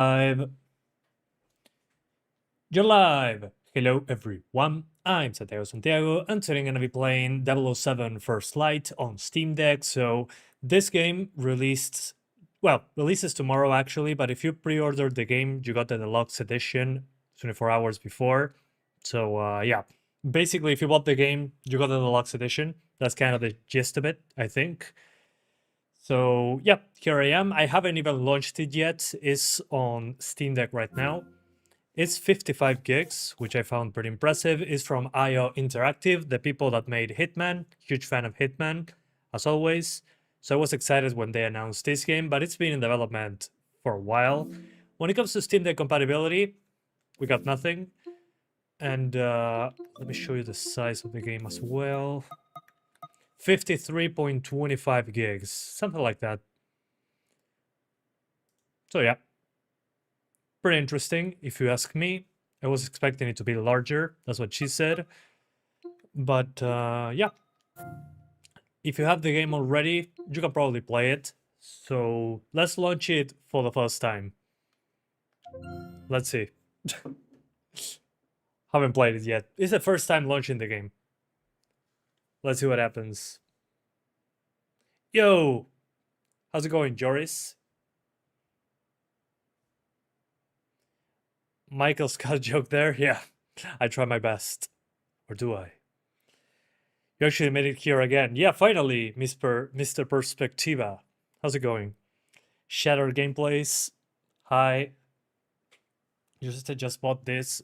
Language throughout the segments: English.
Live. You're live! Hello everyone, I'm Santiago, and today I'm gonna be playing 007 First Lite on Steam Deck. So this game releases tomorrow actually, but if you pre-ordered the game, you got the deluxe edition 24 hours before. So yeah, basically if you bought the game, you got the deluxe edition. That's kind of the gist of it, I think. So yeah, here I am. I haven't even launched it yet. It's on Steam Deck right now. It's 55 gigs, which I found pretty impressive. It's from IO Interactive, the people that made Hitman. Huge fan of Hitman, as always. So I was excited when they announced this game, but it's been in development for a while. When it comes to Steam Deck compatibility, we got nothing. And let me show you the size of the game as well. 53.25 gigs, something like that. So yeah, pretty interesting, if you ask me. I was expecting it to be larger, that's what she said. But yeah, if you have the game already, you can probably play it. So let's launch it for the first time. Let's see. Haven't played it yet. It's the first time launching the game. Let's see what happens. Yo! How's it going, Joris? Michael's got a joke there? Yeah, I try my best. Or do I? You actually made it here again. Yeah, finally, Mr. Perspectiva. How's it going? Shattered Gameplays. Hi. You just bought this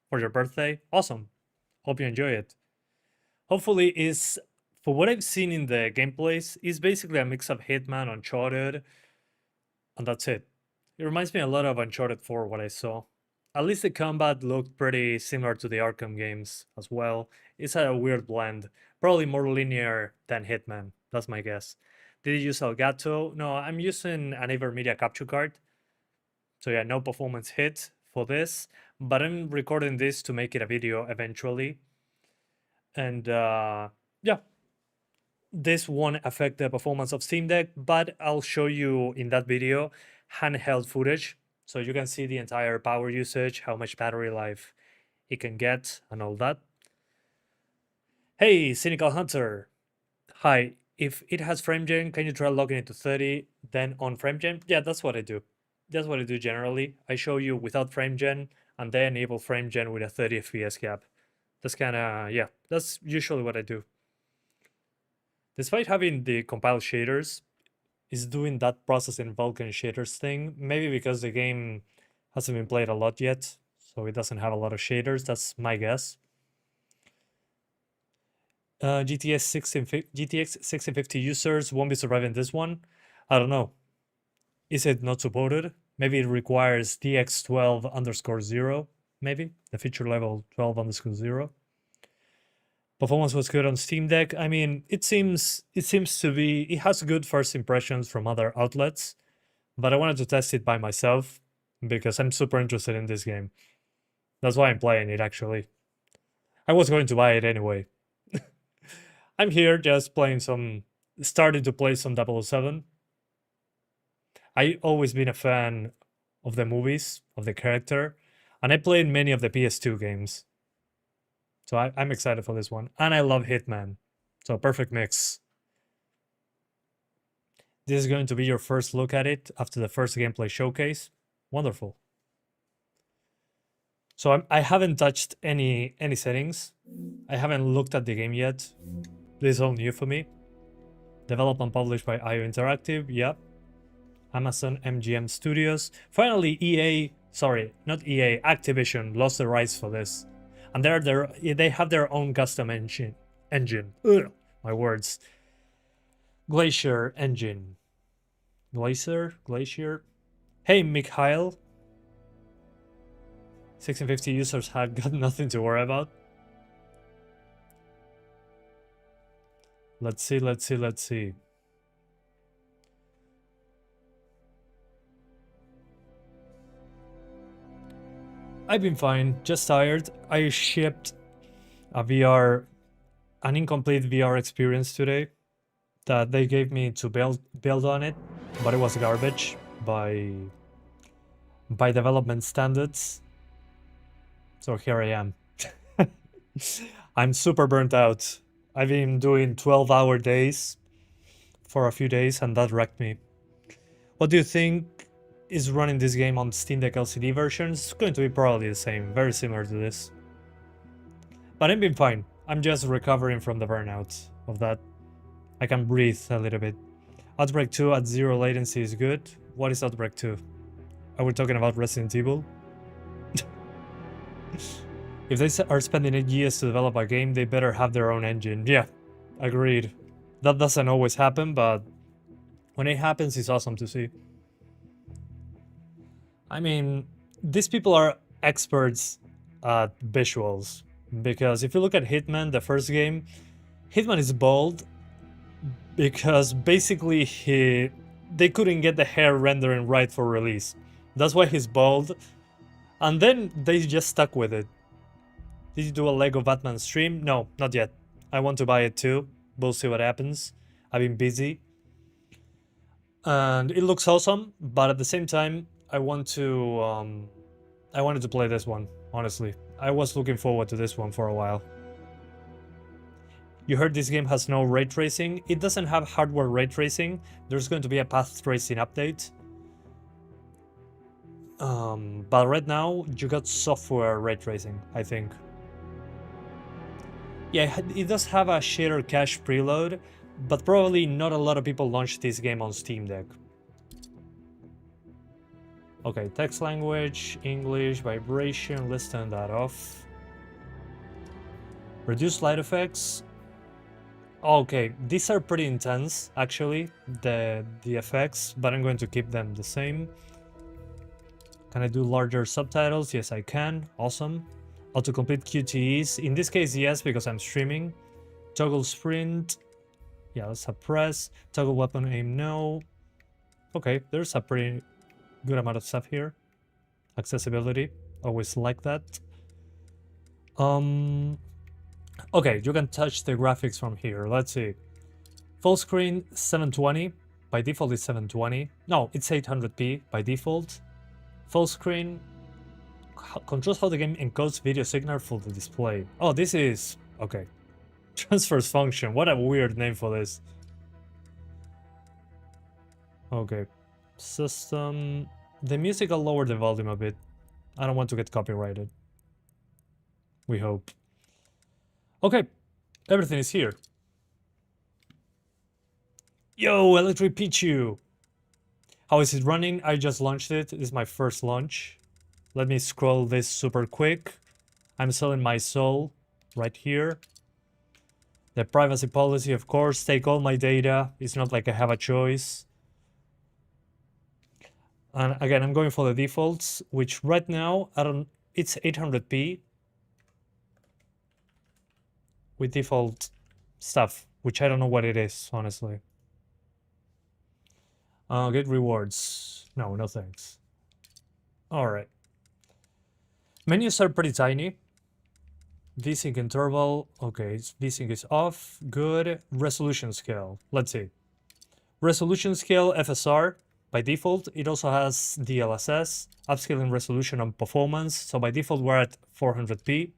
for your birthday? Awesome. Hope you enjoy it. Hopefully is, for what I've seen in the gameplays, is basically a mix of Hitman, Uncharted, and that's it. It reminds me a lot of Uncharted 4, what I saw. At least the combat looked pretty similar to the Arkham games as well. It's a weird blend. Probably more linear than Hitman. That's my guess. Did you use Elgato? No, I'm using an Avermedia capture card. So yeah, no performance hit for this. But I'm recording this to make it a video eventually. And yeah, this won't affect the performance of Steam Deck, but I'll show you in that video handheld footage. So you can see the entire power usage, how much battery life it can get, and all that. Hey, Cynical Hunter. Hi, if it has FrameGen, can you try logging it to 30, then on FrameGen? Yeah, that's what I do. That's what I do generally. I show you without FrameGen, and then enable FrameGen with a 30 FPS cap. That's kind of, yeah, that's usually what I do. Despite having the compiled shaders, is doing that process in Vulkan shaders thing, maybe because the game hasn't been played a lot yet, so it doesn't have a lot of shaders, that's my guess. GTX 1650 users won't be surviving this one. I don't know. Is it not supported? Maybe it requires DX12_0, maybe? The feature level 12_0. Performance was good on Steam Deck. I mean, it seems to be, it has good first impressions from other outlets, but I wanted to test it by myself because I'm super interested in this game. That's why I'm playing it, actually. I was going to buy it anyway. I'm here just starting to play some 007. I've always been a fan of the movies, of the character, and I played many of the PS2 games. So I'm excited for this one. And I love Hitman. So perfect mix. This is going to be your first look at it after the first gameplay showcase. Wonderful. So I haven't touched any settings. I haven't looked at the game yet. This is all new for me. Developed and published by IO Interactive. Yep. Amazon MGM Studios. Finally, Activision lost the rights for this. And they have their own custom engine. Ugh, my words. Glacier engine. Glacier. Hey, Mikhail. 1650 users have got nothing to worry about. Let's see. I've been fine, just tired. I shipped an incomplete VR experience today that they gave me to build on it, but it was garbage by by development standards. So here I am. I'm super burnt out. I've been doing 12-hour days for a few days, and that wrecked me. What do you think is running this game on Steam Deck LCD version? It's going to be probably the same, very similar to this. But I've been fine. I'm just recovering from the burnout of that. I can breathe a little bit. Outbreak 2 at 0 latency is good. What is Outbreak 2? Are we talking about Resident Evil? If they are spending 8 years to develop a game, they better have their own engine. Yeah, agreed. That doesn't always happen, but when it happens, it's awesome to see. I mean, these people are experts at visuals. Because if you look at Hitman, the first game, Hitman is bold because basically they couldn't get the hair rendering right for release. That's why he's bold. And then they just stuck with it. Did you do a Lego Batman stream? No, not yet. I want to buy it too. We'll see what happens. I've been busy. And it looks awesome, but at the same time, I wanted to play this one, honestly. I was looking forward to this one for a while. You heard this game has no ray tracing. It doesn't have hardware ray tracing. There's going to be a path tracing update. But right now, you got software ray tracing, I think. Yeah, it does have a shader cache preload, but probably not a lot of people launched this game on Steam Deck. Okay, text language, English, vibration, let's turn that off. Reduce light effects. Okay, these are pretty intense, actually, the effects, but I'm going to keep them the same. Can I do larger subtitles? Yes, I can. Awesome. Autocomplete QTEs. In this case, yes, because I'm streaming. Toggle sprint. Yeah, let's suppress. Toggle weapon aim, no. Okay, there's a pretty good amount of stuff here. Accessibility. Always like that. Okay, you can touch the graphics from here. Let's see. Full screen 720. By default it's 720. No, it's 800p by default. Full screen controls how the game encodes video signal for the display. Oh, this is... okay. Transfers function. What a weird name for this. Okay. System... The music, I'll lower the volume a bit. I don't want to get copyrighted. We hope. Okay. Everything is here. Yo, Electric Pichu! How is it running? I just launched it. This is my first launch. Let me scroll this super quick. I'm selling my soul right here. The privacy policy, of course, take all my data. It's not like I have a choice. And again, I'm going for the defaults, which right now, it's 800p with default stuff, which I don't know what it is, honestly. Get rewards. No, no thanks. All right. Menus are pretty tiny. VSync interval. Okay, VSync is off. Good. Resolution scale. Let's see. Resolution scale FSR. By default, it also has DLSS, upscaling resolution and performance. So by default, we're at 400p.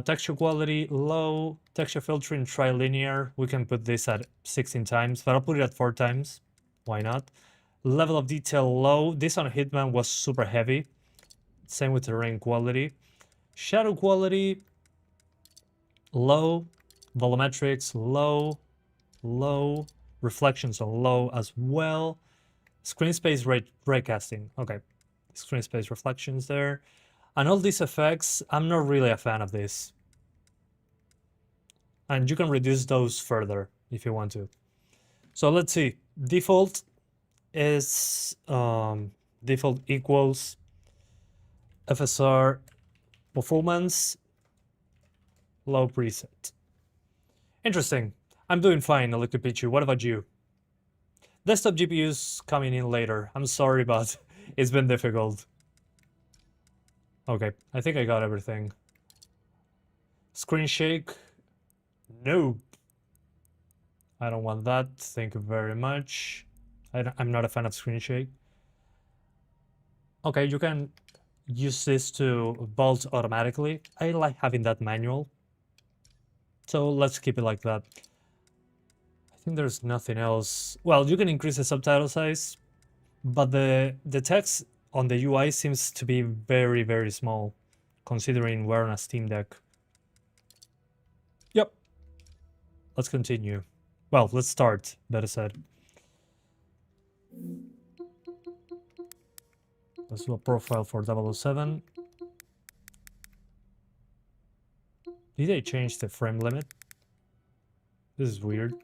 Texture quality, low. Texture filtering, trilinear. We can put this at 16 times, but I'll put it at 4 times. Why not? Level of detail, low. This on Hitman was super heavy. Same with terrain quality. Shadow quality, low. Volumetrics, low. Low. Reflections are low as well. Screen space raycasting. Okay. Screen space reflections there. And all these effects, I'm not really a fan of this. And you can reduce those further if you want to. So let's see. Default is default equals FSR performance low preset. Interesting. I'm doing fine, Electric Pichu. What about you? Desktop GPUs coming in later. I'm sorry, but it's been difficult. Okay, I think I got everything. Screen shake. Nope. I don't want that. Thank you very much. I'm not a fan of screen shake. Okay, you can use this to vault automatically. I like having that manual. So let's keep it like that. I think there's nothing else. Well, you can increase the subtitle size, but the text on the UI seems to be very, very small, considering we're on a Steam Deck. Yep. Let's continue. Well, let's start, better said. Let's do a profile for 007. Did they change the frame limit? This is weird.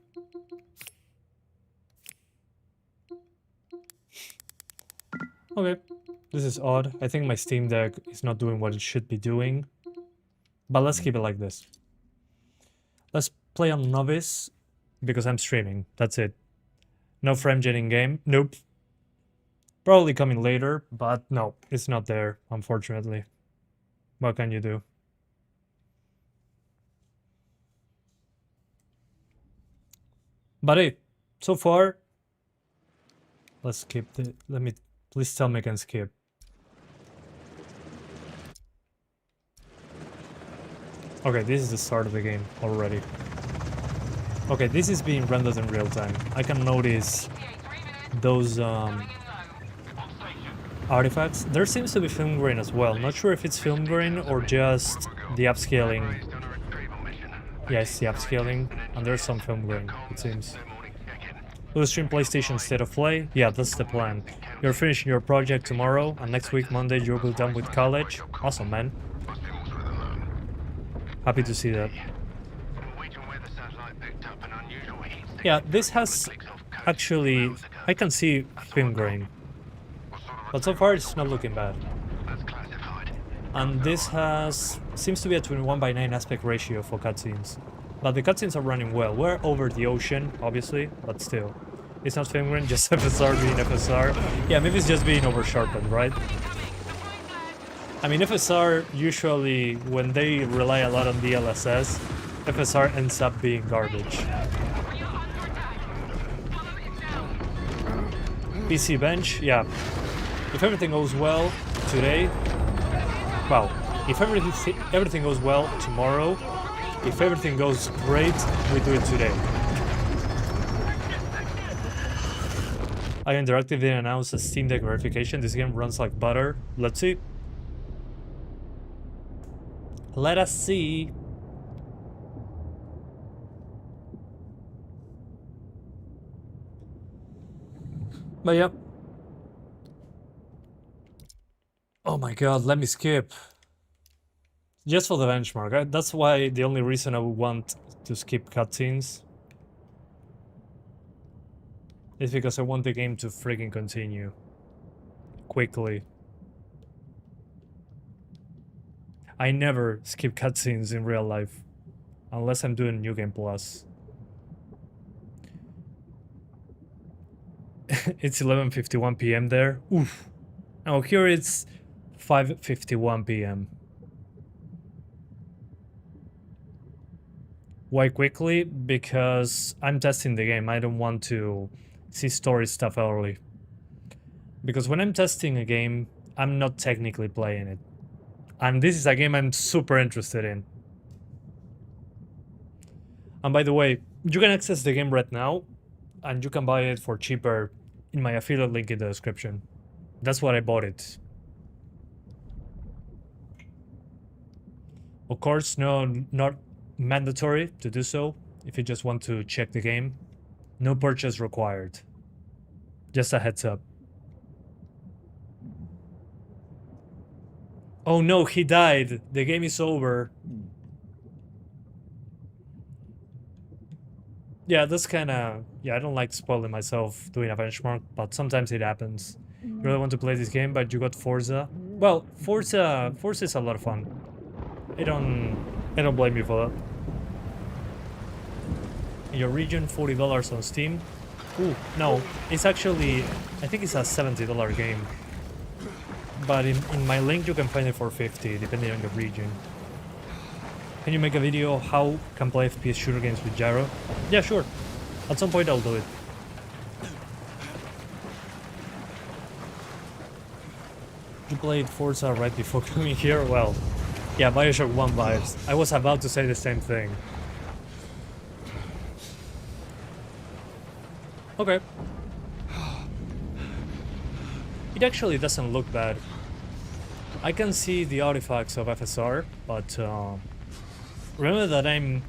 Okay, this is odd. I think my Steam Deck is not doing what it should be doing. But let's keep it like this. Let's play on Novice, because I'm streaming. That's it. No frame gen in game. Nope. Probably coming later, but no, it's not there, unfortunately. What can you do? But hey, so far, let's skip the, please tell me I can skip. Okay, this is the start of the game already. Okay, this is being rendered in real time. I can notice those artifacts. There seems to be film grain as well. Not sure if it's film grain or just the upscaling. Yeah, it's the upscaling, and there's some film grain, it seems. Will you stream PlayStation State of Play? Yeah, that's the plan. You're finishing your project tomorrow, and next week, Monday, you'll be done with college. Awesome, man. Happy to see that. Yeah, this has actually... I can see film grain. But so far, it's not looking bad. And this seems to be a 21:9 aspect ratio for cutscenes. But the cutscenes are running well. We're over the ocean, obviously, but still. It's not film grain, just FSR being FSR. Yeah, maybe it's just being over-sharpened, right? I mean, FSR, usually, when they rely a lot on DLSS, FSR ends up being garbage. PC bench, yeah. If everything goes well today, well, if everything goes well tomorrow, if everything goes great, we do it today. I Interactive didn't announce a Steam Deck verification. This game runs like butter. Let's see. Let us see. But yeah. Oh my god, let me skip. Just for the benchmark. That's why the only reason I would want to skip cutscenes is because I want the game to freaking continue quickly. I never skip cutscenes in real life unless I'm doing New Game Plus. It's 11:51 p.m. there. Oof. Now here it's 5:51 p.m. Why quickly? Because I'm testing the game. I don't want to see story stuff early. Because when I'm testing a game, I'm not technically playing it. And this is a game I'm super interested in. And by the way, you can access the game right now, and you can buy it for cheaper in my affiliate link in the description. That's why I bought it. Of course, not mandatory to do so if you just want to check the game. No purchase required. Just a heads up. Oh no, he died. The game is over. Yeah, that's kinda... Yeah, I don't like spoiling myself doing a benchmark, but sometimes it happens. You really want to play this game, but you got Forza. Well, Forza is a lot of fun. I don't blame you for that. In your region, $40 on Steam. Ooh, no, it's actually... I think it's a $70 game. But in my link you can find it for $50, depending on your region. Can you make a video how can play FPS shooter games with gyro? Yeah, sure. At some point I'll do it. You played Forza right before coming here? Well, yeah, Bioshock 1 vibes. I was about to say the same thing. Okay. It actually doesn't look bad. I can see the artifacts of FSR, but remember that I'm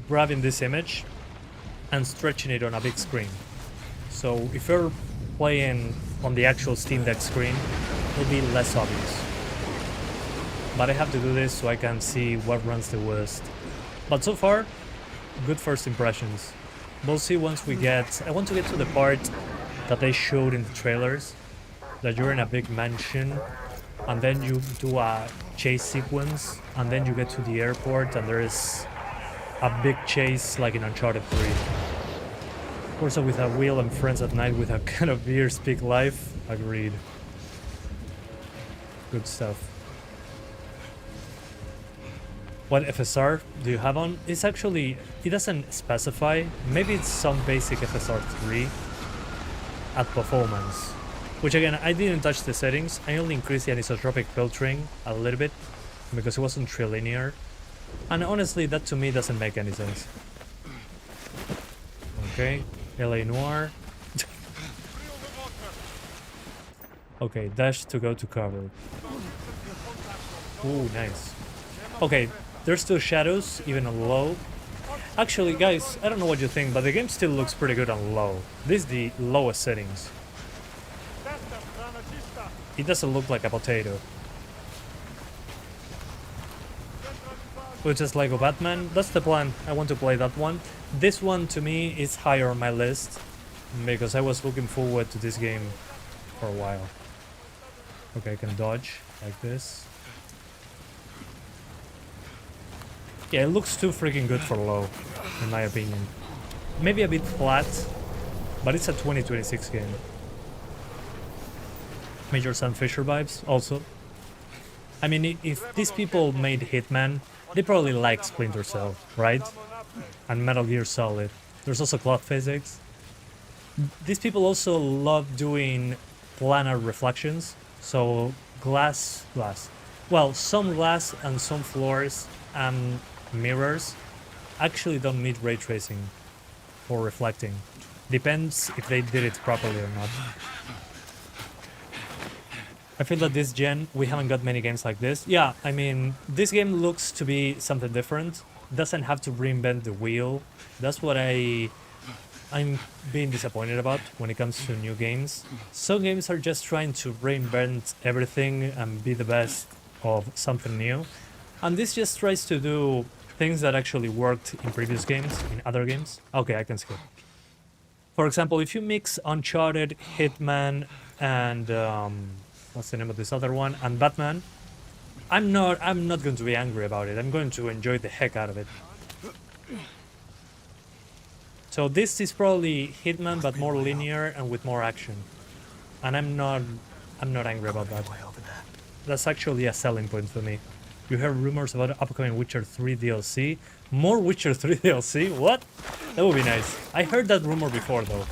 grabbing this image and stretching it on a big screen. So if you're playing on the actual Steam Deck screen, it'll be less obvious. But I have to do this so I can see what runs the worst. But so far, good first impressions. We'll see once we get... I want to get to the part that they showed in the trailers. That you're in a big mansion, and then you do a chase sequence, and then you get to the airport, and there is a big chase like in Uncharted 3. Also with a wheel and friends at night with a kind of beer speak life. Agreed. Good stuff. What FSR do you have on? It's actually, it doesn't specify. Maybe it's some basic FSR 3 at performance. Which again, I didn't touch the settings. I only increased the anisotropic filtering a little bit because it wasn't trilinear. And honestly, that to me doesn't make any sense. Okay, LA Noire. Okay, dash to go to cover. Ooh, nice. Okay, there's still shadows, even on low. Actually, guys, I don't know what you think, but the game still looks pretty good on low. This is the lowest settings. It doesn't look like a potato. Which is Lego Batman. That's the plan. I want to play that one. This one, to me, is higher on my list. Because I was looking forward to this game for a while. Okay, I can dodge like this. Yeah, it looks too freaking good for low, in my opinion. Maybe a bit flat, but it's a 2026 game. Major Sam Fisher vibes, also. I mean, if these people made Hitman, they probably like Splinter Cell, right? And Metal Gear Solid. There's also cloth physics. These people also love doing planar reflections, so glass. Well, some glass and some floors and mirrors actually don't need ray tracing or reflecting. Depends if they did it properly or not. I feel that this gen, we haven't got many games like this. Yeah, I mean, this game looks to be something different. Doesn't have to reinvent the wheel. That's what I'm being disappointed about when it comes to new games. Some games are just trying to reinvent everything and be the best of something new. And this just tries to do things that actually worked in previous games, in other games. Okay, I can skip. For example, if you mix Uncharted, Hitman, and what's the name of this other one? And Batman, I'm not going to be angry about it. I'm going to enjoy the heck out of it. So this is probably Hitman, but more linear and with more action. And I'm not angry about that. That's actually a selling point for me. You heard rumors about upcoming Witcher 3 DLC. More Witcher 3 DLC? What? That would be nice. I heard that rumor before though.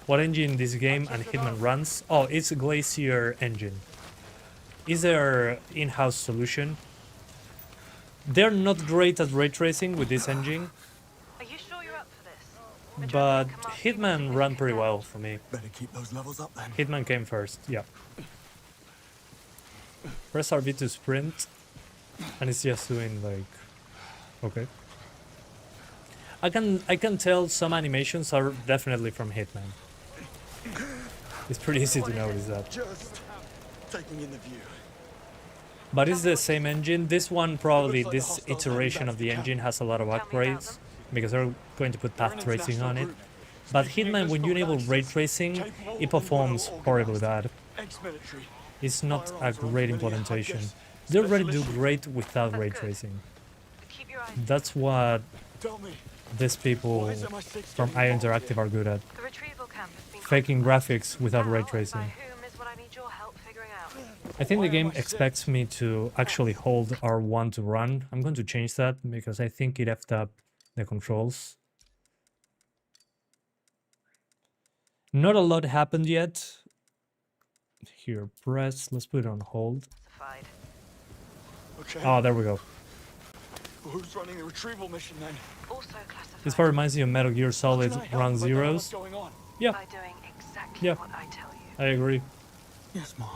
What engine this game and Hitman runs? Oh, it's a Glacier engine. Is there in-house solution? They're not great at ray tracing with this engine. Are you sure you're up for this? But Hitman ran pretty well for me. Better keep those levels up then. Hitman came first, yeah. Press RB to sprint. And it's just doing like... Okay. I can tell some animations are definitely from Hitman. It's pretty easy to notice that. Just taking in the view. But it's the same engine. This one probably, this iteration of the engine has a lot of upgrades because they're going to put path tracing on it. But Hitman, when you enable ray tracing, it performs horribly bad. It's not a great implementation. They already do great without ray tracing. That's what these people from IO Interactive are good at. Faking graphics without ray tracing. I think the game expects me to actually hold R1 to run. I'm going to change that because I think it effed up the controls. Not a lot happened yet. Here, press. Let's put it on hold. Classified. Okay. Oh, there we go. Well, who's running the retrieval mission then? Also classified. This part reminds me of Metal Gear How Solid can I help Ground if I don't know what's Zeroes. going on? Yeah, By doing exactly Yeah. what I tell you. I agree. Yes, Mom.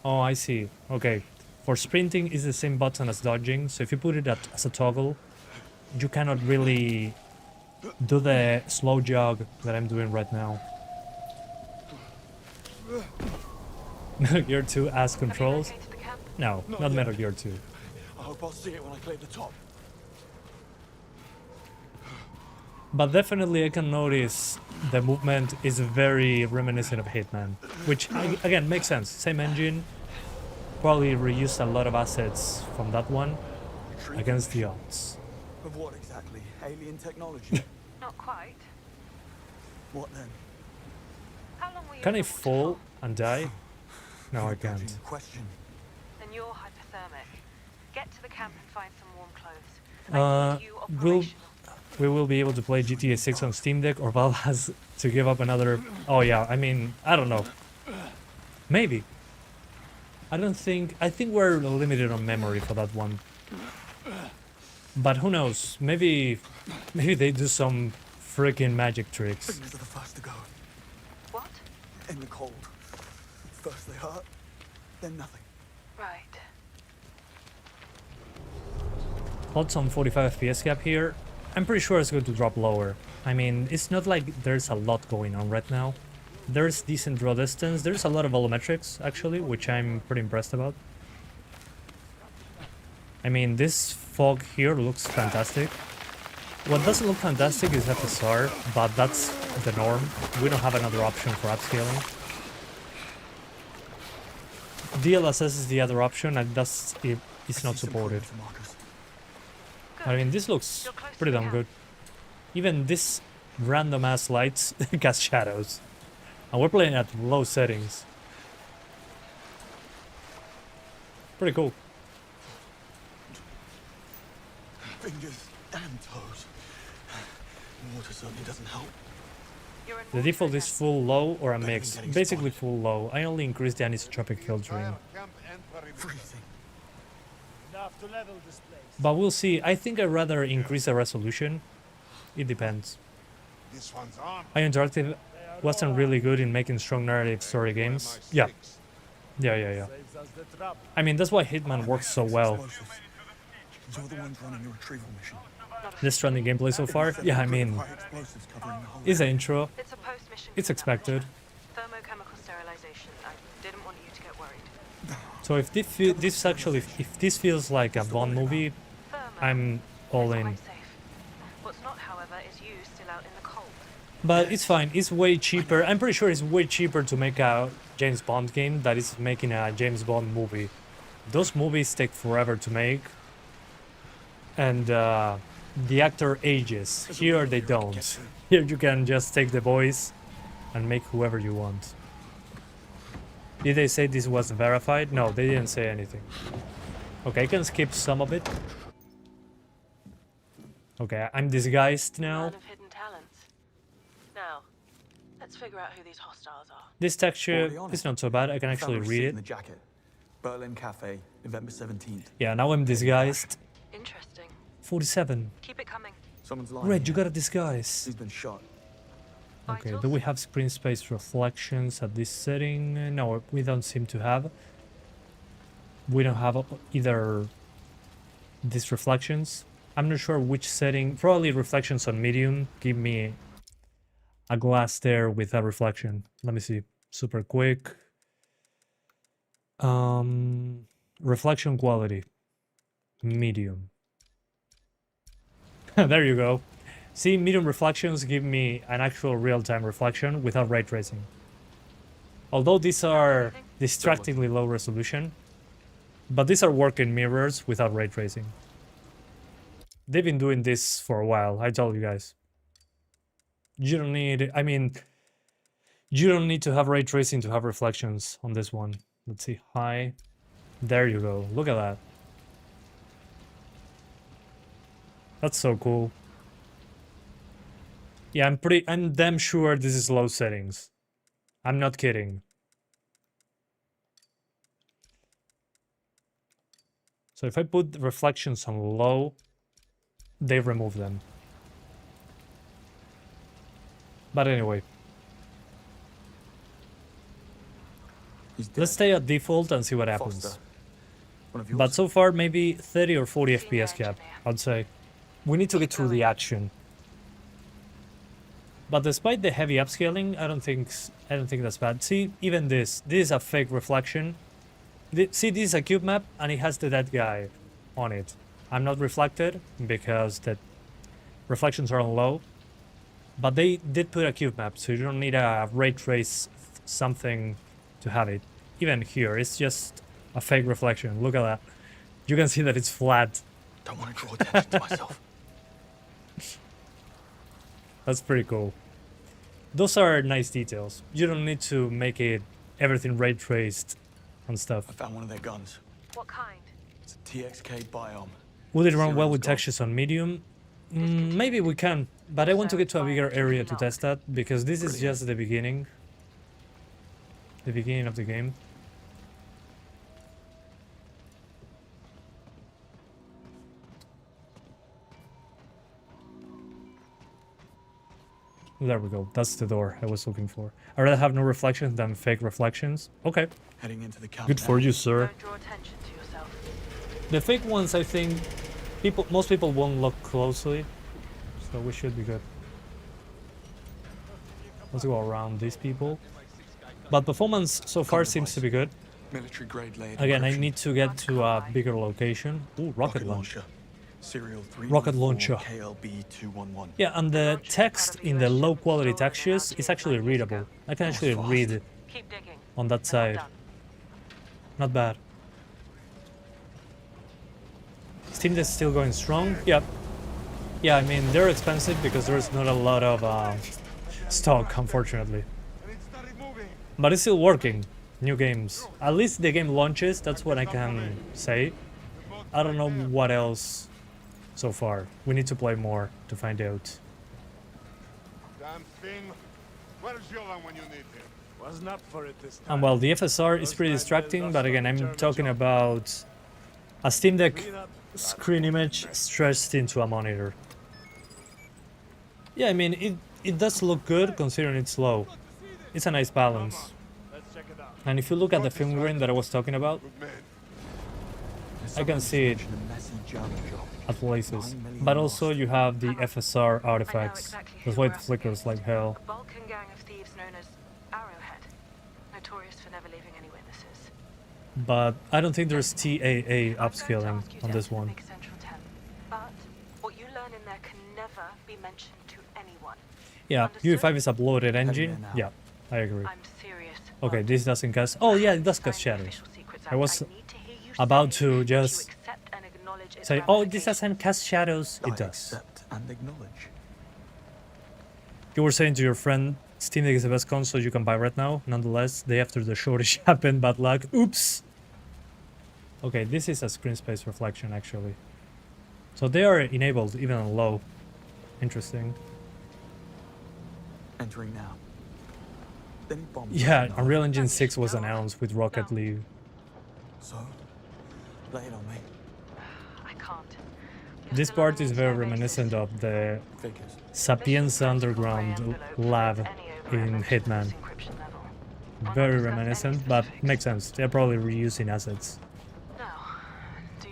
Oh, I see. Okay. For sprinting is the same button as dodging, so if you put it as a toggle, you cannot really do the slow jog that I'm doing right now. Metal Gear 2 as Have you controls? located the camp? No, Not not yet. Metal Gear 2. I hope I'll see it when I clear the top. But definitely I can notice the movement is very reminiscent of Hitman, which again makes sense. Same engine, probably reused a lot of assets from that one Retrieval against the mission. odds. Of what exactly? Alien technology? Not quite. What then? How long were you Can I in the water fall for? and die? No, I You're dodging can't. the question. Then you're hypothermic. Get to the camp and find some warm clothes. Uh, Make you we'll- operational. We will be able to play GTA 6 on Steam Deck, or Valve has to give up another... Oh yeah, I mean, I don't know. Maybe. I think we're limited on memory for that one. But who knows? Maybe they do some freaking magic tricks. Fingers are the first to go. What? In the cold. First they hurt, then nothing. Right. Thoughts on 45 FPS cap here? I'm pretty sure it's going to drop lower. I mean, it's not like there's a lot going on right now. There's decent draw distance. There's a lot of volumetrics, actually, which I'm pretty impressed about. I mean, this fog here looks fantastic. What doesn't look fantastic is FSR, but that's the norm. We don't have another option for upscaling. DLSS is the other option, and it's not supported. I mean, this looks You're close to pretty the damn camp. good. Even this random ass lights cast shadows. And we're playing at low settings. Pretty cool. Fingers and toes. Water certainly doesn't help. You're in The water default again. is full low or a Better than mix. getting Basically spotted. full low. I only increased the anisotropic filtering. Freezing. But we'll see. I think I'd rather increase the resolution. It depends. This one's armed. Interactive wasn't really good in making strong narrative story games. Yeah. Yeah. I mean, that's why Hitman works so well. Explosives. You're the ones running the retrieval mission. This trending gameplay so far? Yeah, I mean, High explosives covering the whole it's the area. intro. It's a post-mission. It's cleanup expected. mission. Thermochemical sterilization. I didn't want you to get worried. So if if this feels like a Bond movie, Thermo I'm all is in. quite safe. What's not, however, is you still out in the cold. But it's fine. It's way cheaper. I'm pretty sure it's way cheaper to make a James Bond game that is making a James Bond movie. Those movies take forever to make, and the actor ages. Here they don't. Here you can just take the voice and make whoever you want. Did they say this was verified? No, they didn't say anything. Okay, I can skip some of it. Okay, I'm disguised now. Man of hidden talents. Now, let's figure out who these hostiles are. This texture Already on is it. not so bad. I can I found actually a read receipt it. in the jacket. Berlin Cafe, November 17th. Yeah, now I'm disguised. Interesting. 47. Keep it coming. Someone's lying. Red, you here. got a disguise. He's been shot. Okay, Vitals? do we have screen space reflections at this setting? No, we don't seem to have. We don't have either these reflections. I'm not sure which setting. Probably reflections on medium. Give me a glass there with a reflection. Let me see. Super quick. Reflection quality. Medium. There you go. See, medium reflections give me an actual real-time reflection without ray tracing. Although these are distractingly low resolution, but these are working mirrors without ray tracing. They've been doing this for a while, I told you guys. You don't need, I mean, you don't need to have ray tracing to have reflections on this one. Let's see, high. There you go, look at that. That's so cool. Yeah, I'm damn sure this is low settings. I'm not kidding. So if I put reflections on low, they remove them. But anyway, He's dead. let's stay at default and see what happens. Foster. One of yours? But so far, maybe 30 or 40 FPS cap, I'd say. We need to get through the action. But despite the heavy upscaling, I don't think that's bad. See, even this is a fake reflection. See, this is a cube map, and it has the dead guy on it. I'm not reflected because the reflections are on low. But they did put a cube map, so you don't need a ray trace something to have it. Even here, it's just a fake reflection. Look at that. You can see that it's flat. Don't want to draw attention to myself. That's pretty cool. Those are nice details. You don't need to make it everything ray traced and stuff. I found one of their guns. What kind? It's a TXK Biome. Would it run well Serial's with gone. textures on medium? Maybe we can, but I want to get to a bigger area to test that, because this is just the beginning. The beginning of the game. There we go. That's the door I was looking for. I'd rather have no reflections than fake reflections. Okay. Heading into the camp. Good for now. you, sir. Don't draw attention to yourself. The fake ones, I think, most people won't look closely, so we should be good. Let's go around these people. But performance so far seems to be good. Military grade laid Again, I encryption. need to get to a bigger location. Ooh, rocket launch. Serial 3 Rocket launcher. KLB 211. Yeah, and the text in the low quality textures is actually readable. I can actually read it Keep digging. on that I'm side. done. Not bad. Steam Deck's still going strong. Yep. Yeah, I mean, they're expensive because there's not a lot of stock, unfortunately. And it started moving. But it's still working. New games. At least the game launches, that's what I can say. I don't know what else so far. We need to play more to find out. Damn thing. Where's Jovan when you need him? Wasn't up for it this time. And well, the FSR is pretty distracting, but again, I'm talking about a Steam Deck screen image stretched into a monitor. Yeah, I mean, it does look good considering it's low. It's a nice balance. Let's check it out. And if you look at the film grain that I was talking about, Good man. I can see it at places. But also you have the FSR artifacts. That's why it flickers like hell. A Balkan gang of thieves known as Arrowhead. Notorious for never leaving any witnesses. But I don't think there's TAA I'm going to upscaling ask you to on this enter the one. big central tent. But what you learn in there can never be mentioned to anyone. Yeah, Understood? UE5 is uploaded engine. now. Yeah, I agree. I'm serious. Okay, this doesn't cast. Oh yeah, it does cast Sign the shadows. official secrets I was Act. need to hear you about say to that you just accept and acknowledge its say, oh, this ramifications. doesn't cast shadows. It I does. accept and acknowledge. You were saying to your friend, Steam Deck is the best console you can buy right now. Nonetheless, day after the shortage happened, bad luck. Oops. Okay, this is a screen space reflection actually. So they are enabled even on low. Interesting. Entering now. Then bombs. Yeah, No. Unreal Engine 6 was announced with Rocket League. So, lay it on me. I can't. This part is very reminiscent of the Figures. Sapienza Underground lab in Hitman. Very reminiscent, but makes sense. They're probably reusing assets.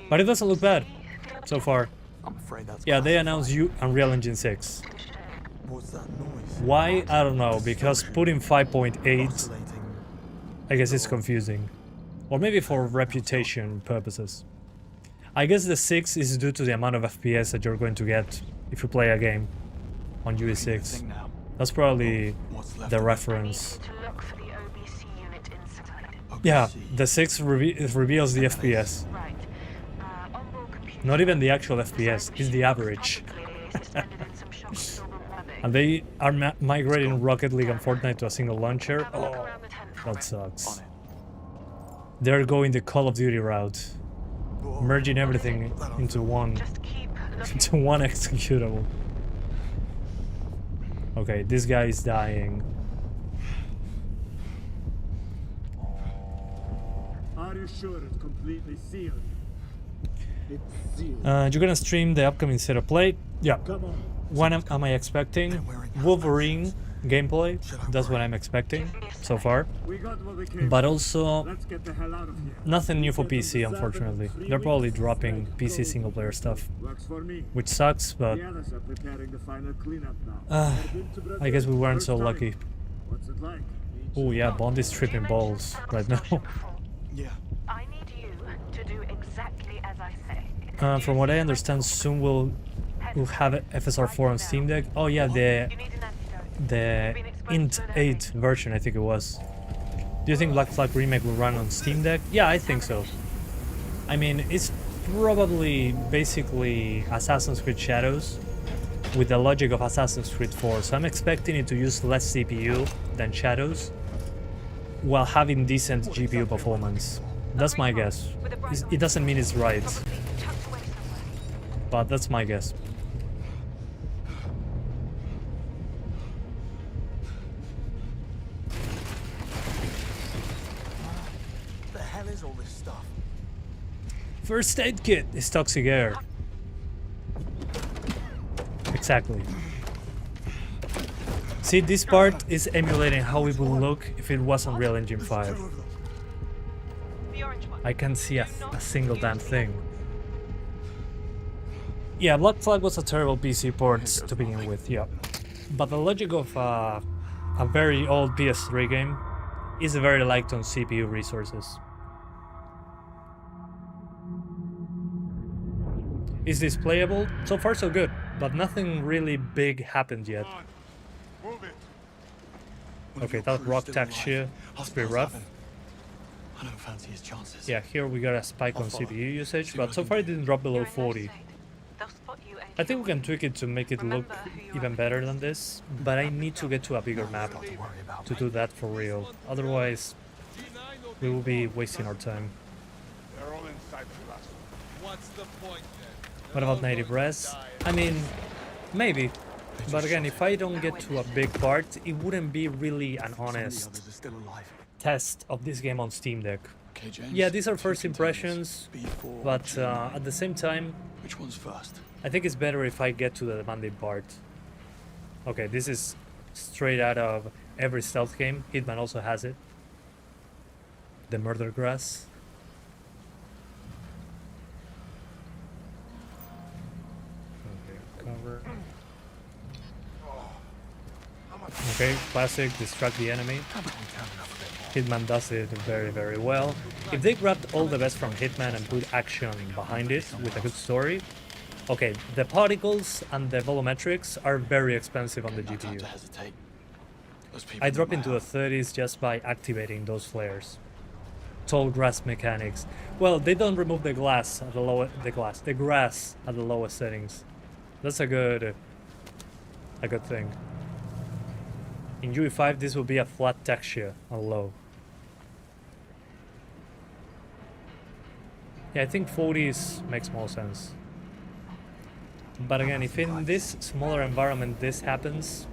But it doesn't look bad so far. I'm afraid that's Yeah, they announced classified. Unreal Engine 6. What's that noise? Why? I don't know, because putting 5.8, Oscillating. I guess it's confusing. Or maybe for reputation purposes. I guess the 6 is due to the amount of FPS that you're going to get if you play a game on UE6. Thing now. That's probably What's left the of it? reference. To look for the OBC unit inside. Yeah, OBC. the 6 reveals the FPS. Right. Onboard computer. Not even the actual FPS, it's the average. Suspended in some shock absorbent webbing. And they are migrating Rocket League and Fortnite to a single launcher. Have a look Oh, around the tent for that it. sucks. On it. They're going the Call of Duty route, Whoa. merging everything into one Just keep looking. into one executable. Okay, this guy is dying. Are you sure it's completely sealed? You're gonna stream the upcoming State of Play? Yeah. When am I expecting? Wolverine gameplay. That's what I'm expecting so far. But also nothing new for PC, unfortunately. They're probably dropping PC single player stuff, which sucks, but I guess we weren't so lucky. Oh yeah, Bond is tripping balls right now. Yeah. I need you to do exactly as I say. From what I understand, soon we'll have FSR4 on Steam Deck. Oh yeah, the Int 8 version, I think it was. Do you think Black Flag Remake will run on Steam Deck? Yeah, I think so. I mean, it's probably basically Assassin's Creed Shadows with the logic of Assassin's Creed 4, so I'm expecting it to use less CPU than Shadows while having decent GPU performance. That's my guess. It doesn't mean it's right, but that's my guess. What the hell is all this stuff? First aid kit is toxic air. Exactly. See, this part is emulating how it would look if it was Unreal Engine 5. I can't see a single damn thing. Yeah, Black Flag was a terrible PC port to begin with, yeah. But the logic of a very old PS3 game is very light on CPU resources. Is this playable? So far so good, but nothing really big happened yet. Move it. Okay, that rock texture is pretty rough. I don't fancy his chances. Yeah, here we got a spike on CPU usage, but so far it didn't drop below 40. I think we can tweak it to make it look even better than this, but I need to get to a bigger map to do that for real. Otherwise, we will be wasting our time. They're all inside the glass. What's the point then? What about native res? I mean, maybe. But again, if I don't get to a big part, it wouldn't be really an honest Others are still alive. test of this game on Steam Deck. Okay, James. Yeah, these are two first containers, impressions, B4, but G9. at the same time, Which one's first? I think it's better if I get to the demanding part. Okay, this is straight out of every stealth game. Hitman also has it. The murder grass. Okay, cover. Okay, classic, distract the enemy. Hitman does it very, very well. If they grabbed all the best from Hitman and put action behind it with a good story, okay, the particles and the volumetrics are very expensive on the No time GPU. to hesitate. Those people I drop know into my the 30s just by activating those flares. Tall grass mechanics. Well, they don't remove the grass at the grass at the lowest settings. That's a good thing. In UE5, this will be a flat texture on low. Yeah, I think 40s makes more sense. But again, if in this smaller environment this happens,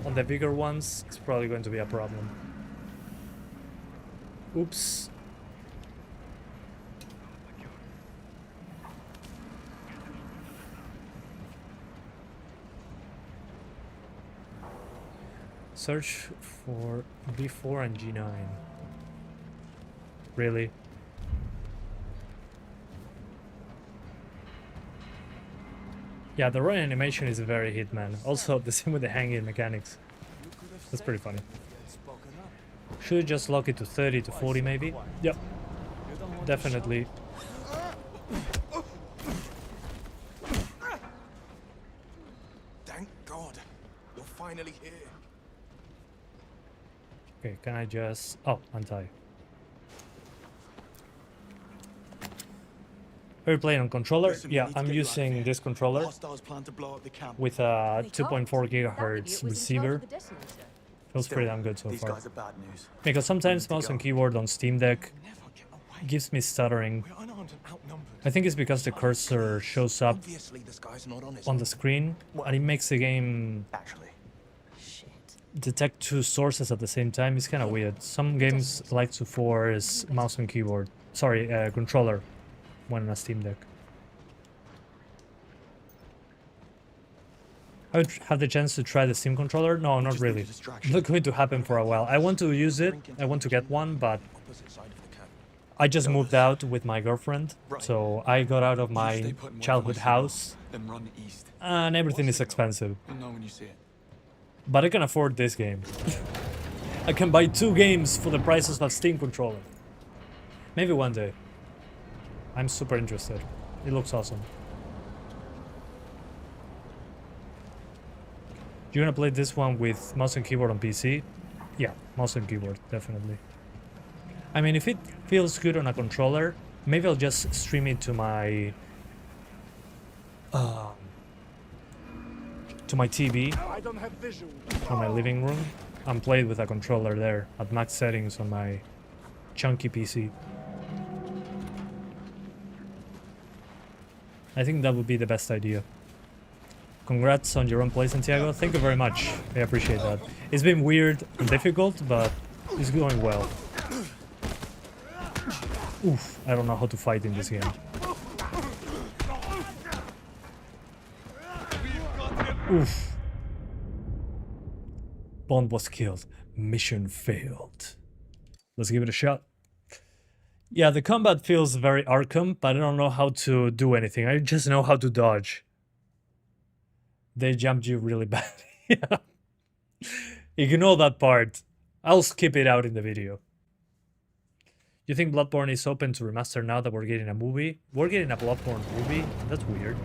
on the bigger ones, it's probably going to be a problem. Oops. Search for B4 and G9. Really? Yeah, the running animation is very Hitman. Also, the same with the hanging mechanics. That's pretty funny. Should just lock it to 30 to 40 maybe? Yep. Definitely. Thank God. You're finally here. Okay, can I just... Oh, untie. Are you playing on controller? Listen, we Yeah, need to I'm get you out of using here. this controller Hostiles plan to blow up the camp. with a 2.4 gigahertz receiver. Feels Still, pretty damn good so these far. guys are bad news. Because sometimes need to mouse go. and keyboard on Steam Deck Never get away. gives me stuttering. We're unarmed and outnumbered. I think it's because the cursor shows up Obviously, this guy's not honest. on the screen and it makes the game Actually, detect two sources at the same time. It's kind of weird. Some games like to force mouse and keyboard. Sorry, controller. one on a Steam Deck. I would have the chance to try the Steam controller? No, not really. Not going to happen for a while. I want to use it, I want to get one, but I just moved out with my girlfriend, so I got out of my childhood house, and everything is expensive. But I can afford this game. I can buy 2 games for the prices of a Steam controller. Maybe one day. I'm super interested. It looks awesome. You're gonna play this one with mouse and keyboard on PC? Yeah, mouse and keyboard, definitely. I mean, if it feels good on a controller, maybe I'll just stream it to my TV on my living room and play it with a controller there at max settings on my chunky PC. I think that would be the best idea. Congrats on your own play, Santiago. Thank you very much. I appreciate that. It's been weird and difficult, but it's going well. Oof, I don't know how to fight in this game. Oof. Bond was killed. Mission failed. Let's give it a shot. Yeah, the combat feels very Arkham, but I don't know how to do anything. I just know how to dodge. They jumped you really bad. Yeah. Ignore that part. I'll skip it out in the video. You think Bloodborne is open to remaster now that we're getting a movie? We're getting a Bloodborne movie? That's weird.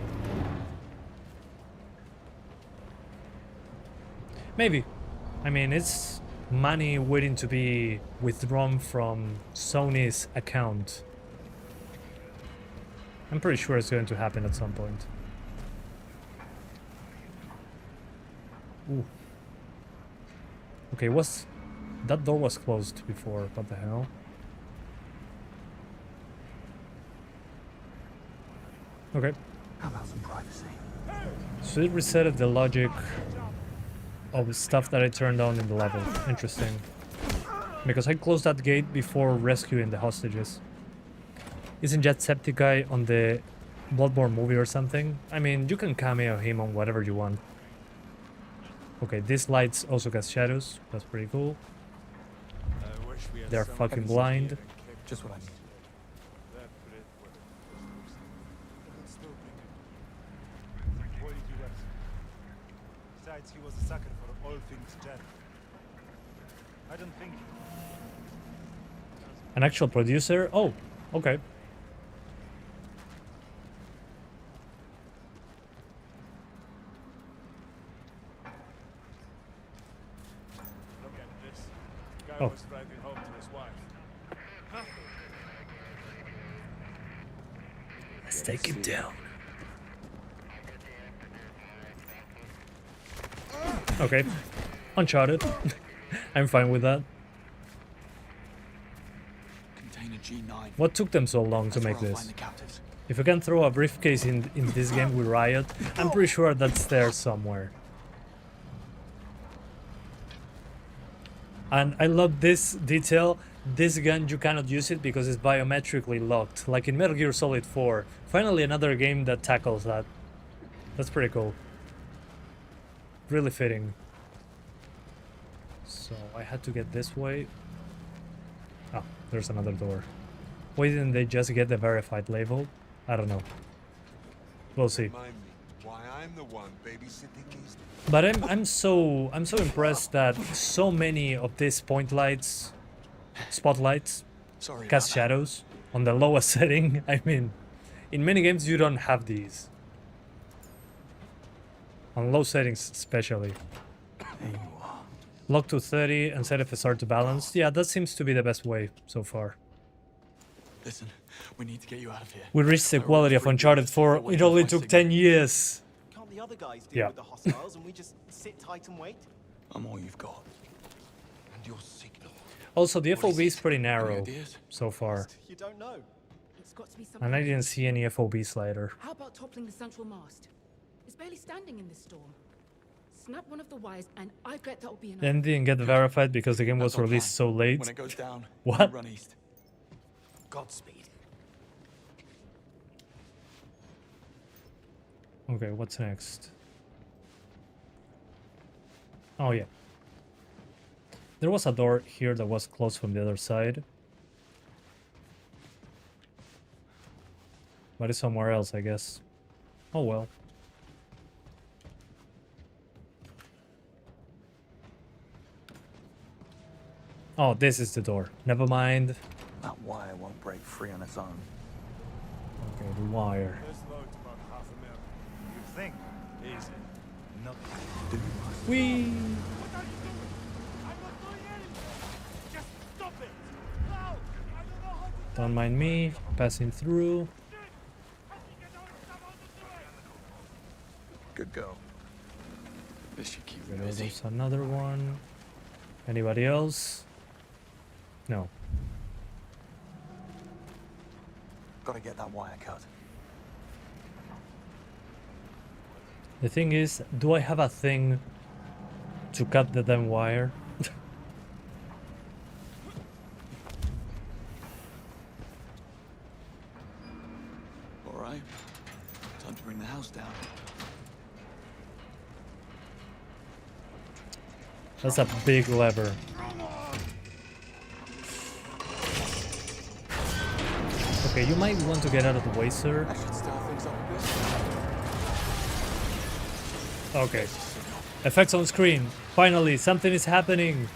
Maybe. I mean, it's money waiting to be withdrawn from Sony's account. I'm pretty sure it's going to happen at some point. Ooh. Okay, that door was closed before. What the hell? Okay. How about some privacy? So it resetted the logic of stuff that I turned on in the level. Interesting. Because I closed that gate before rescuing the hostages. Isn't Jacksepticeye on the Bloodborne movie or something? I mean, you can cameo him on whatever you want. Okay, these lights also cast shadows. That's pretty cool. They're fucking blind. Just what I need. Besides, he was a sucker for all things Jet. I don't think. An actual producer? Oh, okay. Look at this. Guy Oh. was driving home to his wife. Let's take him down. Okay. Uncharted. I'm fine with that. Container G9. What took them so long to make this? If you can throw a briefcase in this game with Riot, I'm pretty sure that's there somewhere. And I love this detail. This gun, you cannot use it because it's biometrically locked, like in Metal Gear Solid 4. Finally, another game that tackles that. That's pretty cool. Really fitting. So I had to get this way. Oh, there's another door. Why didn't they just get the verified label? I don't know. We'll see. Remind me why I'm the one babysitting these. But I'm so impressed that so many of these point lights, spotlights, cast shadows on the lowest setting. I mean, in many games you don't have these. On low settings especially. There you are. Lock to 30 and set FSR to balance. Yeah, that seems to be the best way so far. Listen, we need to get you out of here. We reached the quality of Uncharted 4. It only took 10 years. Can't the other guys deal Yeah. with the hostiles and we just sit tight and wait? I'm all you've got. And your signal. Also, the What is FOB is it? pretty Any narrow ideas? so far. You don't know. It's got to be something. And I didn't see any FOB slider. How about toppling the central mast? It's barely standing in this storm. Snap one of the wires, and I bet that'll be enough. Then didn't get verified because the game was That's our released plan. so late. When it goes down, What? we run east. Godspeed. Okay, what's next? Oh yeah. There was a door here that was closed from the other side. But it's somewhere else, I guess. Oh well. Oh, this is the door. Never mind. That wire won't break free on its own. Okay, the wire. This load's about half a mil. You think? Easy. Nothing. Whee! What are you doing? I'm not doing anything! Just stop it! No! I don't know how to Don't mind me. Passing through. Good girl. This should keep Okay, me busy. there's another one. Anybody else? No. Gotta get that wire cut. The thing is, do I have a thing to cut the damn wire? All right. Time to bring the house down. That's a big lever. Okay, you might want to get out of the way, sir. That should start things up a bit. Okay. Effects on screen. Finally, something is happening.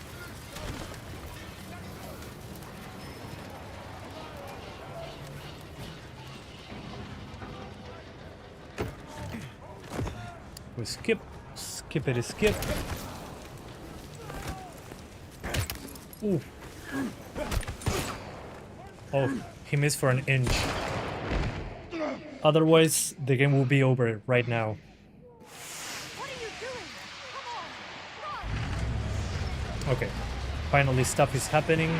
We skip. Skippity skip. Ooh. Oh, he missed for an inch. Otherwise, the game will be over right now. What are you doing? Come on, run! Okay, finally stuff is happening.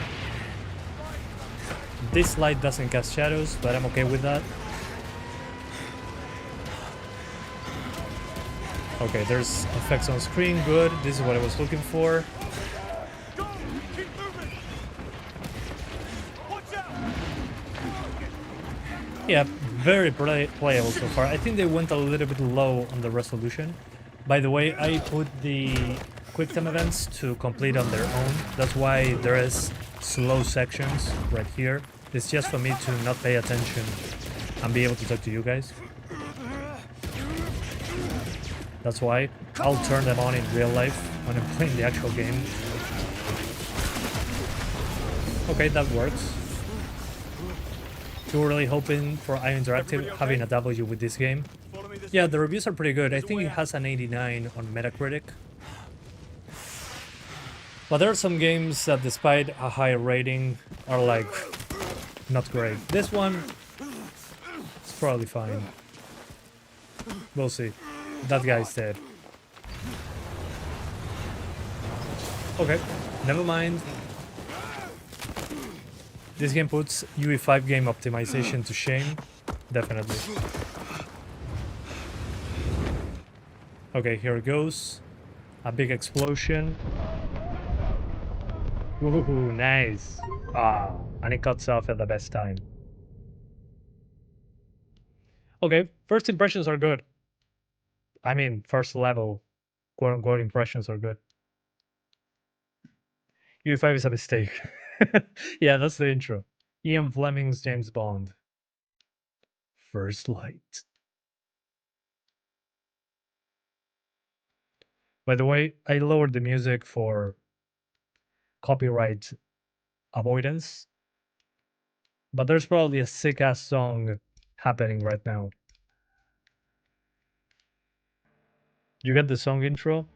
This light doesn't cast shadows, but I'm okay with that. Okay, there's effects on screen, good. This is what I was looking for. Yeah, very playable so far. I think they went a little bit low on the resolution. By the way, I put the QuickTime events to complete on their own. That's why there is slow sections right here. It's just for me to not pay attention and be able to talk to you guys. That's why I'll turn them on in real life when I'm playing the actual game. Okay, that works. Too really hoping for iInteractive having a W with this game. Yeah, the reviews are pretty good. I think it has an 89 on Metacritic. But there are some games that, despite a high rating, are like not great. This one is probably fine. We'll see. That guy's dead. Okay, never mind. This game puts UE5 game optimization to shame. Definitely. Okay, here it goes. A big explosion. Woohoo, nice. Ah, and it cuts off at the best time. Okay, first impressions are good. I mean, first level, quote-unquote, impressions are good. UE5 is a mistake. Yeah, that's the intro. Ian Fleming's James Bond. First Light. By the way, I lowered the music for copyright avoidance. But there's probably a sick-ass song happening right now. You get the song intro?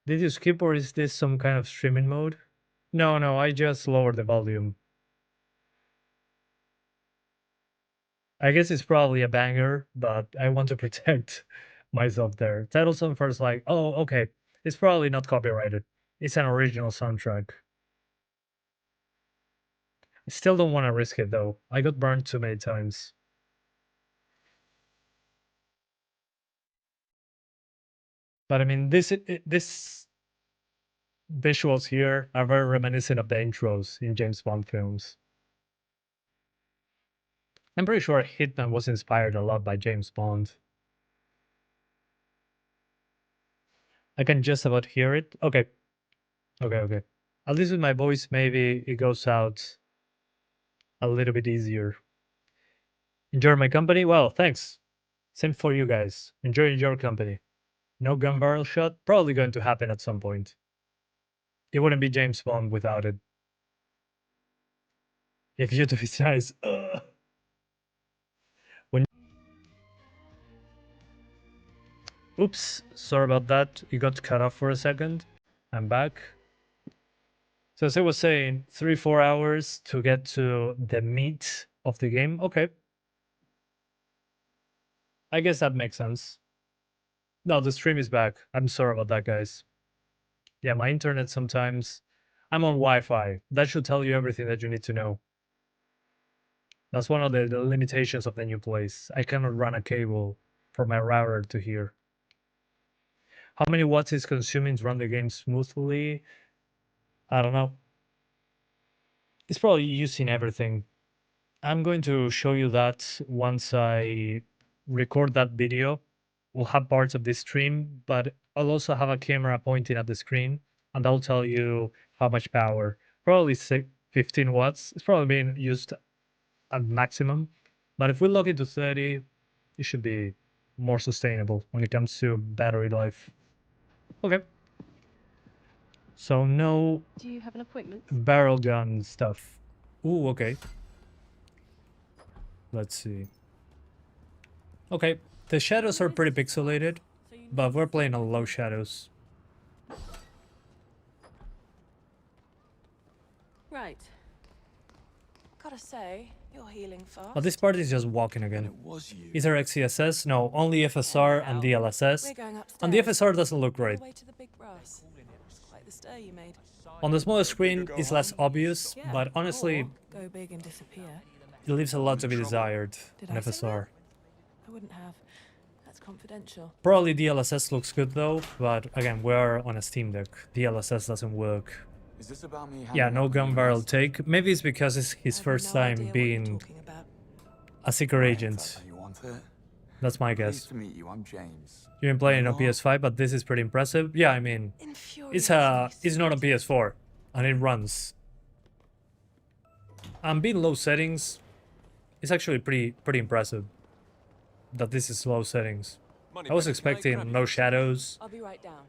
Did you skip, or is this some kind of streaming mode? No, I just lowered the volume. I guess it's probably a banger, but I want to protect myself there. Title song first, like, oh, okay. It's probably not copyrighted. It's an original soundtrack. I still don't want to risk it, though. I got burned too many times. But I mean, this visuals here are very reminiscent of the intros in James Bond films. I'm pretty sure Hitman was inspired a lot by James Bond. I can just about hear it. Okay. Okay. At least with my voice, maybe it goes out a little bit easier. Enjoy my company? Well, thanks. Same for you guys. Enjoy your company. No gun barrel shot? Probably going to happen at some point. It wouldn't be James Bond without it. If YouTube is nice. Oops, sorry about that. You got cut off for a second. I'm back. So as I was saying, 3-4 hours to get to the meat of the game. Okay. I guess that makes sense. No, the stream is back. I'm sorry about that, guys. Yeah, my internet sometimes... I'm on Wi-Fi. That should tell you everything that you need to know. That's one of the limitations of the new place. I cannot run a cable from my router to here. How many watts is consuming to run the game smoothly? I don't know. It's probably using everything. I'm going to show you that once I record that video. We'll have parts of this stream, but I'll also have a camera pointing at the screen, and that'll tell you how much power. Probably 15 watts. It's probably being used at maximum, but if we log it to 30, it should be more sustainable when it comes to battery life. Okay. So no Do you have an appointment? barrel gun stuff. Ooh, okay. Let's see. Okay, the shadows are pretty pixelated, but we're playing on low shadows. Right. Gotta say, you're healing fast. Oh, this part is just walking again. Is there XCSS? No, only FSR and DLSS. We're going upstairs. And the FSR doesn't look All great. the way to the big brass. Quite the stir you made. On the smaller screen, it's less obvious, Yeah, but honestly, or go big and disappear. it leaves a lot to be desired Did in I say FSR. I wouldn't have. That's confidential. Probably DLSS looks good though, but again, we're on a Steam Deck. DLSS doesn't work. Is this about me? Yeah, no gun barrel take. Maybe it's because it's his I have first no idea time what being you're talking about. a secret agent. You want it? That's my Pleased guess. to meet you. I'm James. You've been playing on PS5, but this is pretty impressive. Yeah, I mean, it's not on PS4, and it runs. I'm being low settings. It's actually pretty impressive that this is low settings. I was expecting no shadows, I'll be right down.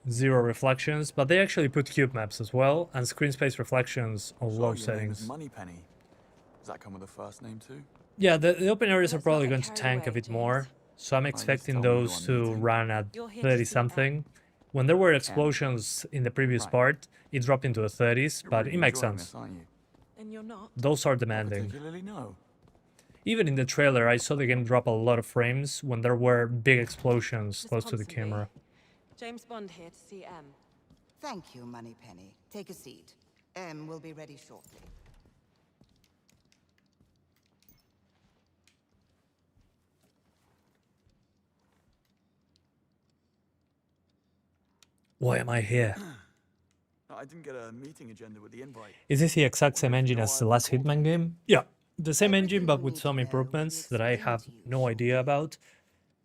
0 reflections, but they actually put cube maps as well and screen space reflections on low settings. Moneypenny. Does that come with a first name too? Yeah, the open areas are Let's probably not going get to carried tank a away, bit James. more, so I'm expecting tell me those what I'm to eating. run at You're here to 30 see something. When there were explosions in the previous Right. part, it dropped into the 30s, but You're it makes enjoying sense. this, aren't you? And you're not. Those are Not demanding. particularly, no. Even in the trailer, I saw the game drop a lot of frames when there were big explosions Miss close to the Ponsonby. camera. James Bond here to see M. Thank you, Moneypenny. Take a seat. M will be ready shortly. Why am I here? I didn't get a meeting agenda with the invite. Is this the exact same engine as the last Hitman game? Yeah, the same engine but with some improvements that I have no idea about.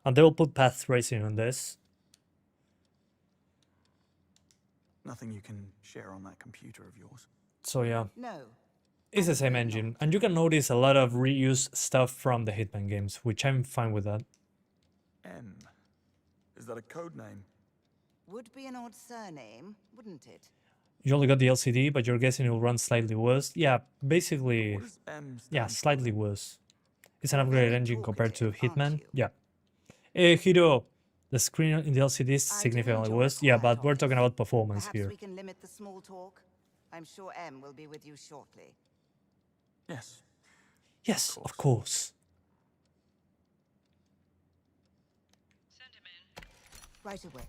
And they'll put path tracing on this. Nothing you can share on that computer of yours. So yeah, No. it's the same engine. And you can notice a lot of reused stuff from the Hitman games, which I'm fine with that. M. Is that a code name? Would be an odd surname, wouldn't it? You only got the LCD, but you're guessing it will run slightly worse. Yeah, basically, What does M stand yeah, for? slightly worse. It's an upgraded engine compared to talkative, aren't Hitman. you? Yeah. Hiro, the screen in the LCD is significantly enjoy worse. quiet Yeah, but we're office. talking about performance Perhaps here. we can limit the small talk. I'm sure M will be with you shortly. Yes. Yes, of course. Right away.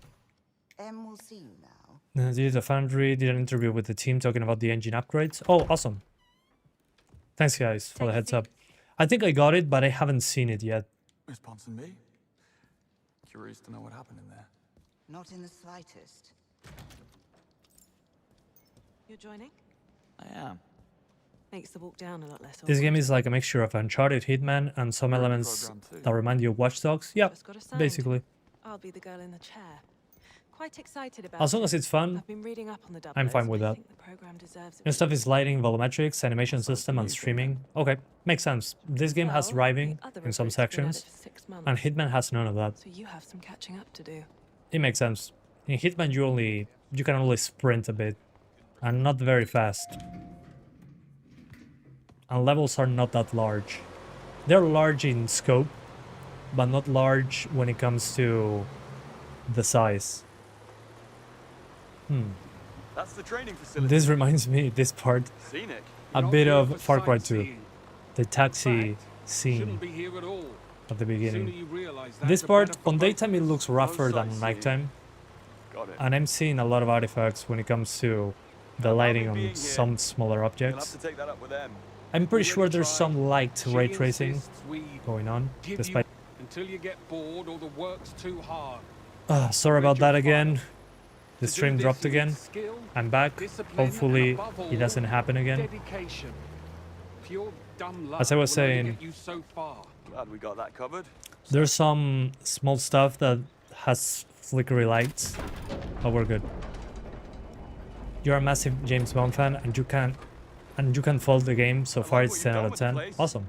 M will see you now. Did the Foundry did an interview with the team talking about the engine upgrades. Oh, awesome. Thanks, guys, for the heads up. I think I got it, but I haven't seen it yet. Miss Ponsonby? Curious to know what happened in there. Not in the slightest. You're joining? I am. Makes the walk down a lot less This awkward. game is like a mixture of Uncharted, Hitman, and some elements that remind you of Watch Dogs. Yeah, Just got assigned. basically. I'll be the girl in the chair. Quite excited about As long it. as it's fun, I've been reading up on the I'm fine doublets, with and I that. think the program deserves New stuff is lighting, volumetrics, animation system, and streaming. Okay, makes sense. This game has Well, driving the other in some recruits have been at sections, it for 6 months, and Hitman has none of that. so you have some catching up to do. It makes sense. In Hitman, you can only sprint a bit, and not very fast. And levels are not that large. They're large in scope, but not large when it comes to the size. That's the training facility. This reminds me, this part, Scenic. a bit of Far Cry 2. The taxi scene Shouldn't be here at all. at the Sooner beginning. you realize that, This the part, better for on both. daytime, it looks rougher than on sightseeing. nighttime. Got it. And I'm seeing a lot of artifacts when it comes to the lighting on some smaller You'll have objects. to take that up with them. I'm pretty Already sure there's tried. some light She ray tracing insists we going on, give despite... you until you get bored or the work's too hard. Sorry about that again. The To do stream this, dropped you need again. skill, I'm back. discipline, Hopefully and above all, it doesn't happen again. Dedication. Pure dumb luck As I was will only saying, get you so far. Glad we got that covered. there's some small stuff that has flickery lights, but we're good. You're a massive James Bond fan, and you can fault the game. So far, it's 10 out of 10. Awesome.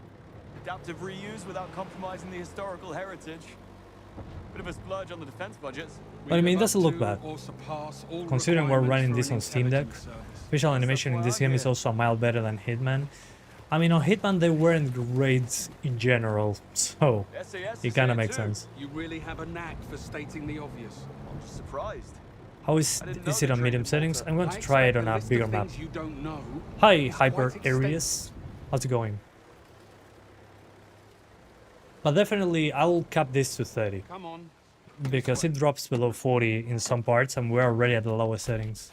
Adaptive reuse without compromising the historical heritage. Bit of a splurge on the defense budgets. But I mean, it live doesn't up look to bad. or surpass all Considering we're running requirements this on for an Steam Deck, intelligence service. facial animation in this game is also a mile better than Hitman. I mean, on Hitman they weren't great in general, so SAS it is kind of here makes too. sense. You really have a knack for stating the obvious. I'm just surprised. How is I didn't know it they on medium traded settings? Malta. I'm going I to try it expect on the a list of bigger map. things you don't know Hi, is quite Hyper extensive. Areas. How's it going? But definitely, I'll cap this to 30 Come on. because it drops below 40 in some parts, and we're already at the lowest settings.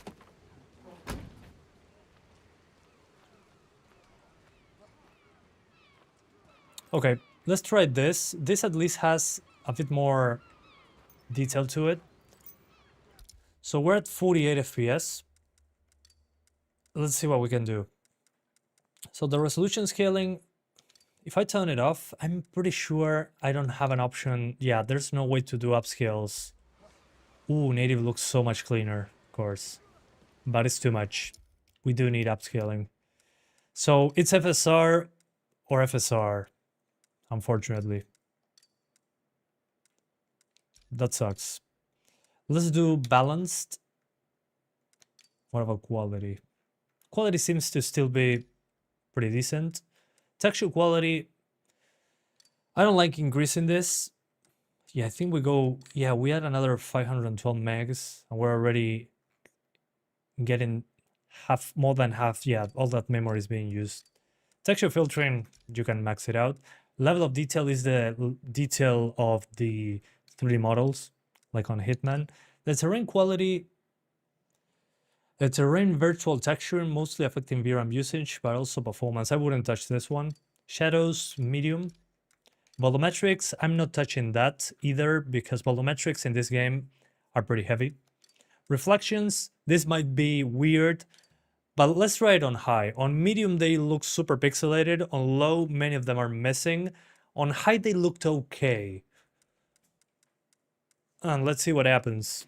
Okay, let's try this. This at least has a bit more detail to it. So we're at 48 FPS. Let's see what we can do. So the resolution scaling, if I turn it off, I'm pretty sure I don't have an option. Yeah, there's no way to do upscales. Ooh, native looks so much cleaner, of course. But it's too much. We do need upscaling. So it's FSR or FSR, unfortunately. That sucks. Let's do balanced. What about quality? Quality seems to still be pretty decent. Texture quality, I don't like increasing this. Yeah, I think we go, yeah, we had another 512 megs and we're already getting more than half, yeah, all that memory is being used. Texture filtering, you can max it out. Level of detail is the detail of the 3D models, like on Hitman. The terrain quality, the terrain virtual texturing mostly affecting VRAM usage, but also performance. I wouldn't touch this one. Shadows, medium. Volumetrics, I'm not touching that either because volumetrics in this game are pretty heavy. Reflections, this might be weird, but let's try it on high. On medium, they look super pixelated. On low, many of them are missing. On high, they looked okay. And let's see what happens.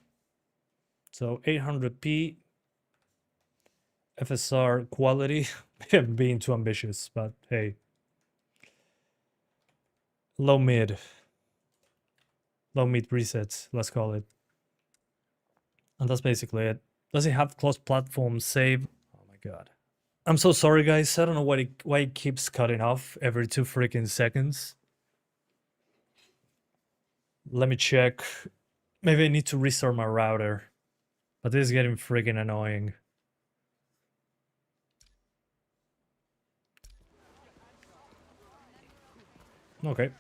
So 800p. FSR quality, I'm being too ambitious, but hey. Low mid presets, let's call it. And that's basically it. Does it have closed platform save? Oh my god. I'm so sorry guys, I don't know why it keeps cutting off every 2 freaking seconds. Let me check. Maybe I need to restart my router. But this is getting freaking annoying. Okay.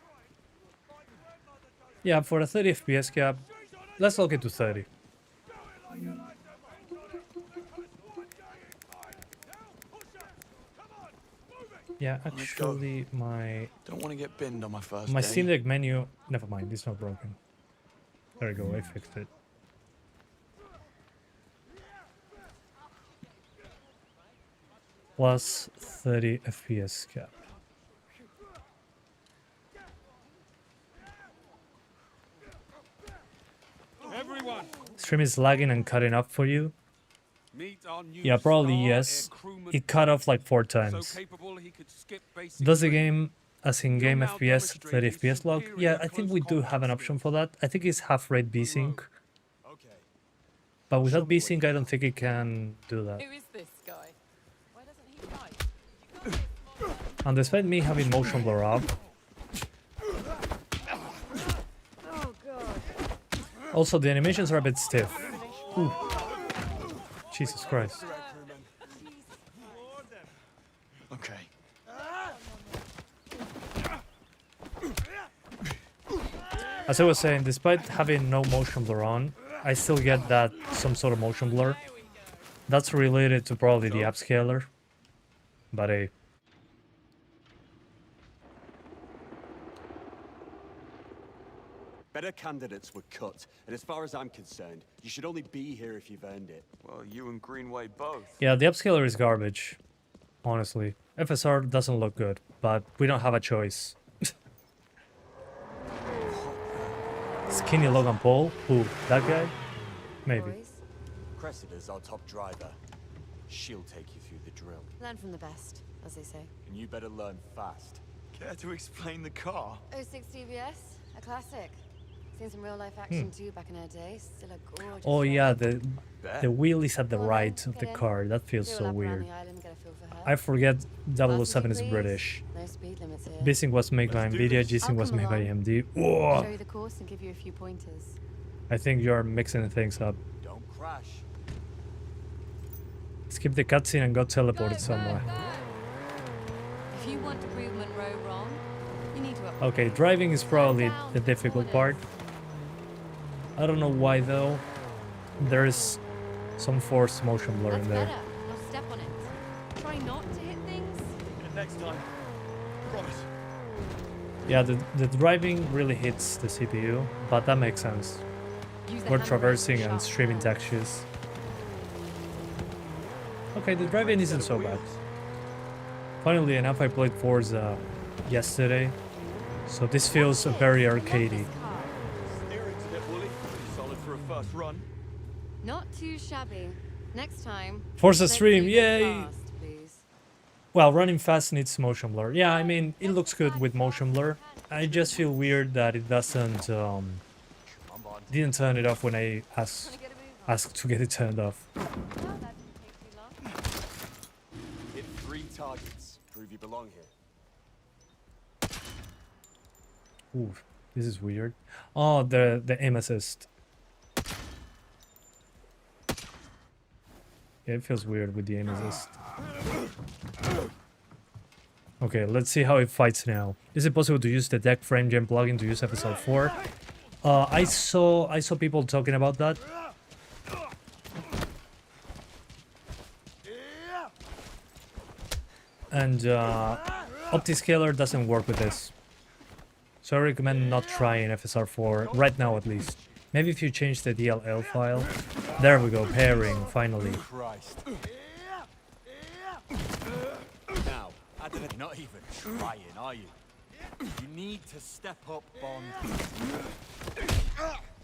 Yeah, for a 30 FPS cap, let's lock it to 30. Yeah, actually, my Don't want to get binned on my first my day. Steam Deck menu. Never mind, it's not broken. There we go, I fixed it. plus 30 FPS cap. Everyone, Stream is lagging and cutting up for you. meet our new Yeah, probably star yes. air crewman, It cut off like 4 so times. capable he could skip basic Does the training. game as in-game You're now FPS 30 demonstrating FPS log? superior Yeah, I think close we do have an combat option skills. for that. I think it's half rate VSync, Okay. but without VSync I don't think it can do that. Who is this guy? Why doesn't he fight? And despite me having motion blur off, also the animations are a bit stiff. Ooh. Jesus Christ. Okay. As I was saying, despite having no motion blur on, I still get that some sort of motion blur. That's related to probably the upscaler. But hey. Better candidates were cut, and as far as I'm concerned, you should only be here if you've earned it. Well, you and Greenway both. Yeah, the upscaler is garbage. Honestly. FSR doesn't look good, but we don't have a choice. Skinny Logan Paul? Who? That guy? Maybe. Cressida's our top driver. She'll take you through the drill. Learn from the best, as they say. And you better learn fast. Care to explain the car? 06 DBS, a classic. Seen some real life action too back in her day. Still a gorgeous. Oh yeah, ride. the wheel is at the Go on right then, of the get in. car. That feels Do a so lap around weird. the island, get a feel for her. I forget Fast as 007 you is please. British. No speed limits here. Vsync was made by Nvidia, G-Sync I'll was come made by along. AMD. Show Whoa! you the course and give you a few pointers. I think you're mixing things up. Don't crash. Skip the cutscene and go teleported somewhere. If you want to prove Monroe wrong, you need to. Okay, driving is probably the difficult part. I don't know why though. There's some forced motion blur That's in there. better. Now step on it. Try not to hit things. Next time. Promise. Yeah, the driving really hits the CPU, but that makes sense. Use the We're handbrake traversing sharp and streaming now. textures. Okay, the driving isn't so bad. Funnily enough, I played Forza yesterday, so this feels very arcadey. Steering's a bit woolly. Pretty solid for a first run. Not too shabby. Next time. Forza let's stream, do it yay! fast, please. Well, running fast needs motion blur. Yeah, I mean, it looks good with motion blur. I just feel weird that it doesn't, didn't turn it off when I asked to get it turned off. Well, that didn't take too long. Hit 3 targets. Prove you belong here. Ooh, this is weird. Oh, the aim assist. Yeah, it feels weird with the aim assist. Okay, let's see how it fights now. Is it possible to use the deck frame gen plugin to use FSR 4? I saw people talking about that. And OptiScaler doesn't work with this. So I recommend not trying FSR 4 right now at least. Maybe if you change the DLL file. There we go, pairing, finally. Christ. Now, you're not even trying, are you? You need to step up, Bond.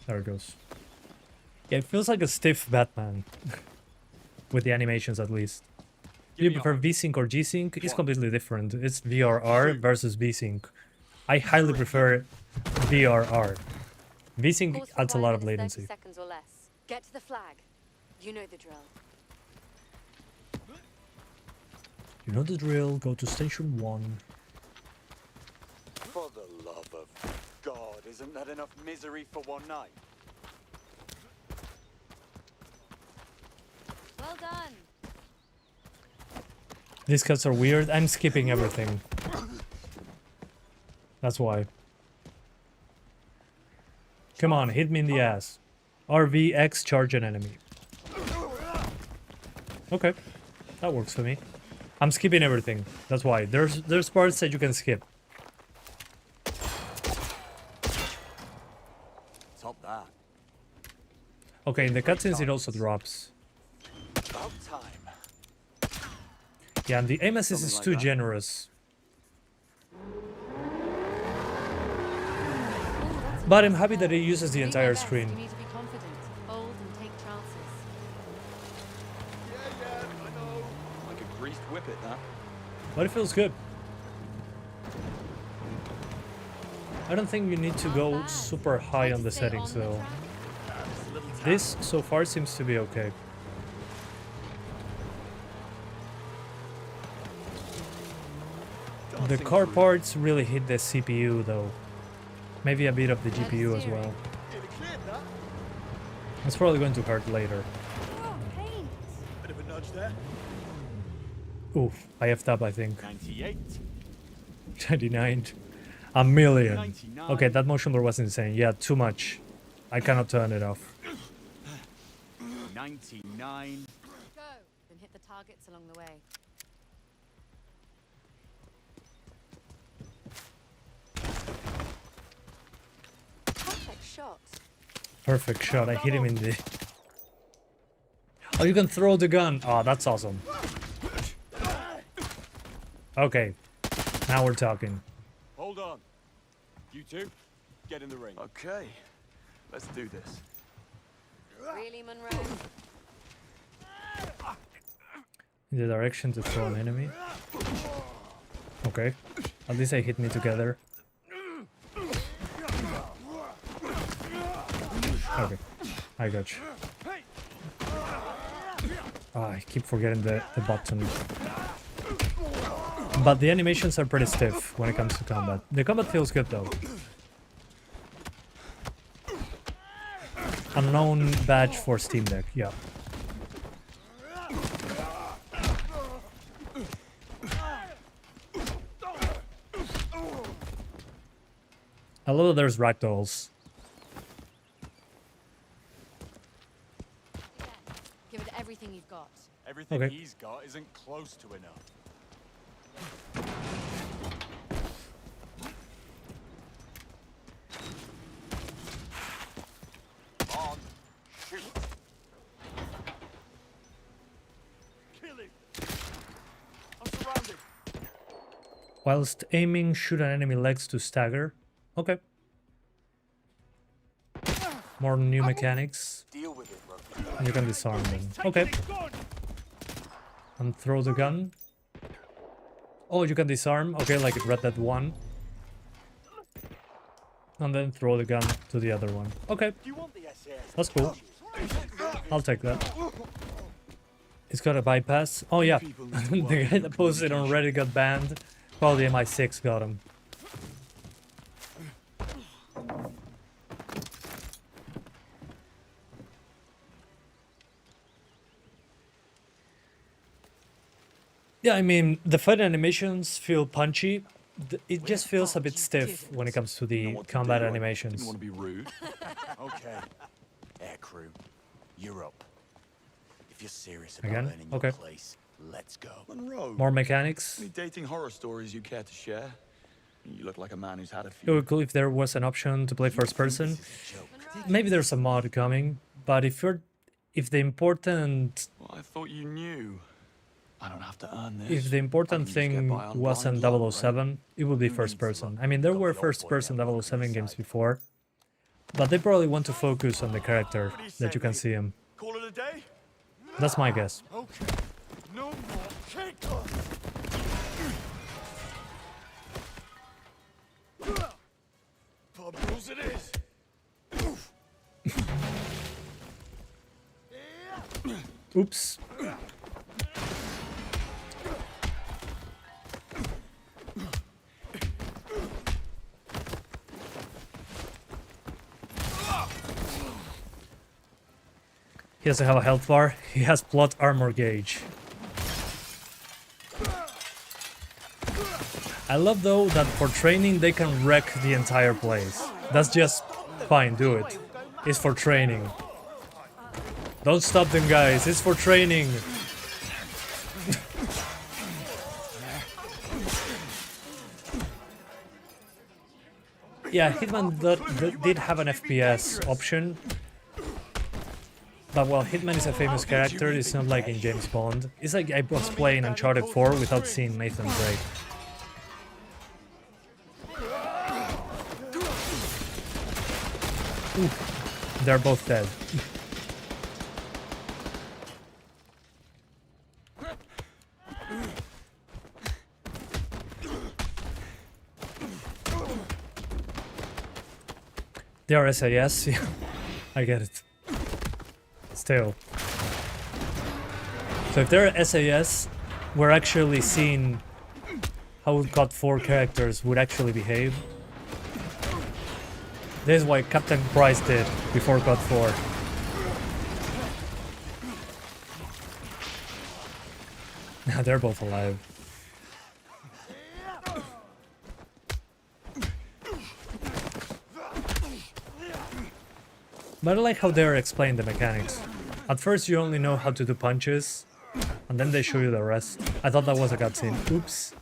There it goes. Yeah, it feels like a stiff Batman. With the animations at least. Do you prefer VSync or G-Sync? It's completely different. It's VRR versus VSync. I highly prefer VRR. VSync Course adds a lot of required is 30 latency. seconds or less. Get to the flag. You know the drill. You know the drill, go to station 1. For the love of God, isn't that enough misery for one night? Well done. These cuts are weird. I'm skipping everything. That's why. Come on, hit me in the ass. RVX, charge an enemy. Okay, that works for me. I'm skipping everything. That's why. There's parts that you can skip. Top that. Okay, in the cutscenes it also drops. About time. Yeah, and the aim assist is Something like too that. generous. But I'm happy that it uses the entire screen. You need to be confident, bold, and take chances. I know. Like a greased whippet, that. But it feels good. I don't think you need to go super high on the settings though. This so far seems to be okay. The car parts really hit the CPU though. Maybe a bit of the GPU as well. It's probably going to hurt later. Bit of a nudge there. Oof, I effed up I think. 98. 99. A million. 99. Okay, that motion blur was insane. Yeah, too much. I cannot turn it off. 99. Go, then hit the targets along the way. Perfect shot. Perfect shot. I hit him in the... Oh, you can throw the gun. Oh, that's awesome. Okay. Now we're talking. Hold on. You two, get in the ring. Okay. Let's do this. Really, Monroe? In the direction to throw an enemy. Okay. At least they hit me together. Okay. I got you. Oh, I keep forgetting the button. But the animations are pretty stiff when it comes to combat. The combat feels good though. Unknown badge for Steam Deck, yeah. I love that there's ragdolls. Give it everything you've got. Everything Okay. he's got isn't close to enough. On. Shoot. Kill him. I'm surrounded. Whilst aiming, shoot an enemy legs to stagger. Okay. More new mechanics. Deal with it, bro. And you can disarm them. Okay. And throw the gun. Oh, you can disarm. Okay, like Red Dead 1. And then throw the gun to the other one. Okay. That's cool. I'll take that. It's got a bypass. Oh yeah. The guy that posted on Reddit got banned. Probably MI6 got him. Yeah, I mean, the fight animations feel punchy. It just feels a bit stiff when it comes to the combat animations. Didn't want to be rude. Okay. Air crew, you're up. If you're serious about Again? earning your Okay. place, let's go. Monroe. More mechanics. Any dating horror stories you care to share? You look like a man who's had a It few. would be cool if there was an option to play first person. Maybe there's a mod coming, but if the important Well, I thought you knew. I don't have to earn this. if the important thing wasn't 007, it would be first person. I mean, there were first person 007 games before, but they probably want to focus on the character that you can see him. Call it a day? That's my guess. Okay. No more kick. Pub rules it is. Oops. He doesn't have a health bar. He has plot armor gauge. I love though that for training they can wreck the entire place. That's just fine, do it. It's for training. Don't stop them, guys. It's for training. Yeah, Hitman did have an FPS option. But while Hitman is a famous character, it's not like in James Bond. It's like I was playing Uncharted 4 without seeing Nathan Drake. Oof, they're both dead. They are SAS, yeah, I get it. Still. So if they're SAS, we're actually seeing how COD 4 characters would actually behave. This is what Captain Price did before COD 4. Now they're both alive. But I like how they're explaining the mechanics. At first you only know how to do punches, and then they show you the rest. I thought that was a cutscene. Oops.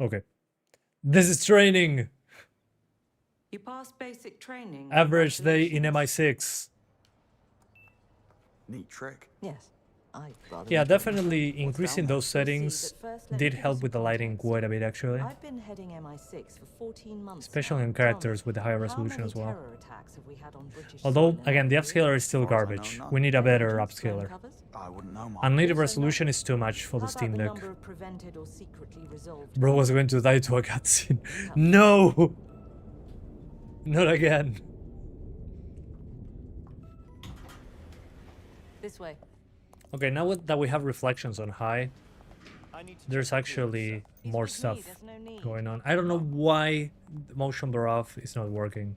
Okay. This is training! You passed basic training. Average day in MI6. Neat trick. Yes. Yeah, definitely increasing those settings did help with the lighting quite a bit actually. I've been heading MI6 for 14 months. Especially on characters with the higher resolution as well. Attacks have we had on British Although, again, the upscaler is still garbage. We need a better upscaler. Unlimited resolution is too much for the Steam Deck. Bro was going to die to a cutscene. No! Not again. This way. Okay, now that we have reflections on high, there's actually more stuff going on. I don't know why the motion blur off is not working.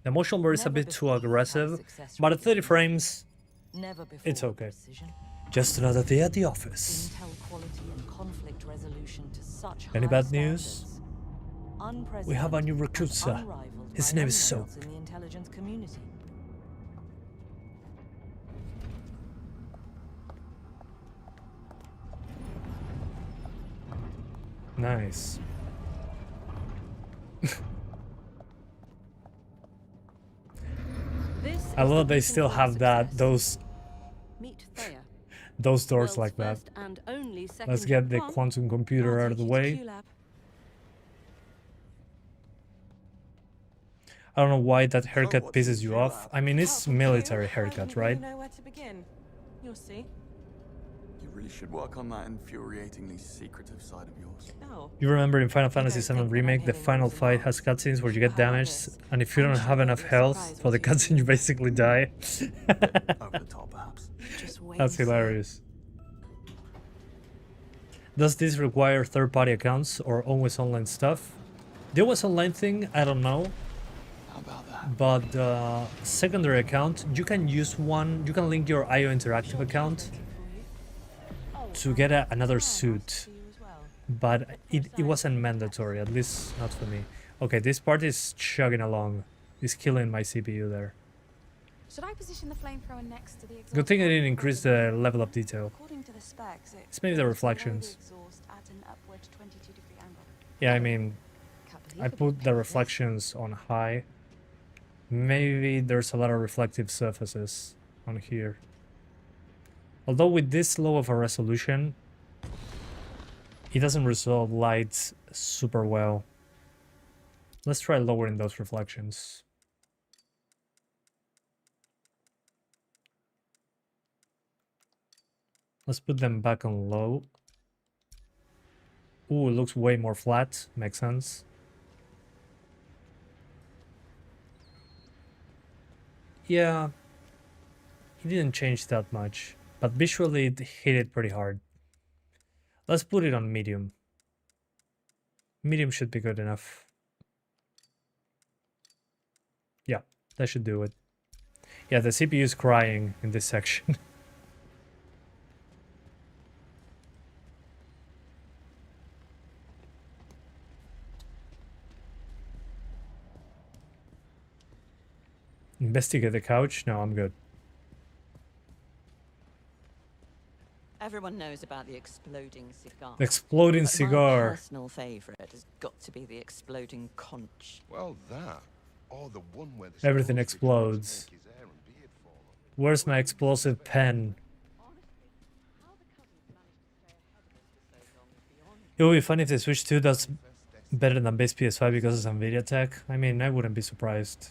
The motion blur is a bit too aggressive, but at 30 frames, it's okay. Just another day at the office. Any bad news? We have a new recruit, sir. His name is SteamOS. Nice. I love they still have those doors like that. Let's get the quantum computer out of the way. I don't know why that haircut pisses you off. I mean, it's military haircut, right? You'll see. You really should work on that infuriatingly secretive side of yours. You remember in Final Fantasy VII Remake, the final fight has cutscenes where you get damaged, and if you don't have enough health for the cutscene, you basically die. Over the top, perhaps. That's hilarious. Does this require third-party accounts or always online stuff? The always online thing, I don't know. How about that? But secondary account, you can use one. You can link your IO Interactive account to get another suit, but it wasn't mandatory, at least not for me. Okay, this part is chugging along. It's killing my CPU there. Should I position the flamethrower next to the exhaust? Good thing I didn't increase the level of detail. According to the specs, it's maybe the reflections. At an upward 22-degree angle. Yeah, I mean, I put the reflections on high. Maybe there's a lot of reflective surfaces on here. Although with this low of a resolution, it doesn't resolve light super well. Let's try lowering those reflections. Let's put them back on low. Ooh, it looks way more flat. Makes sense. Yeah, it didn't change that much, but visually it hit it pretty hard. Let's put it on medium. Medium should be good enough. Yeah, that should do it. Yeah, the CPU is crying in this section. Investigate the couch? No, I'm good. Everyone knows about the exploding cigar. Exploding But cigar. My personal favorite has got to be the exploding conch. Well, that, or the one where the Everything Scots began to explodes. make his hair and beard fall off. Where's my explosive pen? It would be funny if the Switch 2 does better than base PS5 because of NVIDIA tech. I mean, I wouldn't be surprised.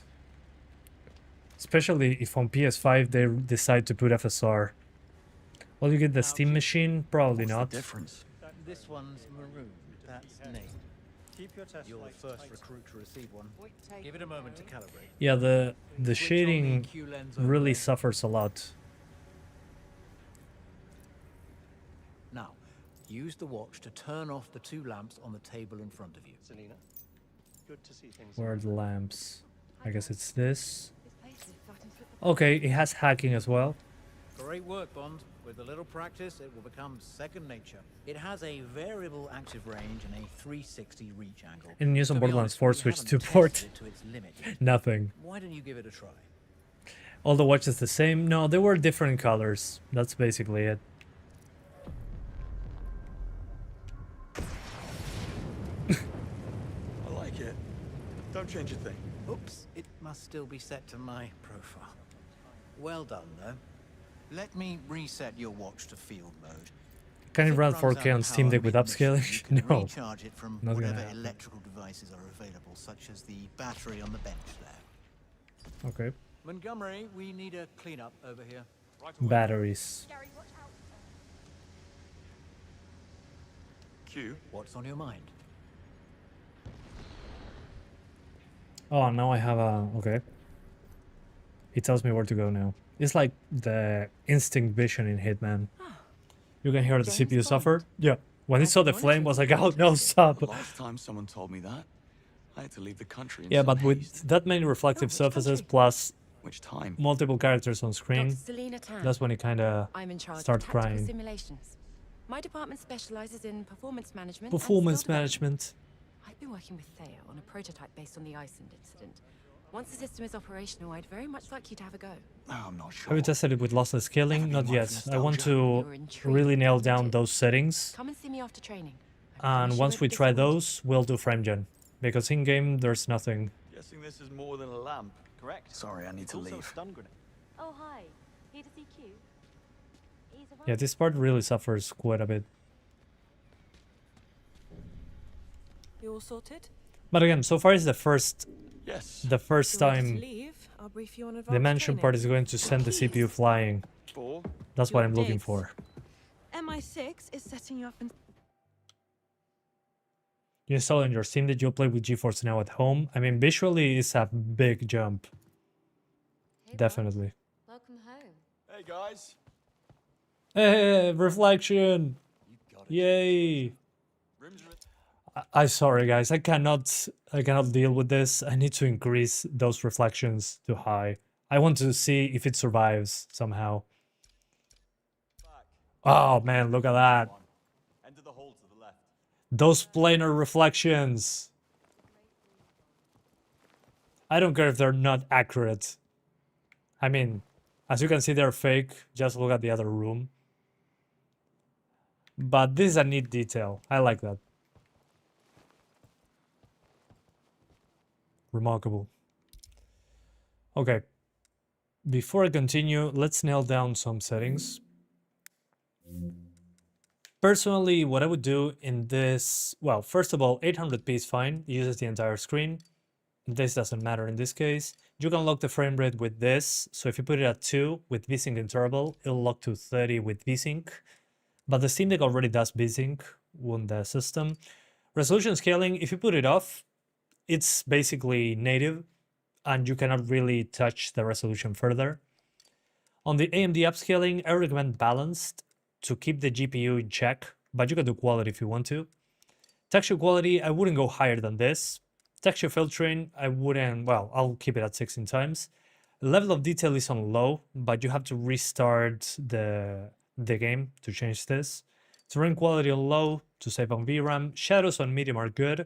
Especially if on PS5 they decide to put FSR. Will you get the Steam machine? Probably not. Difference. This one's maroon. That's Nate. Keep your test. You're the first recruit to receive one. Give it a moment to calibrate. Yeah, the shading really suffers a lot. Now, use the watch to turn off the two lamps on the table in front of you. Selena, good to see things. Where are the lamps? I guess it's this. Okay, it has hacking as well. Great work, Bond. With a little practice, it will become second nature. It has a variable active range and a 360 reach angle. In news on To be Borderlands honest, 4 we Switch haven't 2 tested port. it to its limit. Nothing. Why don't you give it a try? All the watches the same? No, they were different colors. That's basically it. I like it. Don't change a thing. Oops, it must still be set to my profile. Well done, though. Let me reset your watch to field mode. Can it If run runs out 4K on of Steam power Deck with mid-mission, you upscaling? can No. recharge it from Not gonna whatever happen. electrical devices are available, such as the battery on the bench there. Okay. Montgomery, we need a cleanup over here. Batteries. Q, what's on your mind? Oh, now I have a... Okay. It tells me where to go now. It's like the instinct vision in Hitman. You can hear the CPU suffer. Yeah. When it saw the flame, was like, oh no, stop. Last time someone told me that, I had to leave the country. in Yeah, some but haste. with that many reflective surfaces plus Which time? multiple characters on screen, Dr. Selena Tan. that's when it kind of I'm in charge starts of tactical crying. simulations. My department specializes in performance management. Performance and skill management. development. I've been working with Thea on a prototype based on the Iceland incident. Once the system is operational, I'd very much like you to have a go. Oh, I'm not sure. Have you tested it with lossless scaling? Not yet. I want to You're intrigued, really nail aren't down you? those settings. Come and see me after training. And once we try those, we'll do frame gen. Because in game, there's nothing. Guessing this is more than a lamp, correct? Sorry, I need to Also a leave. stun grenade. Oh, hi. Here to see Q. He's a Yeah, this part really suffers quite a bit. You all sorted? But again, so far is the first Yes. the first You're ready to time leave. I'll brief you on the advanced mansion part is training. going to send the CPU flying. 4. That's what Your I'm looking dates. for. MI6 is setting you up in... You install on your Steam that you'll play with GeForce Now at home. I mean, visually, it's a big jump. Definitely. Welcome home. Hey guys. Hey, reflection! Yay! I'm sorry, guys. I cannot deal with this. I need to increase those reflections to high. I want to see if it survives somehow. Oh man, look at that. Enter the hall to the left. Those planar reflections. I don't care if they're not accurate. I mean, as you can see, they're fake. Just look at the other room. But this is a neat detail. I like that. Remarkable. Okay. Before I continue, let's nail down some settings. Personally, what I would do in this, well, first of all, 800p is fine. It uses the entire screen. This doesn't matter in this case. You can lock the frame rate with this. So if you put it at 2 with VSync interval, it'll lock to 30 with VSync. But the Steam Deck already does VSync on the system. Resolution scaling, if you put it off, it's basically native and you cannot really touch the resolution further. On the AMD upscaling, I recommend balanced to keep the GPU in check, but you can do quality if you want to. Texture quality, I wouldn't go higher than this. Texture filtering, I wouldn't, well, I'll keep it at 16 times. Level of detail is on low, but you have to restart the game to change this. Terrain quality on low to save on VRAM. Shadows on medium are good.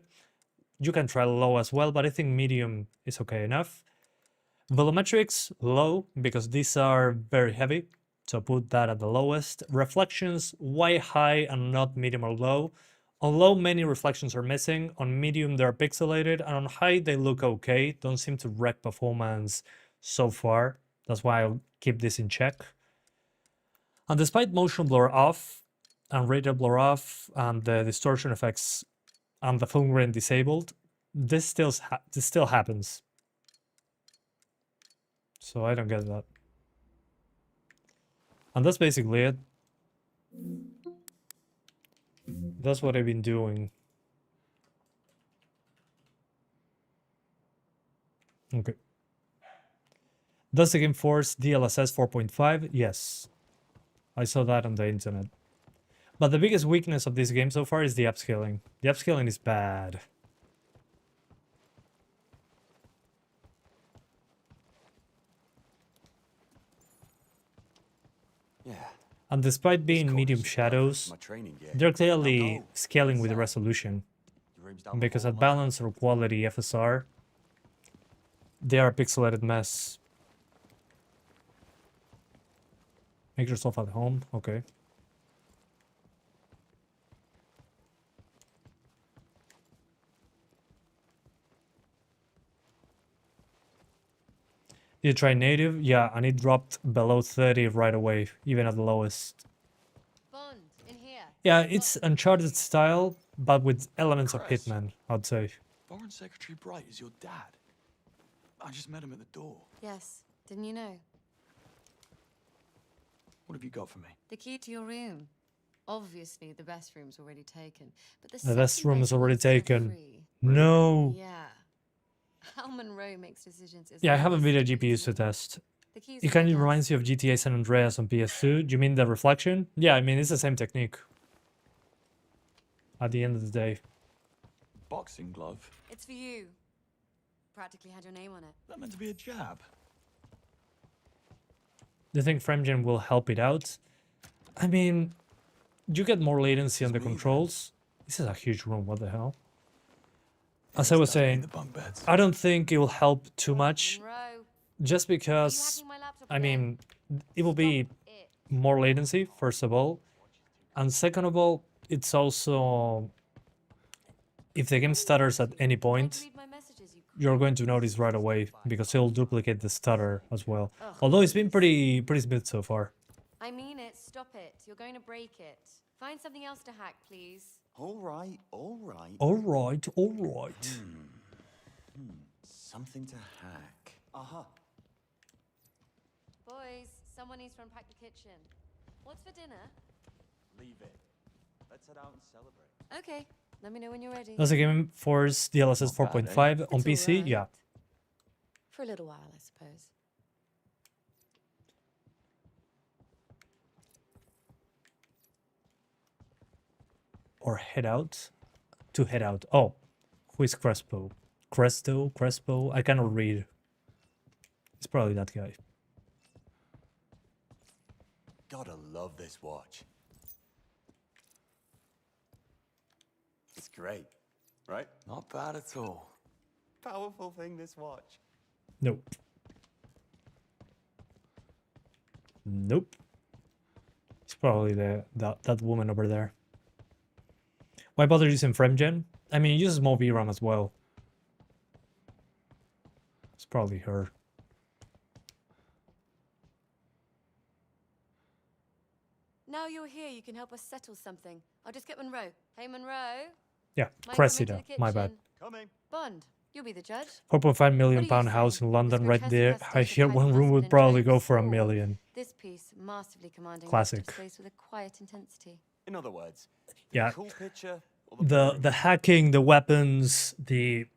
You can try low as well, but I think medium is okay enough. Volumetrics, low, because these are very heavy. So put that at the lowest. Reflections, way high and not medium or low. On low, many reflections are missing. On medium, they're pixelated. And on high, they look okay. Don't seem to wreck performance so far. That's why I'll keep this in check. And despite motion blur off and radial blur off and the distortion effects and the film grain disabled, this still happens. So I don't get that. And that's basically it. That's what I've been doing. Okay. Does the game force DLSS 4.5? Yes. I saw that on the internet. But the biggest weakness of this game so far is the upscaling. The upscaling is bad. Yeah. And despite being medium shadows, they're clearly scaling with the resolution. Because at balance or quality FSR, they are a pixelated mess. Make yourself at home, okay. Did you try native? Yeah, and it dropped below 30 right away, even at the lowest. Bond, in here. Yeah, it's Uncharted style, but with elements of Hitman, I'd say. Foreign Secretary Bright is your dad. I just met him at the door. Yes, didn't you know? What have you got for me? The key to your room. Obviously, the best room's already taken. But The best room is already taken. No. Yeah. How Monroe makes decisions is... Yeah, I have a video GPUs to test. It kind of reminds you of GTA San Andreas on PS2. Do you mean the reflection? Yeah, I mean, it's the same technique. At the end of the day. Boxing glove. It's for you. Practically had your name on it. That meant to be a jab. Do you think FrameGen will help it out? I mean, you get more latency on the controls. This is a huge room, what the hell? As I was saying, I don't think it will help too much. Just because, I mean, it will be more latency, first of all. And second of all, it's also... If the game stutters at any point, you're going to notice right away, because it'll duplicate the stutter as well. Although it's been pretty smooth so far. I mean it. Stop it. You're going to break it. Find something else to hack, please. All right, all right. All right, all right. Something to hack. Uh-huh. Boys, someone needs to unpack the kitchen. What's for dinner? Leave it. Let's head out and celebrate. Okay. Let me know when you're ready. Does the game force DLSS 4.5 on PC? Right. Yeah. For a little while, I suppose. Or head out? To head out. Oh, who is Crespo? Crespo? I cannot read. It's probably that guy. Gotta love this watch. It's great, right? Not bad at all. Powerful thing, this watch. Nope. Nope. It's probably that woman over there. Why bother using FrameGen? I mean, it uses more VRAM as well. It's probably her. Now you're here, you can help us settle something. I'll just get Monroe. Hey, Monroe. Yeah, Might Cressida. come into the My bad. kitchen. Coming. Bond, you'll be the judge. 4.5 million pound house in London right there. I hear one room would probably go for $1 million. This piece, massively commanding Classic. space with a quiet intensity. In other words, Yeah. cool picture. The hacking, the weapons, the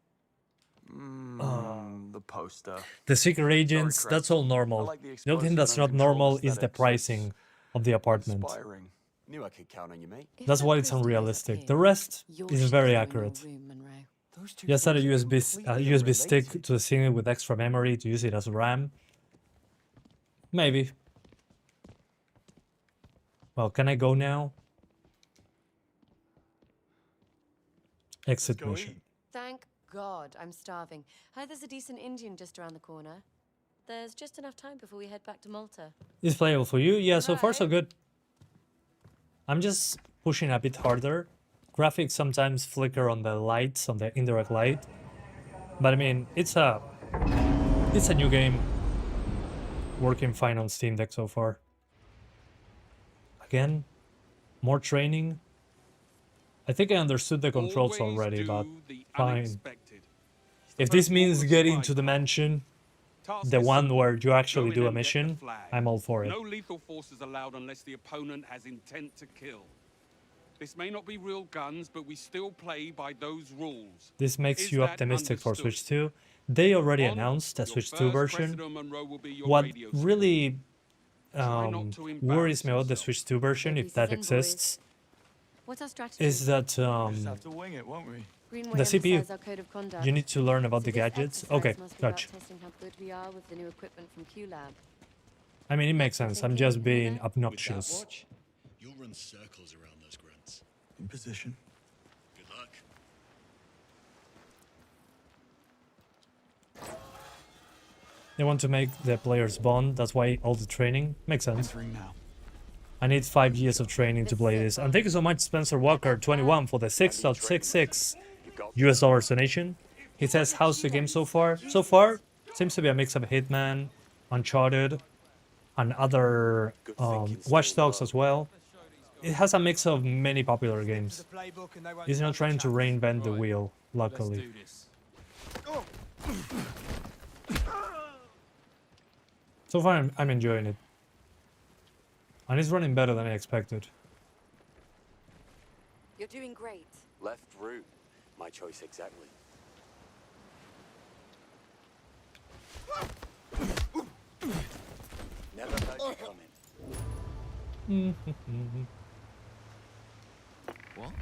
poster. The secret agents, that's all normal. like the The only thing that's not normal is the pricing of the apartment. Knew I could count on you, mate. That's why it's unrealistic. The rest is very accurate. Just add a USB stick to the ceiling with extra memory to use it as RAM. Maybe. Well, can I go now? Exit mission. Thank God, I'm starving. Heard there's a decent Indian just around the corner. there's just enough time before we head back to Malta. It's playable for you? Yeah, so far so good. I'm just pushing a bit harder. Graphics sometimes flicker on the lights, on the indirect light. But I mean, it's a new game. Working fine on Steam Deck so far. Again, more training. I think I understood the controls already, but fine. If this means getting to the mansion, the one where you actually do a mission, I'm all for it. No lethal force is allowed unless the opponent has intent to kill. This may not be real guns, but we still play by those rules. This makes you optimistic for Switch 2. They already announced a Switch 2 version. What really worries me about the Switch 2 version, if that exists, What's our strategy? is that Just have to wing it, won't we? the CPU, you need to learn about the gadgets. Okay, gotcha. Testing how good we are with the new equipment from Q-Lab. I mean, it makes sense. I'm just being obnoxious. You'll run circles around those grunts. In position. Good luck. They want to make the players bond. That's why all the training makes sense. Now. I need 5 years of training to play this. And thank you so much, Spencer Walker 21 for the 6.66 US dollars donation. He says, how's the game so far? So far, seems to be a mix of Hitman, Uncharted, and other Watch Dogs as well. It has a mix of many popular games. He's not trying to reinvent the wheel, luckily. So far, I'm enjoying it. And it's running better than I expected. You're doing great. Left root. My choice exactly. Never heard you coming. What?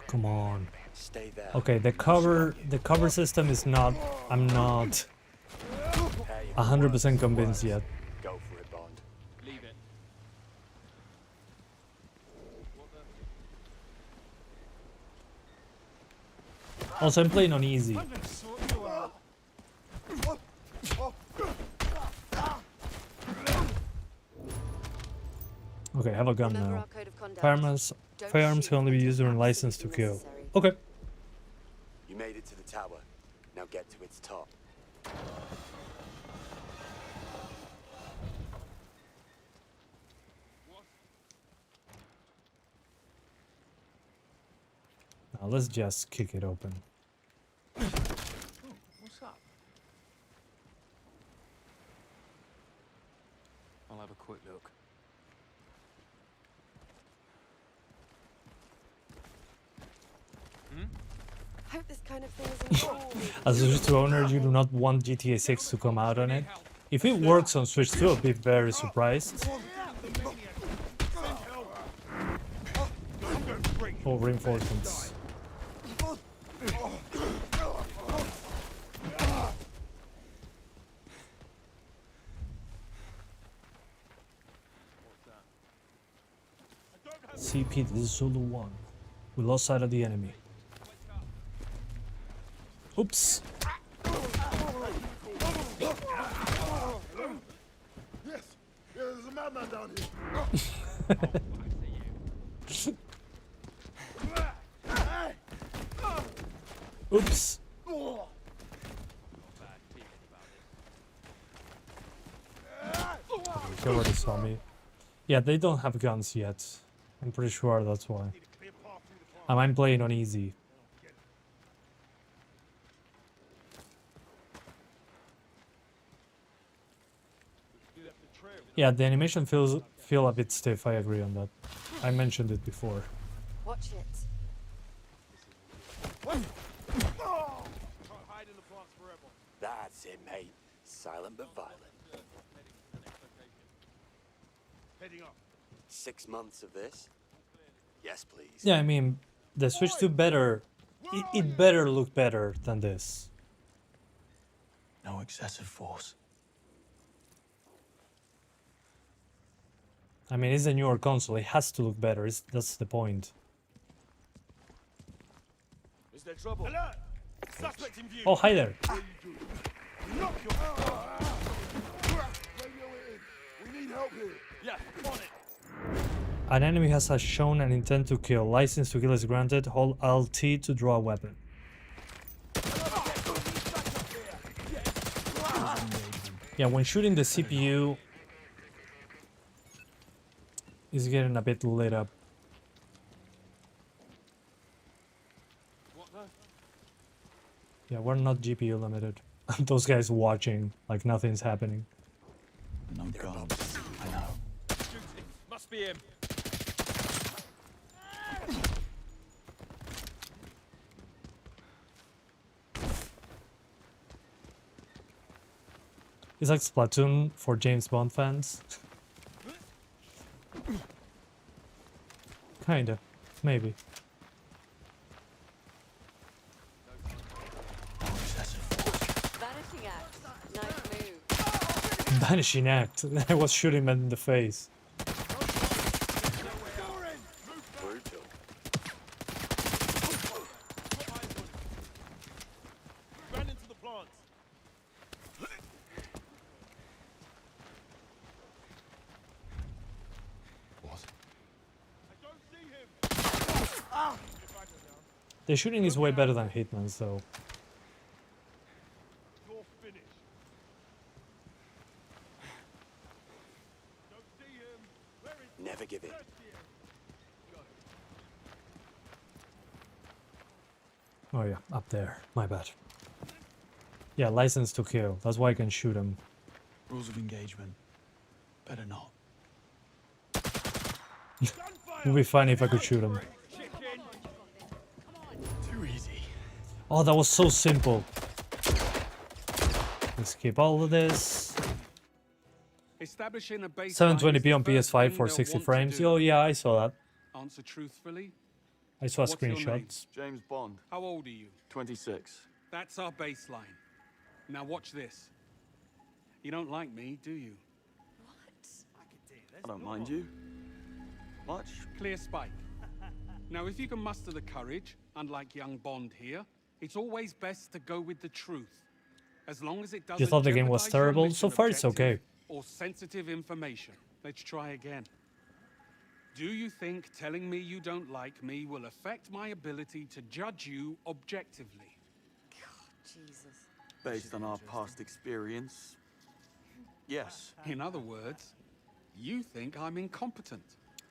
Come on. Stay there. Okay, the cover system is not. I'm not 100% convinced yet. Go for it, Bond. Leave it. Also, I'm playing on easy. Okay, I have a gun now. Firearms can only be used during license to kill. Okay. You made it to the tower. Now get to its top. Now let's just kick it open. What's up? I'll have a quick look. Hope this kind of thing isn't cool. As a Switch 2 owner, you do not want GTA 6 to come out on it. If it works on Switch 2, I'll be very surprised. Oh, reinforcements. CP, this is Zulu 1. We lost sight of the enemy. Oops. Yes, there's a madman down here. Oops. They already saw me. Yeah, they don't have guns yet. I'm pretty sure that's why. And I'm playing on easy. Yeah, the animation feel a bit stiff, I agree on that. I mentioned it before. Watch it. That's it, mate. Silent but violent. Heading up. 6 months of this? Yes, please. Yeah, I mean, the Switch 2 better... It better look better than this. No excessive force. I mean, it's a newer console. It has to look better. That's the point. Is there trouble? Alert! Suspect in view. Oh, hi there. We need help here. Yeah, on it. An enemy has shown an intent to kill. License to kill is granted. Hold LT to draw a weapon. Yeah, when shooting the CPU, it's getting a bit lit up. Yeah, we're not GPU limited. Those guys watching like nothing's happening. No guns. I know. Shooting. Must be him. It's like Splatoon for James Bond fans. Kinda. Maybe. Vanishing act. Nice move. Vanishing act. I was shooting him in the face. Ran into the plants. What? I don't see him. Ah! The shooting is way better than Hitman's though. You're finished. Don't see him. Where is Never give in. Oh yeah, up there. My bad. Yeah, license to kill. That's why I can shoot him. Rules of engagement. Better not. It would be funny if I could shoot him. Too easy. Oh, that was so simple. Let's skip all of this. Establishing a baseline 720p on PS5 for 60 frames. Oh yeah, I saw that. Answer truthfully. I saw What's your name? screenshots. James Bond, How old are you? 26. That's our baseline. Now watch this. You don't like me, do you? I don't mind you. Much. Clear spike. Now, if you can muster the courage, unlike young Bond here, it's always best to go with the truth. As long as it doesn't You thought the game was jeopardize your terrible? mission So far it's okay. objective or sensitive information. Let's try again. Do you think telling me you don't like me will affect my ability to judge you objectively? Jesus. Based on our past experience, yes. In other words, you think I'm incompetent.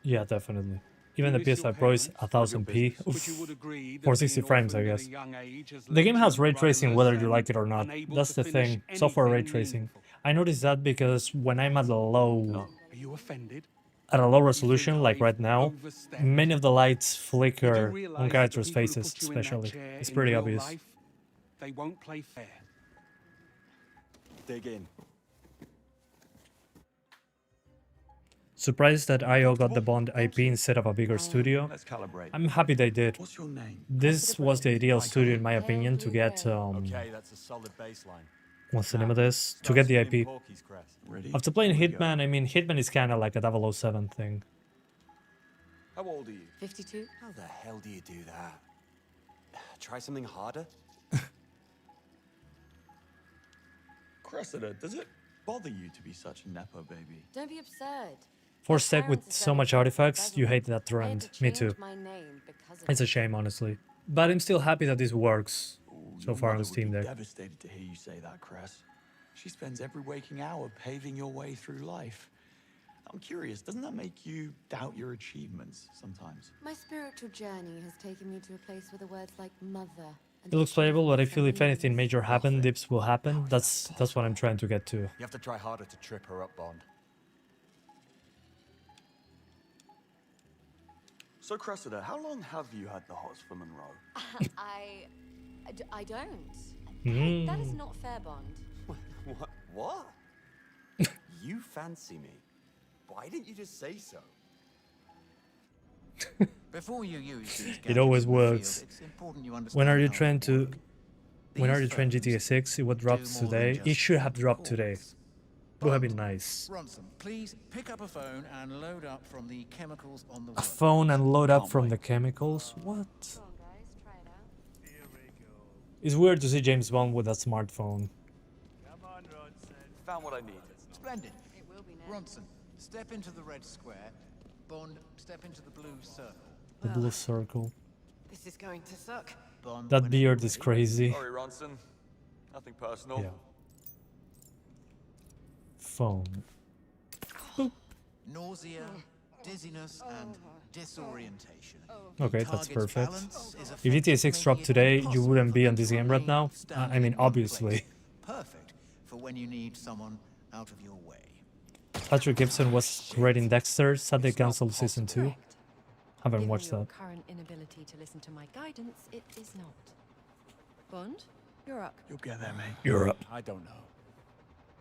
Yeah, definitely. Even the You miss your PS5 Pro is parents, 1000p. but you would agree that For 60 being frames, I orphaned at guess. a young age has The led game you has to ray run tracing less whether you and like it or not. unable That's to the finish thing. Software ray anything tracing. meaningful. I noticed that because when I'm at a low Are you offended? at a low resolution, like right now, many of the lights flicker You do on realize characters' that the people who faces, put you in that especially. chair It's in pretty real obvious. life, they won't play fair. Dig in. Surprised that IO got the Bond IP instead of a bigger studio. Let's calibrate. I'm happy they did. What's your name? This was the ideal studio in my opinion to get Okay, that's a solid baseline. what's the name of this? To get the IP. Ready? After playing Hitman, I mean Hitman is kinda like a 007 thing. How old are you? 52? How the hell do you do that? Try something harder? Cressida, does it bother you to be such a nepo baby? Don't be absurd. Force tech with so much artifacts, you hate that I had trend. to Me change too. my name because of It's a it. shame, honestly. But I'm still happy that this works so Your far on mother Steam would be Deck. devastated to hear you say that, Cress. She spends every waking hour paving your way through life. I'm curious, doesn't that make you doubt your achievements sometimes? My spiritual journey has taken me to a place where the words like mother and It looks playable, but I feel if anything meanings. major happen, dips will happen. That's what I'm trying to get to. You have to try harder to trip her up, Bond. So, Cressida, how long have you had the hots for Monroe? I don't. Hmm. That is not fair, Bond. What? What? You fancy me? Why didn't you just say so? Before you use these It always gadgets in the field, works. it's important you understand When are you how trying they to work. when are you These trying phones GTA 6? It would drop do more than today. It just should have dropped calls. today. Would have been nice. Bronson, please pick up a phone and load up from the chemicals on the A work. phone and load up Can't from wait. the chemicals? What? Come on, guys, try it out. It's weird to see James Bond with a smartphone. Found what I need. Splendid. Ronson, step into the red square. Bond, step into the blue circle. The blue circle. This is going to suck. Bond, That beard is crazy. Sorry, Ronson. Nothing personal. Yeah. Phone. Nausea, dizziness, and disorientation. Okay, that's perfect. If GTA 6 dropped today, you wouldn't be on this game right now. I mean, obviously. Perfect for when you need someone out of your way. Patrick Gibson was great in Dexter. Sadly cancelled season 2. Haven't watched Given your that. current inability to listen to my guidance, it is not. Bond, you're up. You'll get there, mate. You're up. I don't know.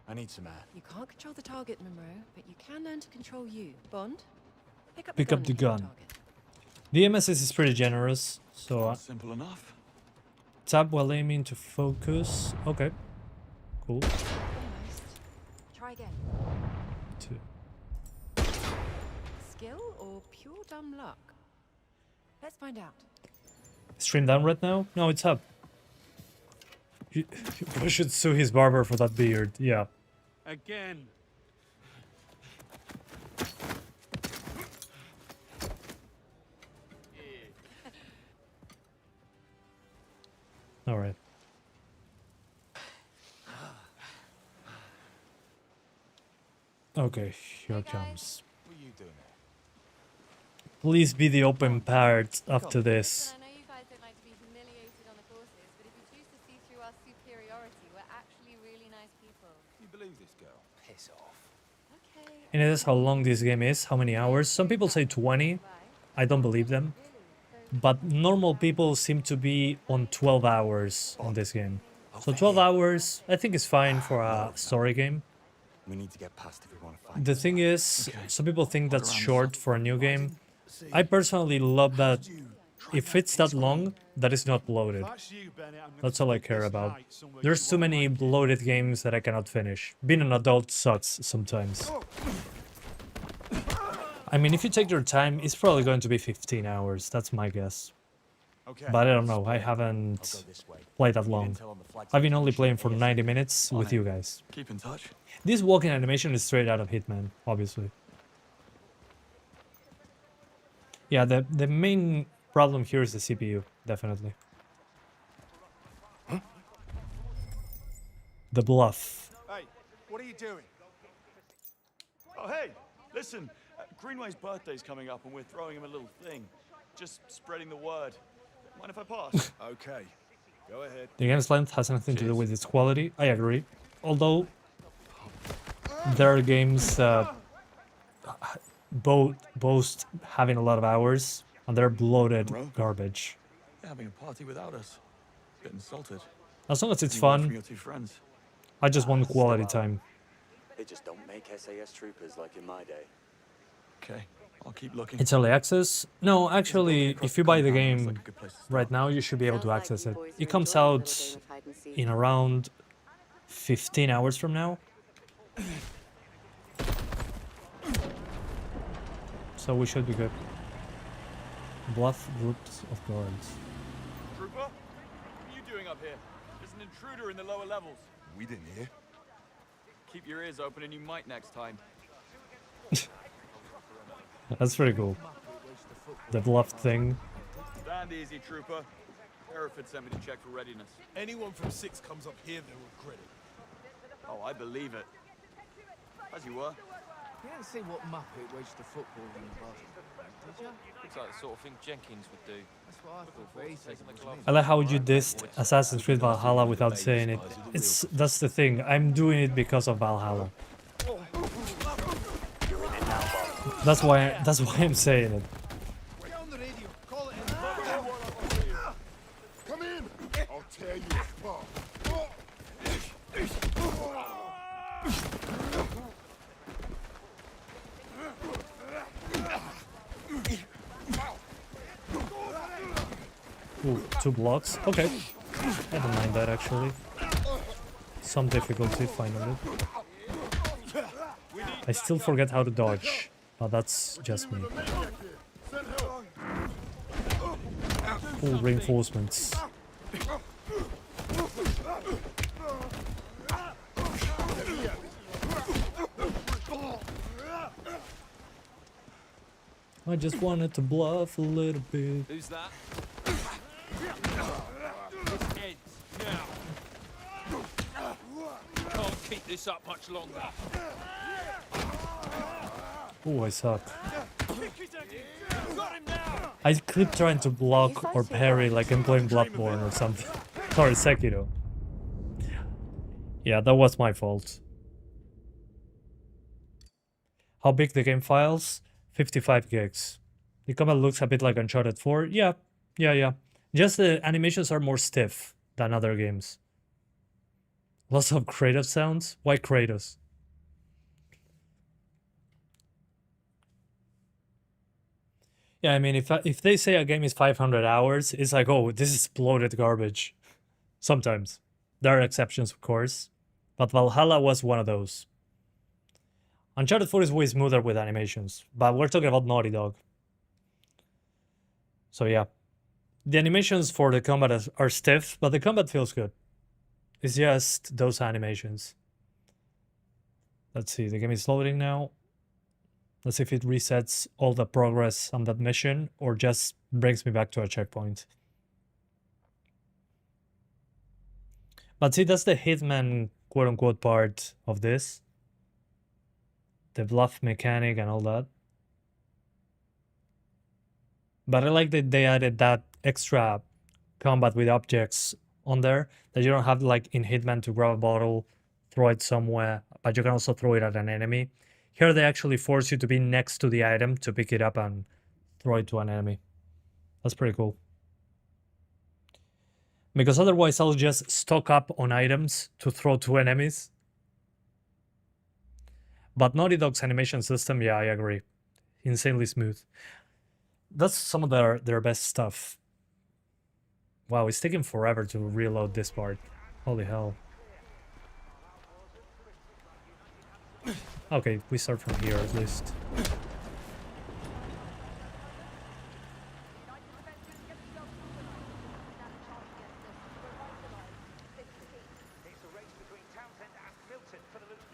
I need some air. You can't control the target, Monroe, but you can learn to control you. Bond, pick up Pick the up the gun. gun. The MSS is pretty generous, so Simple enough. tap while aiming to focus. Okay, cool. Almost. Try again. 2. Skill or pure dumb luck? Let's find out. Stream down right now? No, it's up. You should sue his barber for that beard. Yeah. Again. All right. Okay, here it comes. What are you doing there? Please be the open part after this. I know you guys don't like to be humiliated on the courses, but if you choose to see through our superiority, we're actually really nice people. You believe this girl? Piss off. Okay. And it is how long this game is, how many hours. Some people say 20. I don't believe them. But normal people seem to be on 12 hours on this game. So 12 hours, I think is fine for a story game. We need to get past if we want to find The thing is, some people think that's short for a new game. I personally love that if it's that long, that is not bloated. That's all I care about. There's too many bloated games that I cannot finish. Being an adult sucks sometimes. I mean, if you take your time, it's probably going to be 15 hours. That's my guess. But I don't know. I haven't played that long. I've been only playing for 90 minutes with you guys. Keep in touch. This walking animation is straight out of Hitman, obviously. Yeah, the main problem here is the CPU, definitely. The bluff. Hey, what are you doing? Oh, hey, listen. Greenway's birthday's coming up and we're throwing him a little thing. Just spreading the word. Mind if I pass? Okay, go ahead. The game's length has nothing to do with its quality, I agree. Although, there are games boast having a lot of hours, and they're bloated garbage. You're having a party without us. Get insulted. As long as it's Anyone from fun, your two friends? I just want quality time. They just don't make SAS troopers like in my day. Okay, I'll keep looking. It's early access? No, actually, if you buy the game right now, you should be able to access it. It comes out in around 15 hours from now. So we should be good. Bluff groups of guards. Trooper? What are you doing up here? There's an intruder in the lower levels. We didn't hear. Keep your ears open and you might next time. That's pretty cool. The bluff thing. Stand easy, Trooper. Hereford sent me to check for readiness. Anyone from 6 comes up here, they'll regret it. Oh, I believe it. As you were. You didn't see what Muppet wedged the football in the bottom, did you? Looks like the sort of thing Jenkins would do. That's what I thought, but he says it was me. I like how you dissed Assassin's Creed Valhalla without saying it. That's the thing. I'm doing it because of Valhalla. That's why I'm saying it. Get on the radio. Call it in. Come in. I'll tear you apart. Ooh, 2 blocks. Okay. I don't mind that actually. Some difficulty finding it. I still forget how to dodge, but that's just me. Full reinforcements. I just wanted to bluff a little bit. Who's that? This ends now. Can't keep this up much longer. Oh, I suck. I keep trying to block or parry like I'm playing Bloodborne or something. Sorry, Sekiro. Yeah, that was my fault. How big the game files? 55 gigs. The combat looks a bit like Uncharted 4. Yeah. Just the animations are more stiff than other games. Lots of Kratos sounds? Why Kratos? Yeah, I mean, if they say a game is 500 hours, it's like, oh, this is bloated garbage. Sometimes. There are exceptions, of course. But Valhalla was one of those. Uncharted 4 is way smoother with animations. But we're talking about Naughty Dog. So yeah. The animations for the combat are stiff, but the combat feels good. It's just those animations. Let's see, the game is loading now. Let's see if it resets all the progress on that mission or just brings me back to a checkpoint. But see, that's the Hitman quote-unquote part of this. The bluff mechanic and all that. But I like that they added that extra combat with objects on there. That you don't have like in Hitman to grab a bottle, throw it somewhere, but you can also throw it at an enemy. Here they actually force you to be next to the item to pick it up and throw it to an enemy. That's pretty cool. Because otherwise I'll just stock up on items to throw to enemies. But Naughty Dog's animation system, yeah, I agree. Insanely smooth. That's some of their best stuff. Wow, it's taking forever to reload this part. Holy hell. Okay, we start from here at least.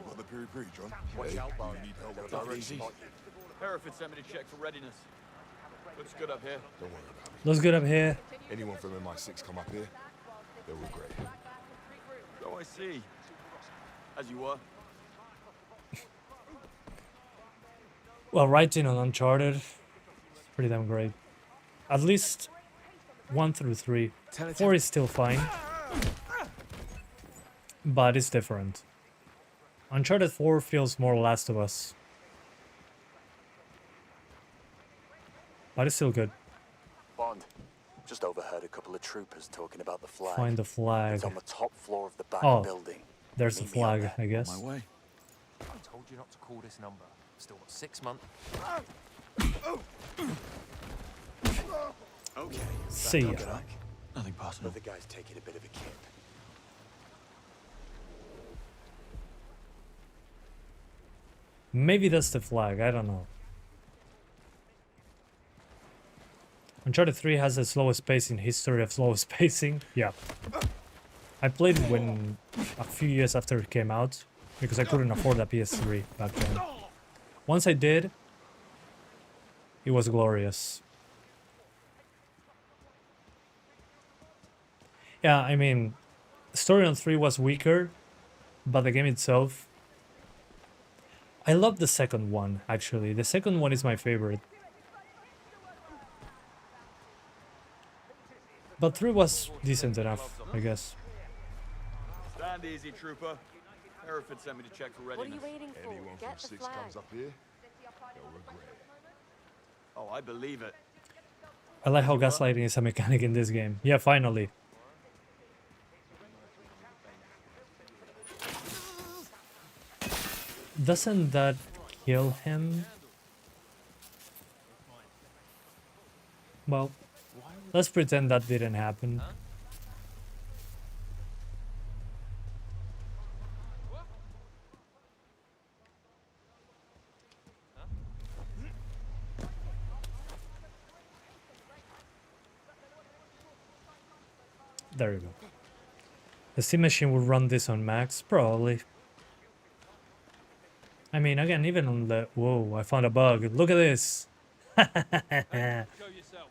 Got the peri-peri, John? Watch out, Barry. You need help with Don't that easy. easy? Hereford sent me to check for readiness. Looks good up here. Don't worry about it. Looks good up here. Anyone from MI6 come up here, they're all great. So I see. As you were. Well, writing on Uncharted, pretty damn great. At least 1 through 3. 4 is still fine. But it's different. Uncharted 4 feels more Last of Us. But it's still good. Bond, just overheard a couple of troopers talking about the flag. Find the flag. It's on the top floor of the back building. There's the flag, I guess. I told you not to call this number. Still got 6 months. Okay. See ya. Nothing personal. The guy's taking a bit of a kip. Maybe that's the flag, I don't know. Uncharted 3 has the slowest pace in history of slowest pacing. Yeah. I played it when a few years after it came out because I couldn't afford a PS3 back then. Once I did, it was glorious. Yeah, I mean, story on 3 was weaker, but the game itself... I love the second one, actually. The second one is my favorite. But 3 was decent enough, I guess. Stand easy, trooper. Hereford sent me to check for readiness. What are you waiting for? Anyone Get from the 6 flag. comes up here, they'll regret it. Oh, I believe it. I like how gaslighting is a mechanic in this game. Yeah, finally. Doesn't that kill him? Well, let's pretend that didn't happen. There you go. The Steam machine will run this on max? Probably. I mean, again, even on the... Whoa, I found a bug. Look at this. yourself.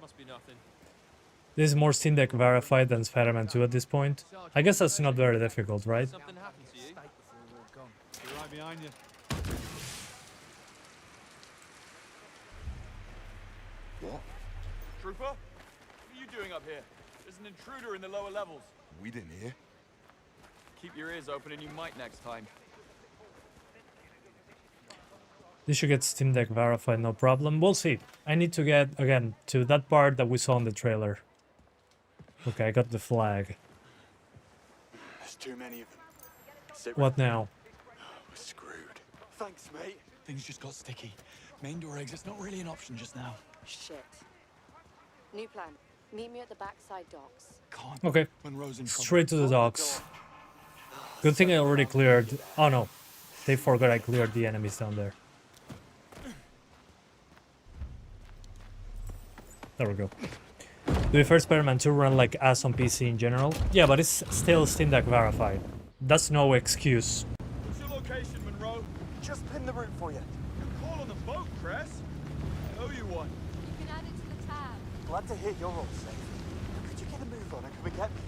Must be nothing. This is more Steam Deck verified than Spider-Man 2 at this point. I guess that's not very difficult, right? Something happened to you? Be right behind you. What? Trooper? What are you doing up here? There's an intruder in the lower levels. We didn't hear. Keep your ears open and you might next time. This should get Steam Deck verified, no problem. We'll see. I need to get, again, to that part that we saw in the trailer. Okay, I got the flag. There's too many of them. What now? We're screwed. Thanks, mate. Things just got sticky. Main door exit's not really an option just now. Shit. New plan. Meet me at the backside docks. Okay. Straight to the docks. Good thing I already cleared. Oh no. They forgot I cleared the enemies down there. There we go. Do you first Spider-Man 2 run like ass on PC in general? Yeah, but it's still Steam Deck verified. That's no excuse. What's your location, Monroe? Just pin the route for you. You call on the boat, Cress? I owe you one. You can add it to the tab. Glad to hear you're all safe. Could you get a move on and come and get me?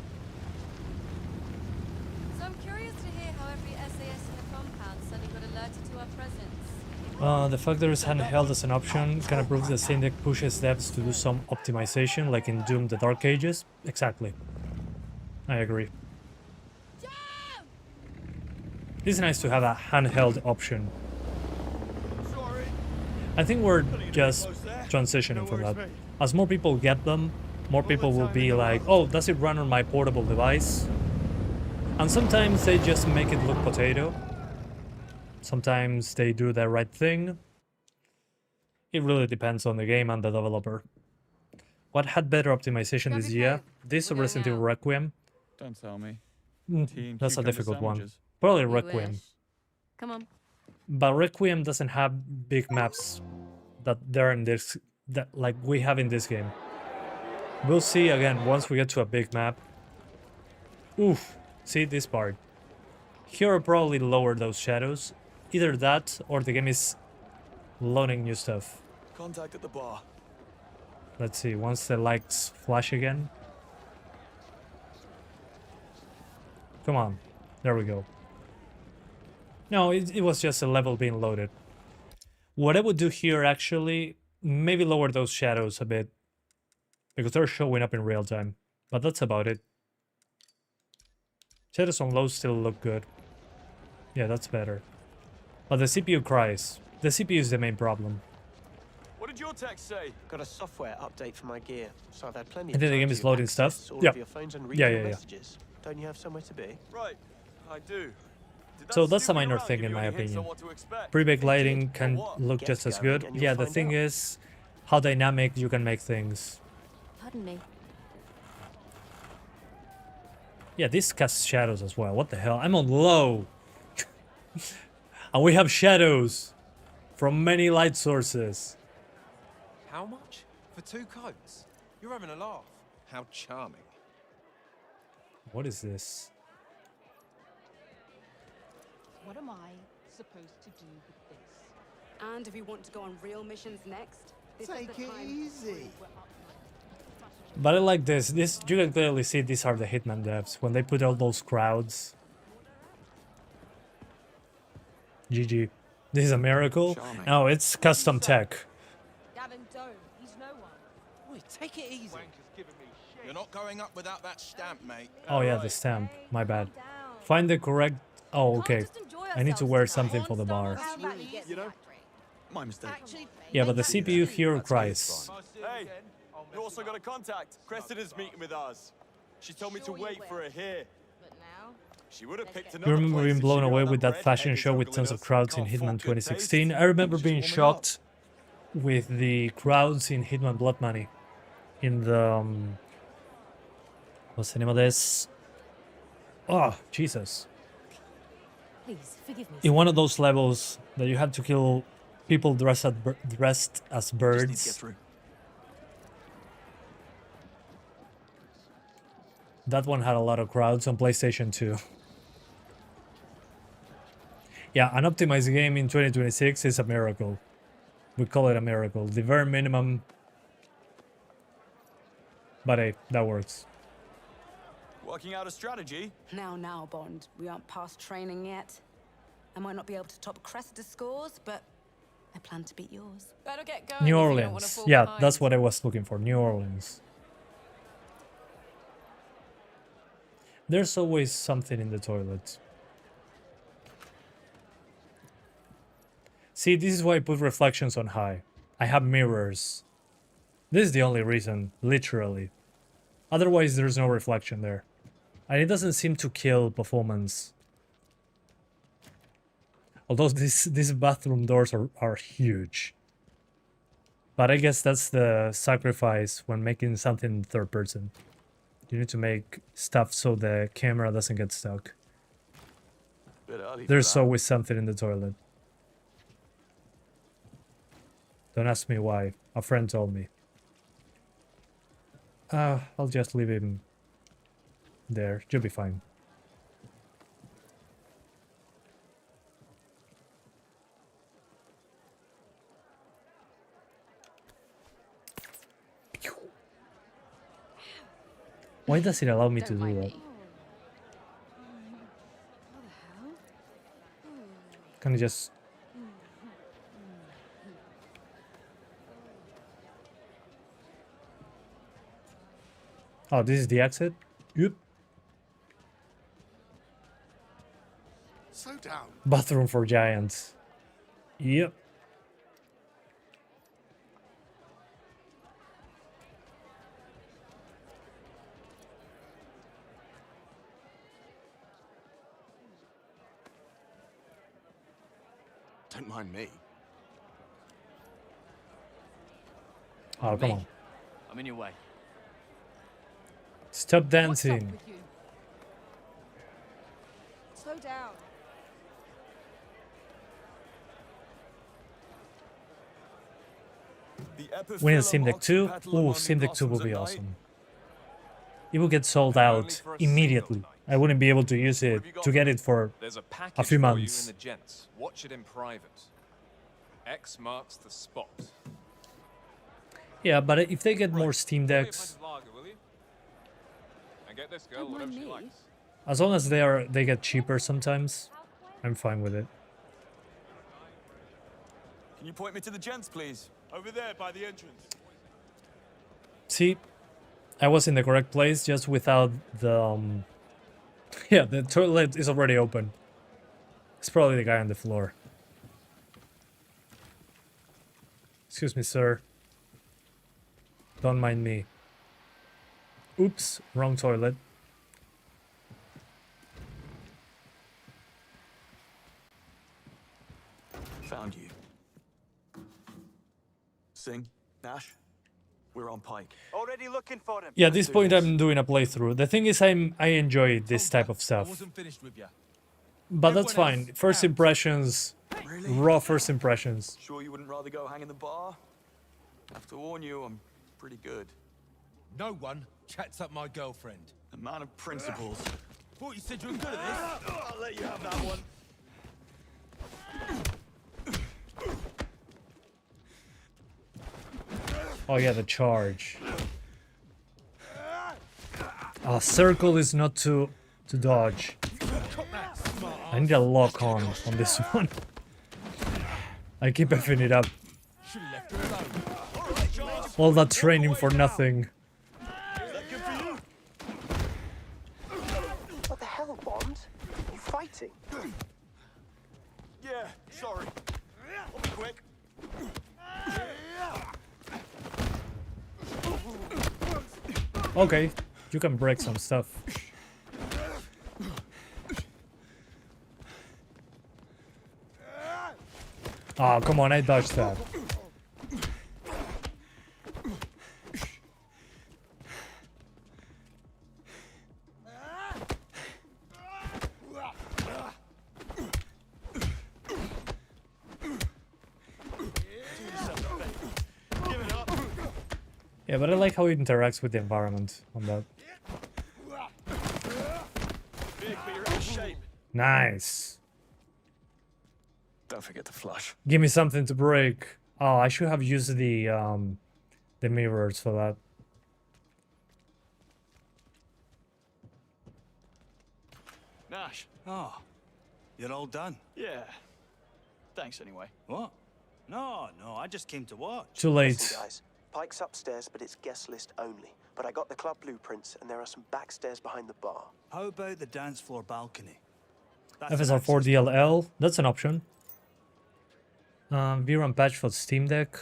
So I'm curious to hear how every SAS in the compound suddenly got alerted to our presence. The fact there is handheld as an option kind of proves that Steam Deck pushes devs to do some optimization, like in Doom: The Dark Ages. Exactly. I agree. It's nice to have a handheld option. I think we're just transitioning from that. As more people get them, more people will be like, oh, does it run on my portable device? And sometimes they just make it look potato. Sometimes they do the right thing. It really depends on the game and the developer. What had better optimization this year? This or Resident Evil Requiem? Don't tell me. That's a difficult one. Probably Requiem. Come on. But Requiem doesn't have big maps that they're in this, that like we have in this game. We'll see again once we get to a big map. Oof, see this part. Here I'll probably lower those shadows. Either that or the game is loading new stuff. Contact at the bar. Let's see, once the lights flash again. Come on, there we go. No, it was just a level being loaded. What I would do here actually, maybe lower those shadows a bit. Because they're showing up in real time. But that's about it. Shadows on low still look good. Yeah, that's better. But the CPU cries. The CPU is the main problem. What did your text say? Got a software update for my gear, so I've had plenty I of think the time game to is loading access stuff. all Yeah. of your phones and read Yeah, your yeah, yeah. messages. Don't you have somewhere to be? Right, I do. So that's a minor thing in my opinion. Pretty big lighting can look just as good. Yeah, the thing is how dynamic you can make things. Pardon me. Yeah, this casts shadows as well. What the hell? I'm on low. And we have shadows from many light sources. How much? For 2 coats? You're having a laugh. How charming. What is this? What am I supposed to do with this? And if you want to go on real missions next, this Take is the it time. easy. But I like this. This you can clearly see these are the Hitman devs when they put all those crowds. GG. This is a miracle. Charming. No, it's custom tech. Gavin, don't. He's no one. Wait, take it easy. You're not going up without that stamp, mate. Oh yeah, the stamp. My bad. Find the correct. Oh, okay. I need to wear something for the bar. You know, my mistake. Yeah, but the CPU here cries. Hey, you also got a contact. Cressida's meeting with us. She told me to wait for her here. But now? She would have picked You another remember place being if blown she away got with that fashion redheaded show with juggling tons of us. crowds in Can't Hitman fault good 2016? taste. I remember Just being warming up. shocked with the crowds in Hitman Blood Money. In the... what's the name of this? Oh, Jesus. Please, forgive me. In one of those levels that you had to kill people dressed as Just need to get birds. through. That one had a lot of crowds on PlayStation 2. Yeah, an optimized game in 2026 is a miracle. We call it a miracle. The very minimum. But hey, that works. Working out a strategy? Now, Bond. We aren't past training yet. I might not be able to top Cressida's scores, but I plan to beat yours. Better get going. New if you don't wanna Orleans. fall Yeah, behind. that's what I was looking for. New Orleans. There's always something in the toilet. See, this is why I put reflections on high. I have mirrors. This is the only reason, literally. Otherwise, there's no reflection there. And it doesn't seem to kill performance. Although these bathroom doors are huge. But I guess that's the sacrifice when making something in third person. You need to make stuff so the camera doesn't get stuck. Bit early for There's that. always something in the toilet. Don't ask me why. A friend told me. I'll just leave him there. You'll be fine. Why does it allow me to do that? Can I just... Oh, this is the exit? Yep. Slow down. Bathroom for giants. Yep. Don't mind me. Oh, come on. I'm in your way. Stop dancing. Slow down. We need Steam Deck 2. Oh, Steam Deck 2 will be awesome. It will get sold out immediately. I wouldn't be able to use it to get it for There's a a package few for you in months. the gents. Watch it in private. X marks the spot. Yeah, but if they get more Steam Decks, Lager, will you? And get this girl whatever she likes. as long as they get cheaper sometimes, I'm fine with it. Can you point me to the gents, please? Over there by the entrance. See, I was in the correct place, just without the yeah, the toilet is already open. It's probably the guy on the floor. Excuse me, sir. Don't mind me. Oops, wrong toilet. Found you. Sing, Nash, we're on Pike. Already looking for him. Yeah, at this point I'm doing a playthrough. The thing is, I enjoy this type of stuff. Finished with you. But that's fine. First impressions, raw first impressions. Sure you wouldn't rather go hang in the bar? Have to warn you, I'm pretty good. No one chats up my girlfriend. A man of principles. Thought you said you were good at this. I'll let you have that one. Oh yeah, the charge. Circle is not to dodge. I need a lock on this one. I keep effing it up. All that training for nothing. What the hell, Bond? You fighting? Yeah, sorry. I'll be quick. Okay, you can break some stuff. Oh, come on, I dodged that. Yeah, but I like how it interacts with the environment on that. Big, but you're in shape. Nice. Don't forget to flush. Give me something to break. Oh, I should have used the mirrors for that. Nash. Oh, you're all done? Yeah. Thanks anyway. What? No, I just came to watch. Too late. Listen, guys, Pike's upstairs, but it's guest list only. But I got the club blueprints, and there are some backstairs behind the bar. How about the dance floor balcony? That's an FSR4 access- DLL. That's an option. VRAM patch for Steam Deck.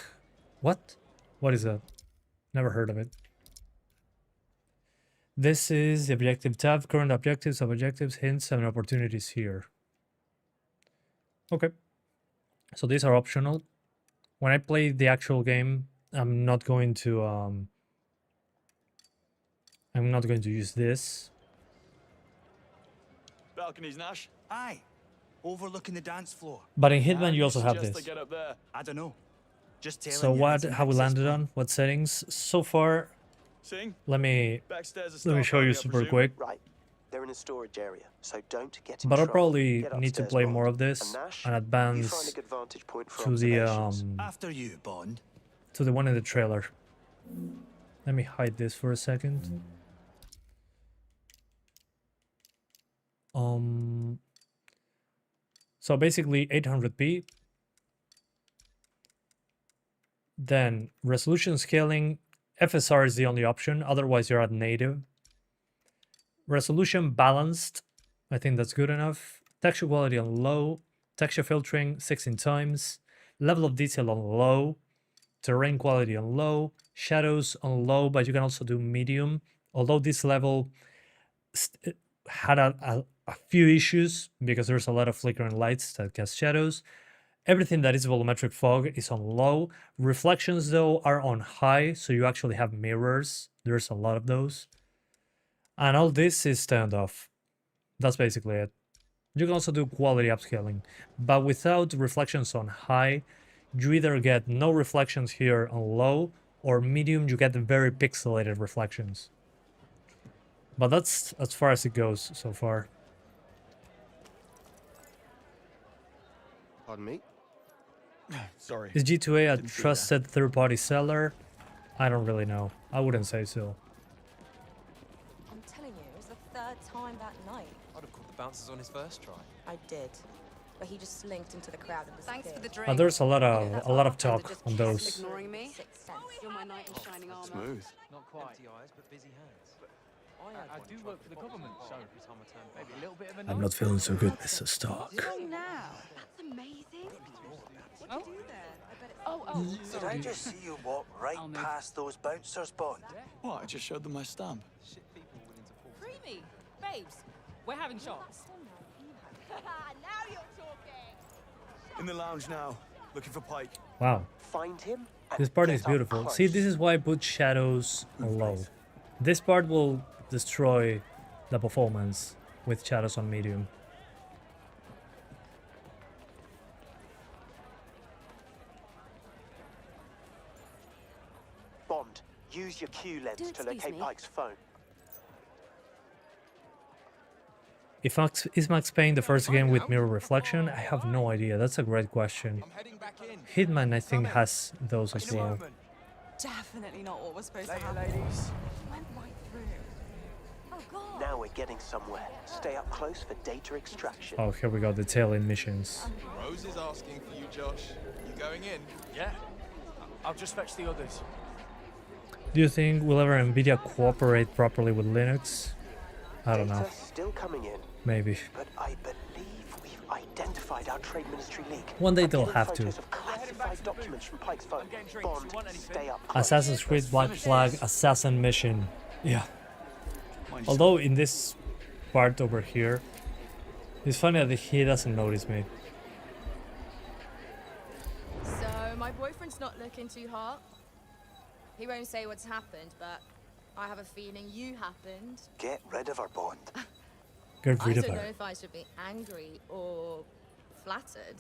What? What is that? Never heard of it. This is the objective tab. Current objectives, sub-objectives, hints, and opportunities here. Okay. So these are optional. When I play the actual game, I'm not going to use this. Balconies, Nash. Aye, overlooking the dance floor. But in Hitman, you also have Suggest this. I get up there. I don't know. Just telling So you what? it's an How we access landed point. on? What settings? So far, Sing. let me Backstairs show you super quick. Right. They're in a storage area, so don't get in But I'll trouble. probably Get need to upstairs, play Bond. more of this And Nash, and you advance find a good vantage point for to the observations. After you, Bond. to the one in the trailer. Let me hide this for a second. So basically 800p. Then resolution scaling, FSR is the only option, otherwise you're at native. Resolution balanced, I think that's good enough. Texture quality on low, texture filtering 16 times, level of detail on low, terrain quality on low, shadows on low, but you can also do medium. Although this level had a few issues because there's a lot of flickering lights that cast shadows. Everything that is volumetric fog is on low. Reflections, though, are on high, so you actually have mirrors. There's a lot of those. And all this is turned off. That's basically it. You can also do quality upscaling, but without reflections on high, you either get no reflections here on low, or medium, you get very pixelated reflections. But that's as far as it goes so far. Pardon me? Sorry. Is G2A a Didn't see trusted third-party seller? I don't really know. I wouldn't say so. I'm telling you, it was the third time that night. I'd have caught the bouncers on his first try. I did. But he just slinked into the crowd and disappeared. Thanks for the drink. There's a lot of talk on those. Ignoring me? Sixth sense. You're my knight in shining armor. Smooth. Not quite. Empty eyes, but busy hands. I do work for the government, so maybe a little bit of a I'm not feeling so good, Mr. Stark. now? That's amazing. What do you do there? Did I just see you walk right past those bouncers, Bond? What? I just showed them my stamp. Creamy! Babes, we're having shots. Now you're talking. In the lounge now, looking for Pike. Wow. Find him. and This part get is up beautiful. close. See, this is why I put shadows on low. This part will destroy the performance with shadows on medium. Bond, use your Q lens Do to excuse locate me? Pike's phone. Is Max Payne the first game with mirror reflection? I have no idea. That's a great question. Hitman, I think, has those as well. Definitely not what was supposed Later, to happen. ladies. Went right through. Oh god. Now we're getting somewhere. Stay up close for data extraction. Oh, here we go. The tail-end missions. Rose is asking for you, Josh. You going in? Yeah. I'll just fetch the others. Do you think will ever Nvidia cooperate properly with Linux? I don't know. Data still coming in. Maybe. But I believe we've identified our Trade Ministry leak. One day I'm they'll getting have to. photos of classified documents from Pike's phone. Bond, stay up close. Assassin's Creed Black Flag Assassin Mission. Yeah. Although in this part over here, it's funny that he doesn't notice me. So, my boyfriend's not looking too hot. He won't say what's happened, but I have a feeling you happened. Get rid of her, Bond. Get rid I of don't know her. if I should be angry or flattered.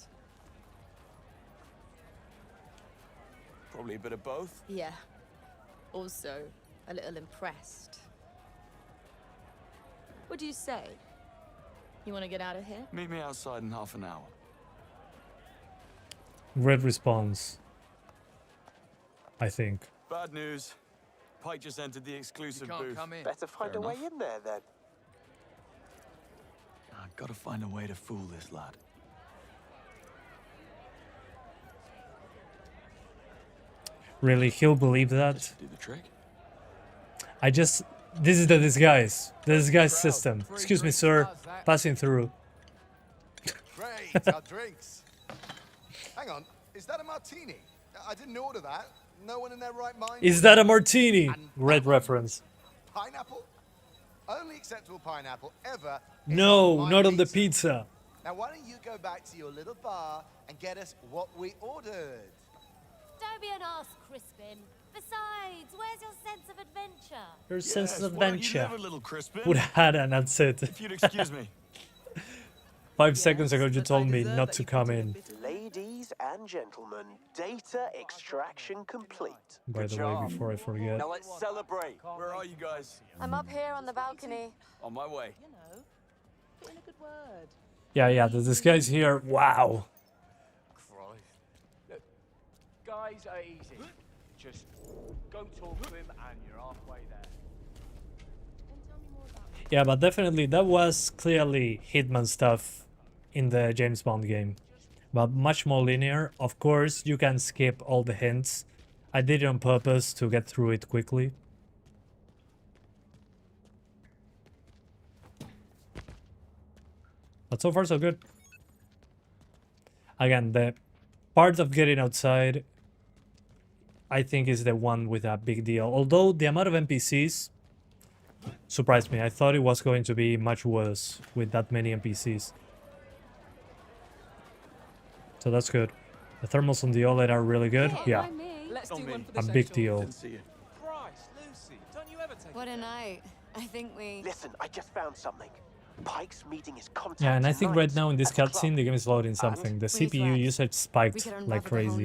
Probably a bit of both. Yeah. Also, a little impressed. What do you say? You want to get out of here? Meet me outside in half an hour. Great response. I think. Bad news. Pike just entered the exclusive booth. Better find Fair a way enough. in there then. I've got to find a way to fool this lad. Really, he'll believe that? Do the trick. This is the disguise. The disguise system. Excuse me, sir. Passing through. Great, our drinks. Hang on, is that a martini? I didn't order that. No one in their right mind. Is that a martini? Great reference. Pineapple? Only acceptable pineapple ever. No, not on the pizza. Now why don't you go back to your little bar and get us what we ordered? Don't be an arse, Crispin. Besides, where's your sense of adventure? Your sense of why don't you adventure. live a little, Crispin? Would have had and that's it. If you'd excuse me. 5 seconds ago you told me not to come in. Ladies and gentlemen, data extraction complete. By the way, before I forget. Now let's celebrate. Where are you guys? I'm up here on the balcony. On my way. Put in a good word. Yeah, this guy's here. Wow. Look, guys are easy. Just go talk to him and you're halfway there. Yeah, but definitely that was clearly Hitman stuff in the James Bond game. But much more linear. Of course, you can skip all the hints. I did it on purpose to get through it quickly. But so far so good. Again, the part of getting outside, I think, is the one with a big deal. Although the amount of NPCs surprised me. I thought it was going to be much worse with that many NPCs. So that's good. The thermals on the OLED are really good. Yeah, Let's do one for the a big deal. Christ, Lucy, don't you ever take What a night. I think we... Listen, I just found something. Pike's meeting his contact. Yeah, and I think right tonight now in this at the club. cutscene the game is loading something. The CPU usage spiked like crazy.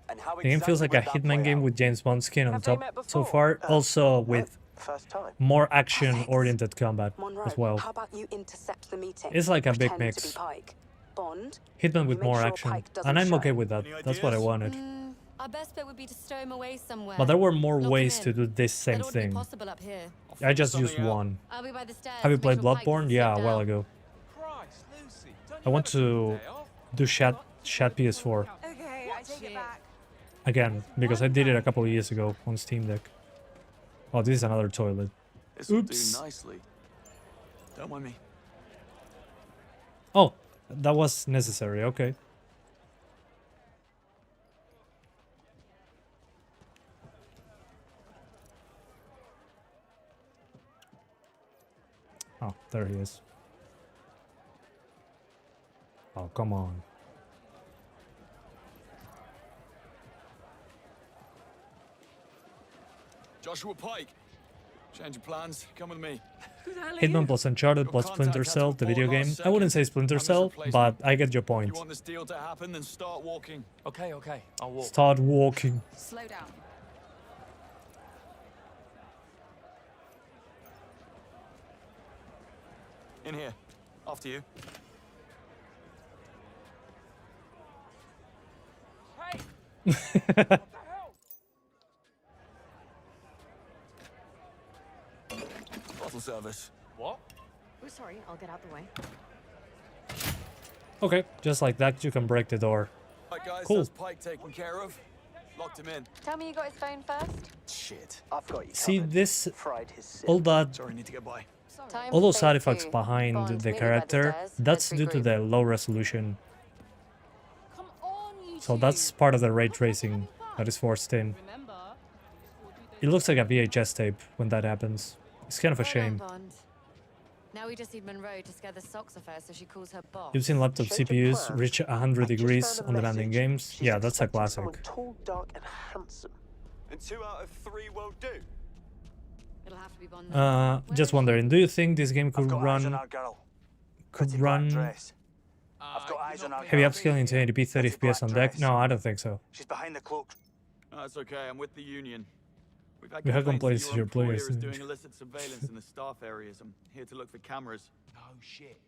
The game feels like a Hitman game with James Bond skin on top so far. Also with First time. more action-oriented combat as well. How about you intercept the meeting? It's like a big Pretend to be mix. Pike. Bond, Hitman with you make more sure action. Pike doesn't And I'm show. okay with that. That's what I wanted. Our best bet would be to stow him away somewhere. But there were more Lock him ways in. to do this same That ought to be thing. possible up here. I just used one. I'll be by the stairs. Have you to played make sure Pike Bloodborne? doesn't Yeah, a slip while down. ago. Christ, Lucy, don't I want to do Chat PS4 Okay, I take it back. again, because I did it a couple of years ago on Steam Deck. Oh, this is another toilet. This will do Oops. nicely. Don't mind me. Oh, that was necessary, okay. Oh, there he is. Oh, come on. Joshua Pike. Change your plans. Come with me. Hitman plus Uncharted plus Splinter Cell, the video game. I wouldn't say Splinter Cell, but I get your point. You want this deal to happen, then start walking. Okay, I'll walk. Start walking. Slow down. In here. After you. Bottle service. What? Oh, sorry, I'll get out the way. Okay, just like that, you can break the door. Right, guys, Cool. that's Pike taken care of. Locked him in. Tell me you got his phone first. Shit, I've got you See, covered. this, Fried his sit. all that, Sorry, need to get by. Time all for those phase artifacts two. behind Bond, the meet me by character, stairs. that's Let's due to regroup. the low resolution. Come on, you So two. that's part of the ray tracing that is forced in. Remember? It looks like a VHS tape when that happens. It's kind of a Well done, shame. Bond. Now we just need Monroe to scare the socks off her so she calls her boss. You've seen laptop Change of CPUs plan. reach 100 I just degrees found a on demanding message. games. She's Yeah, that's a expecting someone classic. tall, dark, and handsome. And 2 out of 3 won't do. It'll have to be Bond. now. Where Just is she? wondering, do you think this game could I've got eyes on run our girl. could Pretty black run dress. I've got eyes on our heavy girl. upscaling to 1080p 30 Pretty black FPS on deck? dress. No, I don't think so. She's behind the cloak. No, that's okay. I'm with the union. We've We had complaints that to your employer players, is didn't doing we? illicit surveillance in the staff areas. I'm here to look for cameras. Oh shit.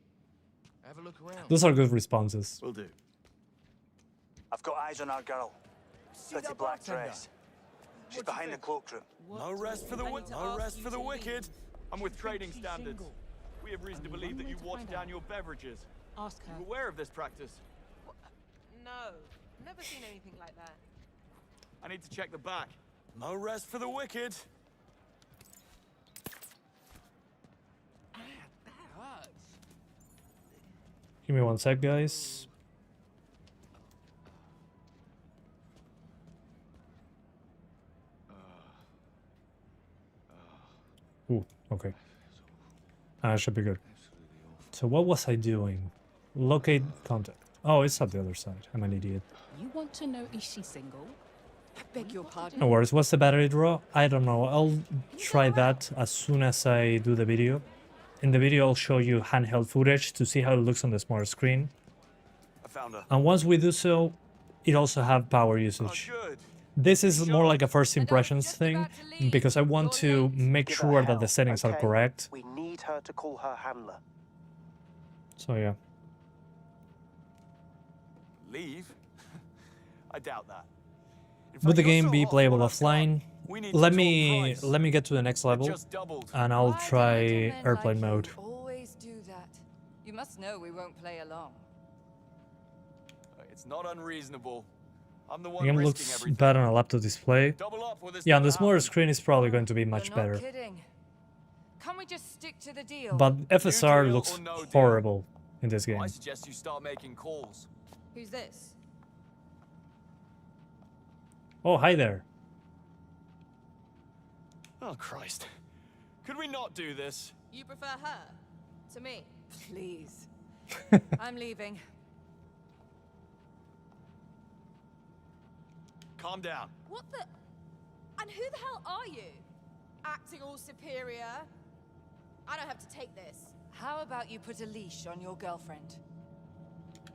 Have a look around. Those are good responses. Will do. I've got eyes on our girl. Pretty black dress. She's behind the cloakroom. No rest for the wicked. I'm with trading standards. We have reason to believe that you water down your beverages. Ask her. You aware of this practice? No, never seen anything like that. I need to check the back. No rest for the wicked. Give me one sec, guys. Ooh, okay. Should be good. So what was I doing? Locate contact. Oh, it's up the other side. I'm an idiot. You want to know is she single? I beg your pardon. No worries. What's the battery draw? I don't know. I'll try that as soon as I do the video. In the video, I'll show you handheld footage to see how it looks on the smart screen. I found her. And once we do so, it also have power usage. This is more like a first impressions thing, because I want to make sure that the settings are correct. We need her to call her handler. So yeah. Leave? I doubt that. Would the game be playable offline? Let me get to the next level, and I'll try airplane mode. Always do that. You must know we won't play along. It's not unreasonable. I'm the The one game risking looks everything. bad on a laptop display. Yeah, on the smaller screen it's probably going to be much You're better. not kidding. Can we just stick to the deal? But FSR looks horrible in this game. I suggest you start making calls. Who's this? Oh, hi there. Oh, Christ. Could we not do this? You prefer her to me? Please. I'm leaving. Calm down. What the? And who the hell are you? Acting all superior? I don't have to take this. How about you put a leash on your girlfriend?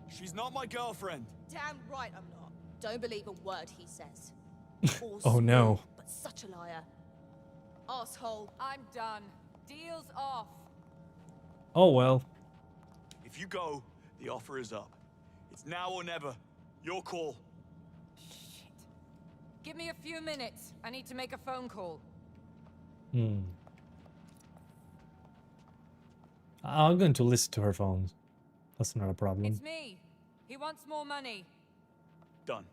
She's not my girlfriend. Damn right I'm not. Don't believe a word he says. Oh no. But such a liar. Asshole. I'm done. Deal's off. Oh well. If you go, the offer is up. It's now or never. Your call. Give me a few minutes. I need to make a phone call. I'm going to listen to her phone. That's not a problem. It's me. He wants more money. Done.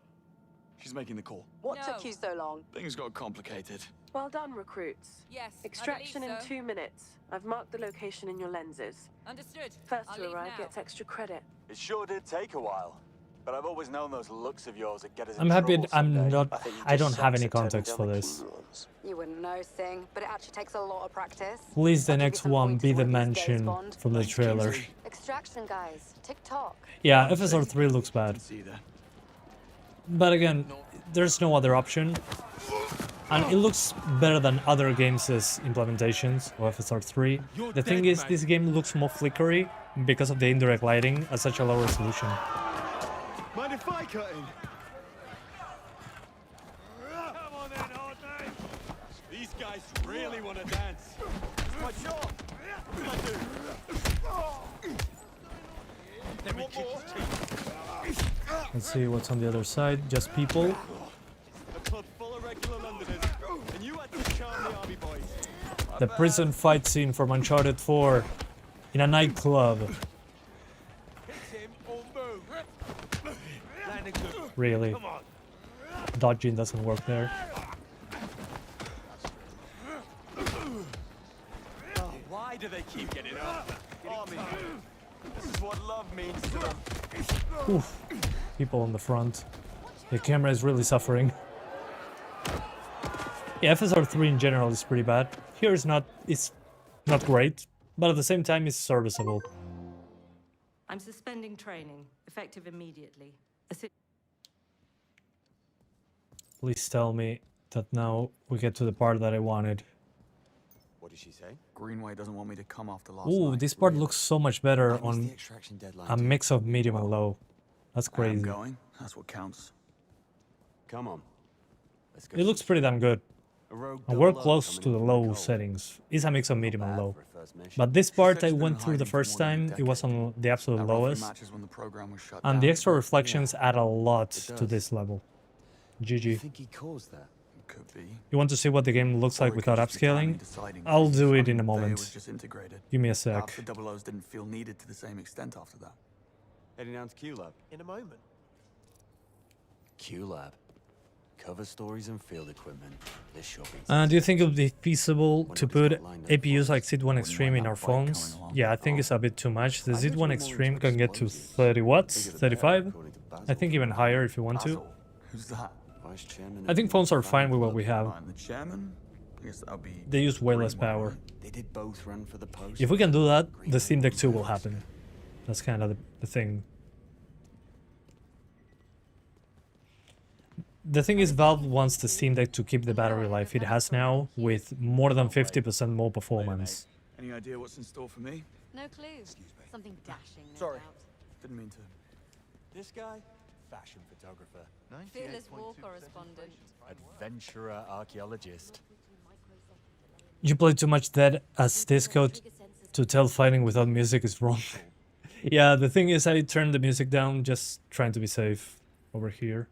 She's making the call. What took you so long? Things got complicated. Well done, recruits. Yes, Extraction I in believe so. 2 minutes. I've marked the location in your lenses. Understood. First I'll to leave arrive now. gets extra credit. It sure did take a while. But I've always known those looks of yours that get us in I'm happy trouble I'm someday. not I don't have any context for this. You wouldn't know, Sing, but it actually takes a lot of practice. Please the next one be the mention from the trailer. Extraction, guys. TikTok. Yeah, FSR 3 looks bad. But again, there's no other option. And it looks better than other games' implementations of FSR 3. The thing is, this game looks more flickery because of the indirect lighting at such a low resolution. Mind if I cut in? Come on then, Hardman. These guys really want to dance. It's my job. What do I do? Let me kick his teeth. Let's see what's on the other side. Just people. A club full of regular Londoners, and you had to charm the army boys. The prison fight scene from Uncharted 4 in a nightclub. Hit him or move. Landing good. Really. Come on. Dodging doesn't work there. Oh, why do they keep getting up? Army. This is what love means to them. Oof. People on the front. The camera is really suffering. Yeah, FSR 3 in general is pretty bad. Here it's not great, but at the same time it's serviceable. I'm suspending training, effective immediately. Please tell me that now we get to the part that I wanted. What did she say? Greenway doesn't want me to come after last Ooh, night. this part looks so much better When is on the extraction deadline a due? mix of medium and low. That's I'm crazy. going. That's what counts. Come on. Let's go. It looks pretty damn good. A rogue And we're double O close coming to in the from low cold. settings. It's a mix of medium and low. For a But this part I went through the first time, it was on the absolute lowest. Matches when the program was shut And down. the extra reflections add a lot to this level. You GG. think he caused that? Could be. You want to see what the game looks like without upscaling? I'll do it in a moment. Give me a sec. Perhaps the double O's didn't feel needed to the same extent after that. Heading down to Q-Lab. In a moment. Q-Lab. Cover stories and field equipment. This sure beats Do you think it would be feasible to put APUs like Z1 Extreme in our phones? Yeah, I think it's a bit too much. The Z1 Extreme can get to 30 watts, 35. I think even higher if you want to. Who's that? I think phones are fine with what we have. The chairman? I guess that'll be. They use way less power. They did both run for the post. If we can do that, the Steam Deck 2 will happen. That's kind of the thing. The thing is, Valve wants the Steam Deck to keep the battery life it has now, with more than 50% more performance. Any idea what's in store for me? No clue. Something dashing, no Sorry. doubt. Didn't mean to. This guy? Fashion photographer. Fearless war correspondent. Adventurer archaeologist. You play too much Dead as Disco to tell fighting without music is wrong. Yeah, the thing is I turned the music down, just trying to be safe over here.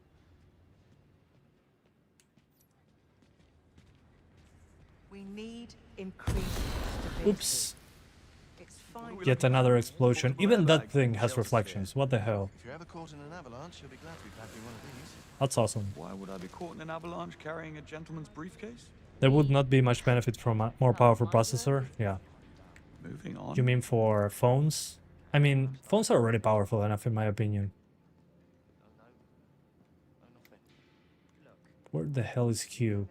We need increased stability. Oops. It's fine. Yet another explosion. Even that thing has reflections. What the hell? If you're ever caught in an avalanche, you'll be glad to be packing one of these. That's awesome. Why would I be caught in an avalanche carrying a gentleman's briefcase? There would not be much benefit from a more powerful processor. Yeah. Moving on. You mean for phones? I mean, phones are already powerful enough in my opinion. Where the hell is Q?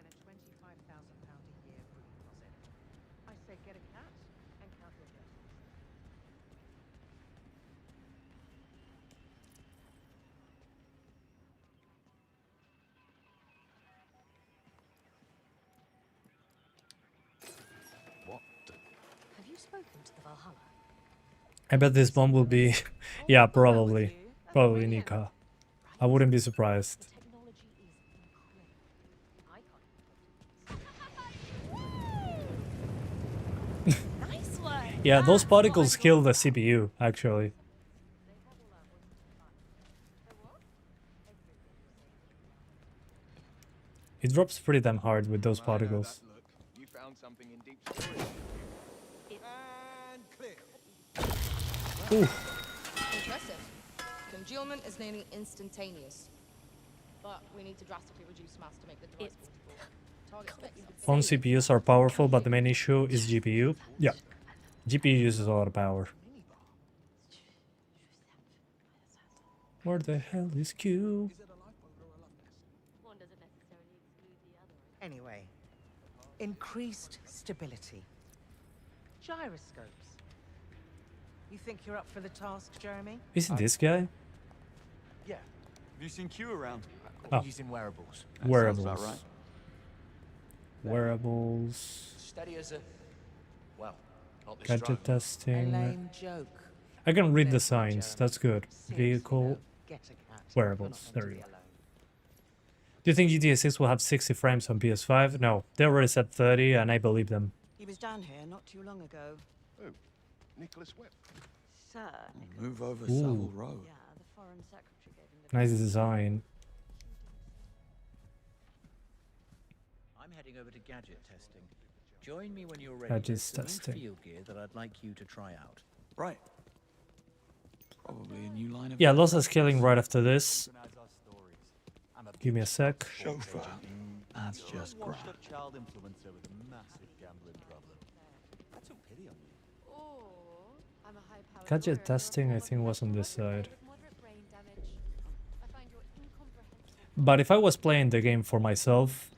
Have you spoken to the Valhalla? I bet this bomb will be... yeah, probably. Probably Nika. I wouldn't be surprised. Nice one. Yeah, those particles kill the CPU, actually. It drops pretty damn hard with those particles. You found something in deep storage. And clear. Ooh. Impressive. Congealment is nearly instantaneous. But we need to drastically reduce mass to make the device portable. Target specs. Phone CPUs are powerful, but the main issue is GPU. Yeah. GPU uses a lot of power. Where the hell is Q? Anyway, increased stability. Gyroscopes. You think you're up for the task, Jeremy? Is it this guy? Yeah. Have you seen Q around? Oh. Using wearables. Wearables. Sounds about right. Wearables. Steady as a... Well, not this Gadget strong. A testing. lame joke. I can read the signs. That's good. Vehicle. Get a cat. Wearables. There you go. Do you think GTA 6 will have 60 frames on PS5? No. They already said 30 and I believe them. He was down here not too long ago. Who? Nicholas Webb. Sir. Move over Ooh. Savile Row. Yeah, the foreign secretary gave him the... Nice design. I'm heading over to gadget testing. Join me when you're ready. Gadget There's some new testing. field gear that I'd like you to try out. Right. Probably a new line of. Yeah, Lossless killing right after this. Give me a sec. Chauffeur. That's just crap. Washed-up child influencer with a massive gambling problem. I took pity on you. Or I'm a high-powered Gadget lawyer testing, I who think, was on this side. moderate brain damage. I find your incomprehensible. But if I was playing the game for myself,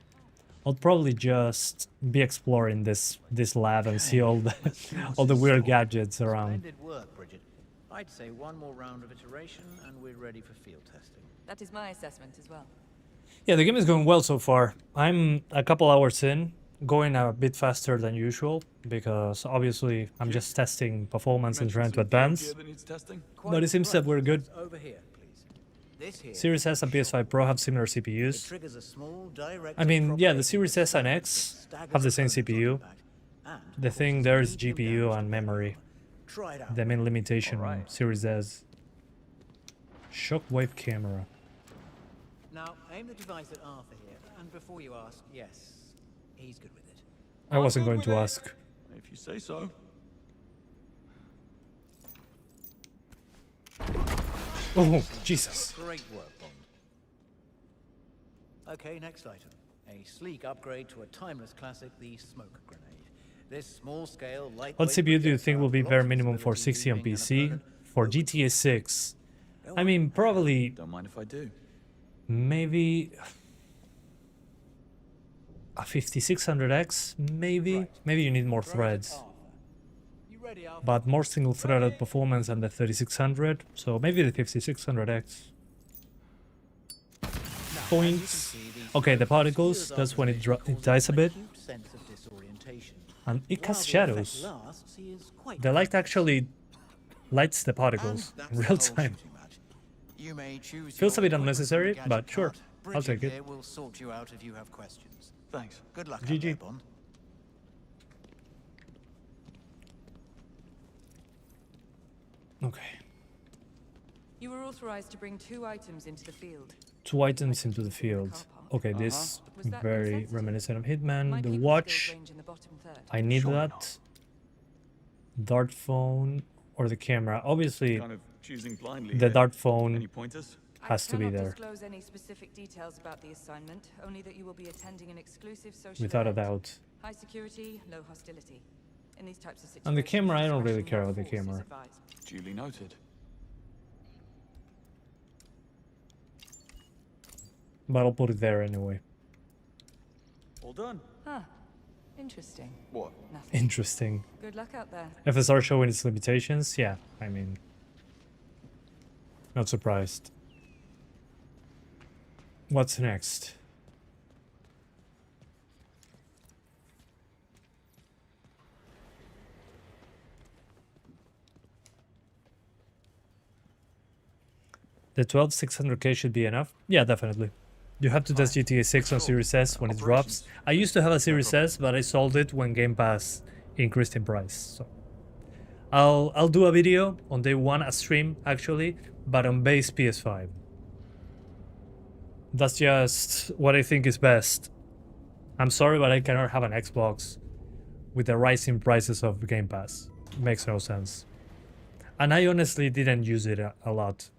I'd probably just be exploring this lab and see all the weird gadgets around. Splendid work, Bridget. I'd say one more round of iteration and we're ready for field testing. That is my assessment as well. Yeah, the game is going well so far. I'm a couple hours in, going a bit faster than usual, because obviously I'm just testing performance and trying to advance. But it seems that we're good. Over here, please. This here. Series S and PS5 Pro have similar It CPUs. triggers a small direct I mean, yeah, the Series S and X have the same CPU. and The thing there is GPU and memory. Try it out. The main limitation on Series S. Shockwave camera. Now, aim the device at Arthur here, and before you ask, yes, he's good with it. I wasn't going to ask. If you say so. Oh, Jesus. Great work, Bond. Okay, next item. A sleek upgrade to a timeless classic, the smoke grenade. This small-scale, lightweight... What CPU do you think will be bare minimum for 60 on PC? For GTA 6? I mean, probably... Don't mind if I do. Maybe... a 5600X? Maybe? Maybe you need more threads. But more single-threaded performance than the 3600, so maybe the 5600X. Points. Okay, the particles, that's when it dies a bit. And it casts shadows. The light actually lights the particles in real time. Feels a bit unnecessary, but sure, I'll take it. We'll sort you out if you have questions. Thanks. Good luck, GG. Bond. Okay. You were authorized to bring 2 items into the field. 2 items into the field. Okay, this very reminiscent of Hitman. The watch. I need that. Dart phone or the camera. Obviously, Kind of choosing blindly the here. dart phone Any pointers? has to be I cannot there. disclose any specific details about the assignment, only that you will be attending an exclusive social Without a event. doubt. High security, low hostility. In these types of situations, And the camera, I don't really care discretion about the of force is camera. advised. Duly noted. But I'll put it there anyway. All done. Huh. Interesting. What? Nothing. Interesting. Good luck out there. FSR showing its limitations? Yeah, I mean... Not surprised. What's next? The 12600K should be enough? Yeah, definitely. You have to test GTA 6 on Series S when it drops. I used to have a Series S, but I sold it when Game Pass increased in price. So I'll do a video on day 1, a stream actually, but on base PS5. That's just what I think is best. I'm sorry, but I cannot have an Xbox with the rising prices of Game Pass. It makes no sense. And I honestly didn't use it a lot,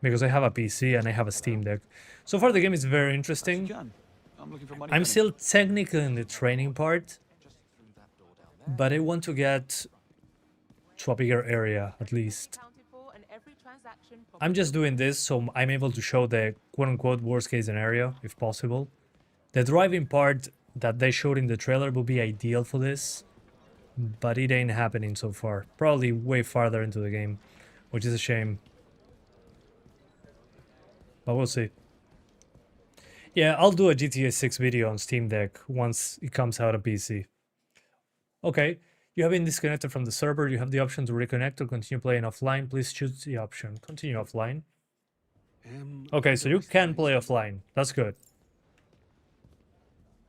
because I have a PC and I have a Steam Deck. So far the game is very interesting. I'm looking for money. I'm still technically in the training part, but I want to get to a bigger area at least. I'm just doing this so I'm able to show the quote-unquote worst case scenario, if possible. The driving part that they showed in the trailer will be ideal for this, but it ain't happening so far. Probably way farther into the game, which is a shame. But we'll see. Yeah, I'll do a GTA 6 video on Steam Deck once it comes out on PC. Okay, you have been disconnected from the server. You have the option to reconnect or continue playing offline. Please choose the option. Continue offline. Okay, so you can play offline. That's good.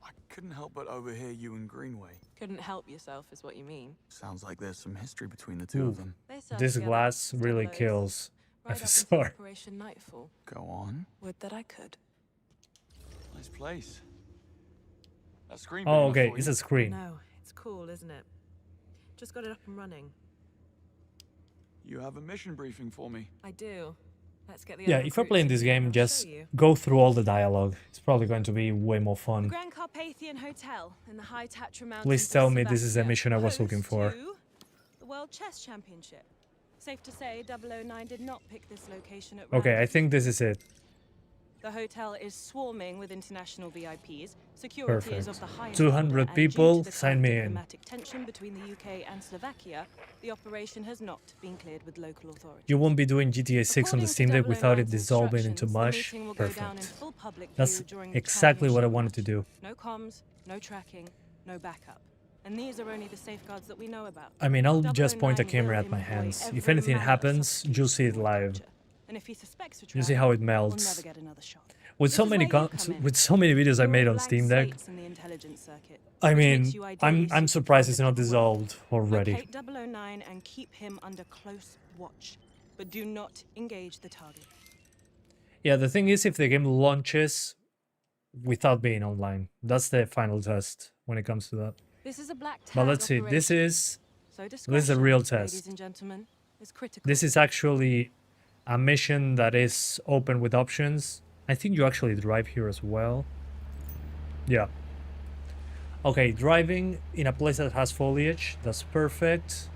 I couldn't help but overhear you and Greenway. Couldn't help yourself, is what you mean. Sounds like there's some history between the two Ooh, of them. this glass really kills FSR. Operation Nightfall. Go on. Would that I could. Nice place. That screen. Oh, okay, it's a screen. No, it's cool, isn't it? Just got it up and running. You have a mission briefing for me. I do. Let's get the Yeah, other if you're recruits playing in this here and game, I'll just show you. go through all the dialogue. It's probably going to be way more fun. Grand Carpathian Hotel in the High Tatra Mountains. Please of tell me this is the Slovakia, mission I was looking host for. to the World Chess Championship. Safe to say 009 did not pick this location at Okay, random. I think this is it. The hotel is swarming with international VIPs. Security is of Perfect. the highest 200 order, and people, due to the sign current me in. diplomatic tension between the UK and Slovakia, the operation has not been cleared with local authorities. You won't be doing GTA 6 on the Steam Deck without it dissolving into instructions, the mush. meeting will go down in Perfect. full public That's view during the exactly what I championship wanted to do. No comms, no tracking, no backup. And these are only the safeguards that we know about. I mean, I'll just 009 point a will camera at my employ hands. If every anything manner of happens, you'll see it live. And if he suspects a You see trap, how it we'll melts. never get another shot. With so many with so many videos I made on Steam Deck, I mean, I'm surprised it's not dissolved already. Locate 009 and keep him under close watch, but do not engage the target. Yeah, the thing is, if the game launches without being online, that's the final test when it comes to that. This is a black tag But let's see, this is a real test. Ladies and gentlemen, is critical. This is actually a mission that is open with options. I think you actually drive here as well. Yeah. Okay, driving in a place that has foliage, that's perfect.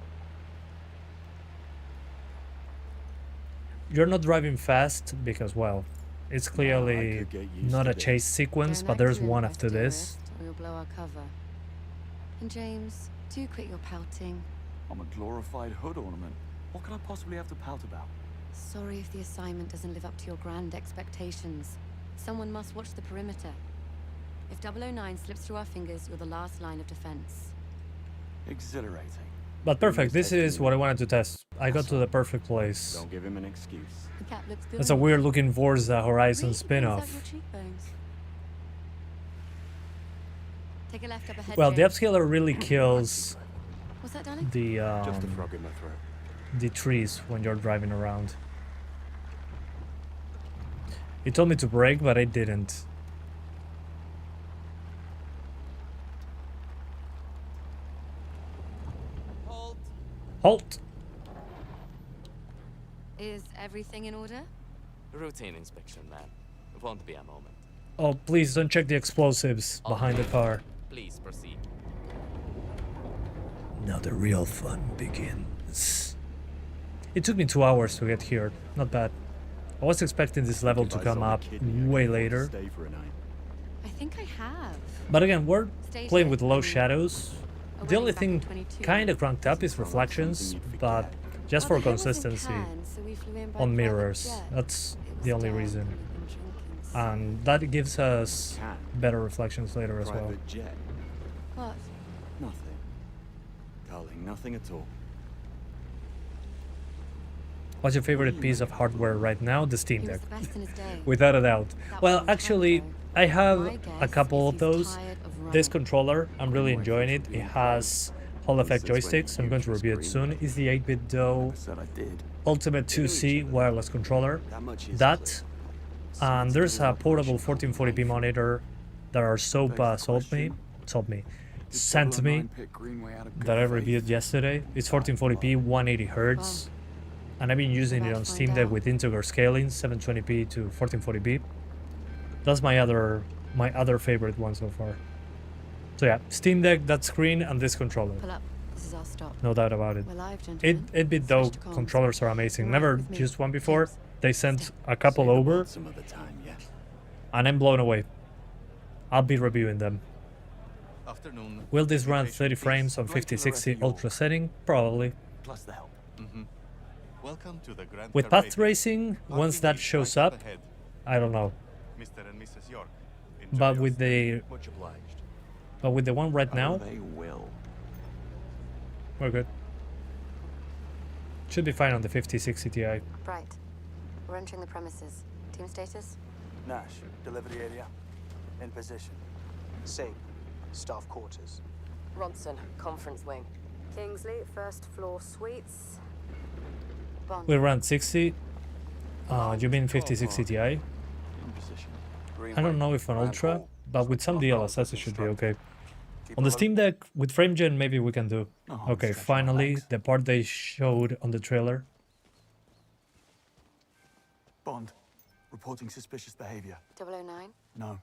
You're not driving fast because, well, it's clearly not a chase sequence, but there's one after this. Or you'll blow our cover. And James, do quit your pouting. I'm a glorified hood ornament. What could I possibly have to pout about? Sorry if the assignment doesn't live up to your grand expectations. Someone must watch the perimeter. If 009 slips through our fingers, you're the last line of defense. Exhilarating. But perfect, this is what I wanted to test. I got to the perfect place. Don't give him an excuse. The cat looks good. That's a weird looking Forza Horizon spin-off. Take a left up ahead, Well, the James. upscaler really kills What's that, darling? Just a frog in my throat. the trees when you're driving around. It told me to brake, but I didn't. Halt! Is everything in order? Routine inspection, ma'am. Won't be a moment. Oh, please don't check the explosives behind the car. Please proceed. Now the real fun begins. It took me 2 hours to get here. Not bad. I was expecting this level to come up way later. I think I have. But again, we're Stay playing safe. with low shadows. The only thing kind of cranked up is reflections, but just for consistency on mirrors. That's the only reason. And that gives us better reflections later as well. Private jet. What? Nothing. Darling, nothing at all. What's your favorite piece of hardware right now? The Steam He Deck. was the best in his day. Without a doubt. That Well, was actually, I have My a guess couple is of he's those. tired of This running. controller, I'm really enjoying it. It has Hall Effect joysticks. I'm going to review it soon. It's the 8-bit DO Ultimate 2C wireless controller. That, and there's a portable 1440p monitor that our soap sent me that I reviewed yesterday. It's 1440p, 180 Hz, and I've been using it on Steam Deck with integer scaling, 720p to 1440p. That's my other favorite one so far. So yeah, Steam Deck, that screen, and this controller. Pull up. This is our stop. No doubt about it. We're live, gentlemen. 8-bit though controllers are amazing. Never used one before. They sent a couple over, and I'm blown away. I'll be reviewing them. Afternoon. Will this run 30 frames on 5060 ultra setting? Probably. Plus the help. Welcome to the Grand With path tracing, once that shows up, I don't know. Mr. and Mrs. York. But with the one right now, They will. we're good. Should be fine on the 5060 Ti. Right. We're entering the premises. Team status? Nash, delivery area. In position. Same. Staff quarters. Ronson, conference wing. Kingsley, first floor suites. Bond. We ran 60. You mean 5060 Ti? I don't know if on Ultra, but with some DLSS it should be okay. On the Steam Deck, with FrameGen, maybe we can do. Okay, finally, the part they showed on the trailer. Bond, reporting suspicious behavior. 009? No,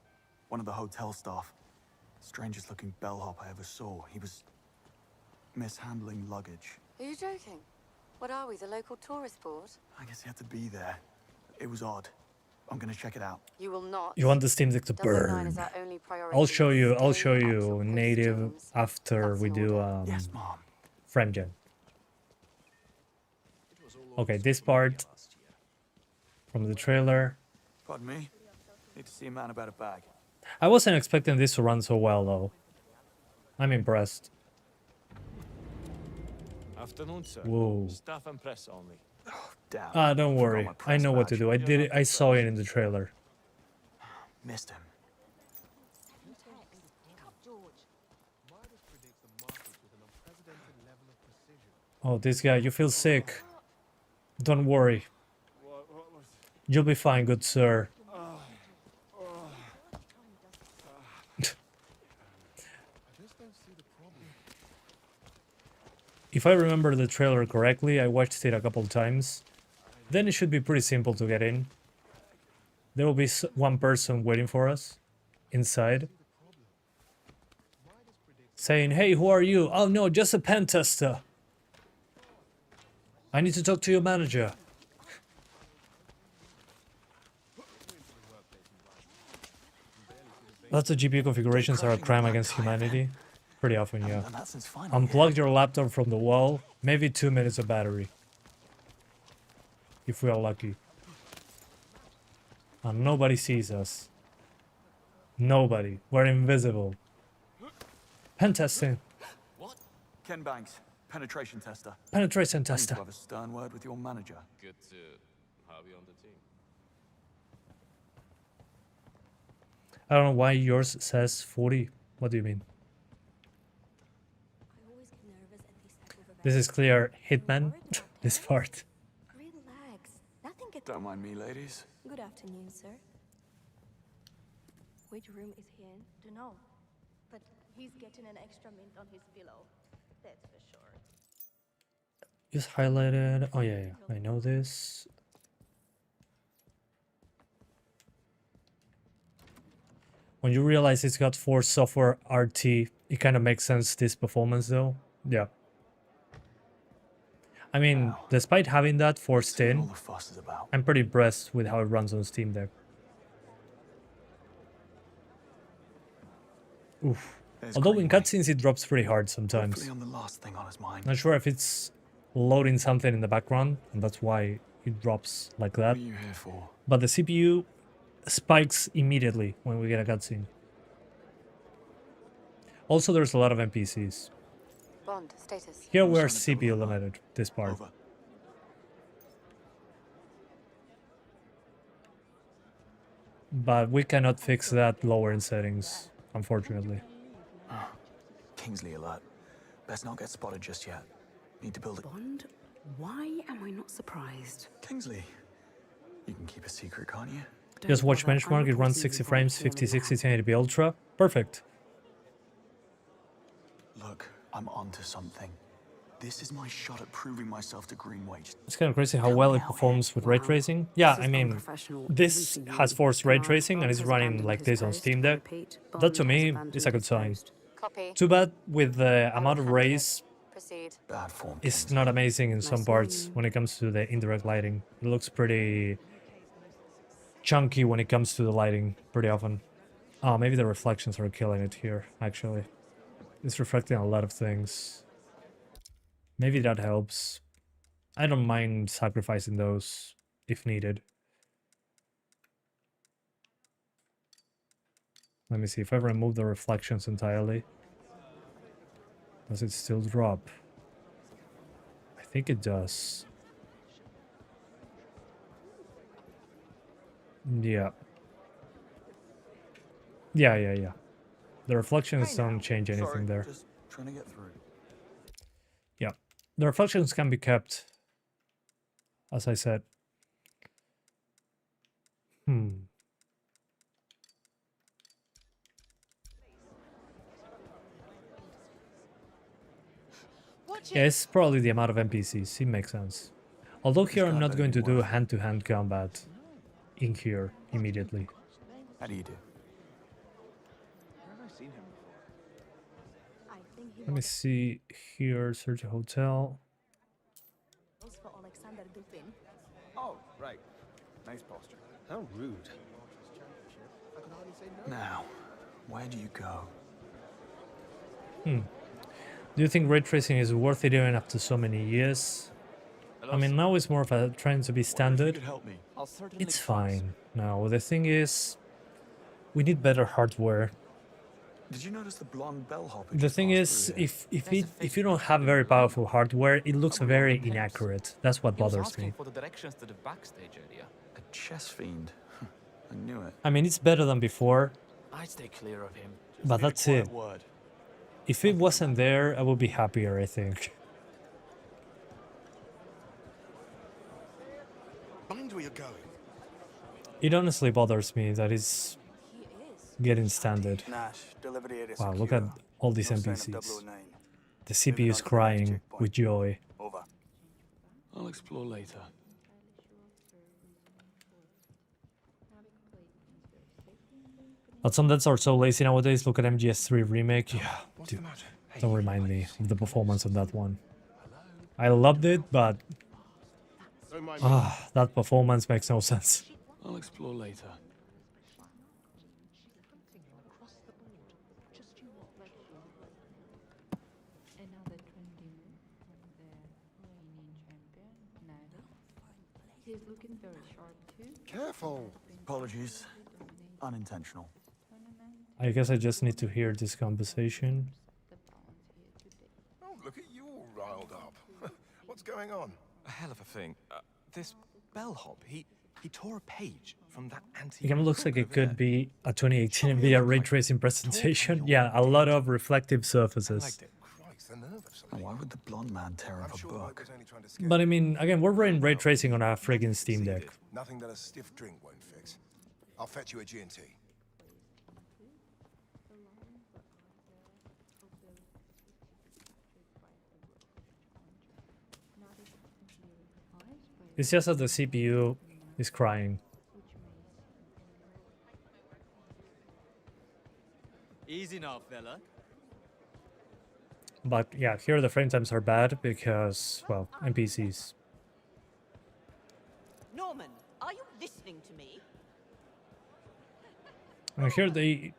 one of the hotel staff. Strangest looking bellhop I ever saw. He was mishandling luggage. Are you joking? What are we, the local tourist board? I guess he had to be there. It was odd. I'm gonna check it out. You will not. You want the Steam Deck to 009 burn. is our only priority. I'll show you Stay native after we do FrameGen. Okay, this part from the trailer. Pardon me? Need to see a man about a bag. I wasn't expecting this to run so well though. I'm impressed. Afternoon, sir. Whoa. Staff and press only. Damn. Don't worry. I know what to do. I did it. I saw it in the trailer. Missed him. Oh, this guy, you feel sick. Don't worry. You'll be fine, good sir. If I remember the trailer correctly, I watched it a couple times. Then it should be pretty simple to get in. There will be one person waiting for us inside, saying, "Hey, who are you?" "Oh no, just a pen tester. I need to talk to your manager." Lots of GPU configurations are a crime against humanity. Pretty often, yeah. Unplug your laptop from the wall, maybe 2 minutes of battery. If we are lucky. And nobody sees us. Nobody. We're invisible. Pen testing. Ken Banks, penetration tester. Penetration I need tester. to have a stern word with your manager. Good to have you on the team. I don't know why yours says 40. What do you mean? This is clear Hitman, this part. Relax. Nothing get... Don't mind me, ladies. Good afternoon, sir. Which room is he in? Don't know. But he's getting an extra mint on his pillow. That's for sure. Just highlighted. Oh yeah, I know this. When you realize it's got 4 software RT, it kind of makes sense, this performance though. Yeah. I mean, despite having that forced in, I'm pretty impressed with how it runs on Steam Deck. Oof. Although in cutscenes it drops pretty hard sometimes. I'm the last thing on his mind. Not sure if it's loading something in the background, and that's why it drops like that. What are you here for? But the CPU spikes immediately when we get a cutscene. Also, there's a lot of NPCs. Bond, status. Here we're CPU limited, this part. Over. But we cannot fix that lower in settings, unfortunately. Kingsley alert. Best not get spotted just yet. Need to build a... Bond, why am I not surprised? Kingsley, you can keep a secret, can't you? Just watch benchmark, it runs 60 frames, 50, 60, 1080p Ultra. Perfect. Look, I'm onto something. This is my shot at proving myself to Greenway. It's kind of crazy how well it performs with ray tracing. Yeah, I mean, this has forced ray tracing and is running like this on Steam Deck. That to me is a good sign. Too bad with the amount of rays, it's not amazing in some parts when it comes to the indirect lighting. It looks pretty chunky when it comes to the lighting pretty often. Oh, maybe the reflections are killing it here, actually. It's reflecting a lot of things. Maybe that helps. I don't mind sacrificing those if needed. Let me see, if I remove the reflections entirely, does it still drop? I think it does. Yeah. Yeah. The reflections don't change anything there. Just trying to get through. Yeah. The reflections can be kept, as I said. Yeah, it's probably the amount of NPCs. It makes sense. Although here I'm not going to do hand-to-hand combat in here immediately. How do you do? Let me see here, search a hotel. Oh, right. Nice posture. How rude. Now, where do you go? Do you think ray tracing is worth it even after so many years? I mean, now it's more of a trend to be standard. It's fine. Now, the thing is, we need better hardware. Did you notice the blonde bellhop? The thing is, if you don't have very powerful hardware, it looks very inaccurate. That's what bothers me. For the directions to the backstage area. A chess fiend. I knew it. I mean, it's better than before, I'd stay clear of him. but that's it. If it wasn't there, I would be happier, I think. Mind where you're going. It honestly bothers me that it's getting standard. Nash, delivery area Wow, look at secure. all these No sign of NPCs. 009. The CPU is crying with joy. Over. I'll explore later. But some devs are so lazy nowadays. Look at MGS3 remake. Yeah, dude, don't remind me of the performance of that one. I loved it, but that performance makes no sense. I'll explore later. Careful. Apologies. Unintentional. I guess I just need to hear this conversation. Oh, look at you all riled up. What's going on? A hell of a thing. This bellhop, he tore a page from that The game looks like it could be a 2018 NVIDIA ray tracing presentation. Yeah, a lot of reflective surfaces. Why would the blonde man tear up a book? But I mean, again, we're running ray tracing on a friggin' Steam Deck. Nothing that a stiff drink won't fix. I'll fetch you a G&T. It's just that the CPU is crying. Easy now, fella. But yeah, here the frame times are bad because, well, NPCs. Norman, are you listening to me? And here they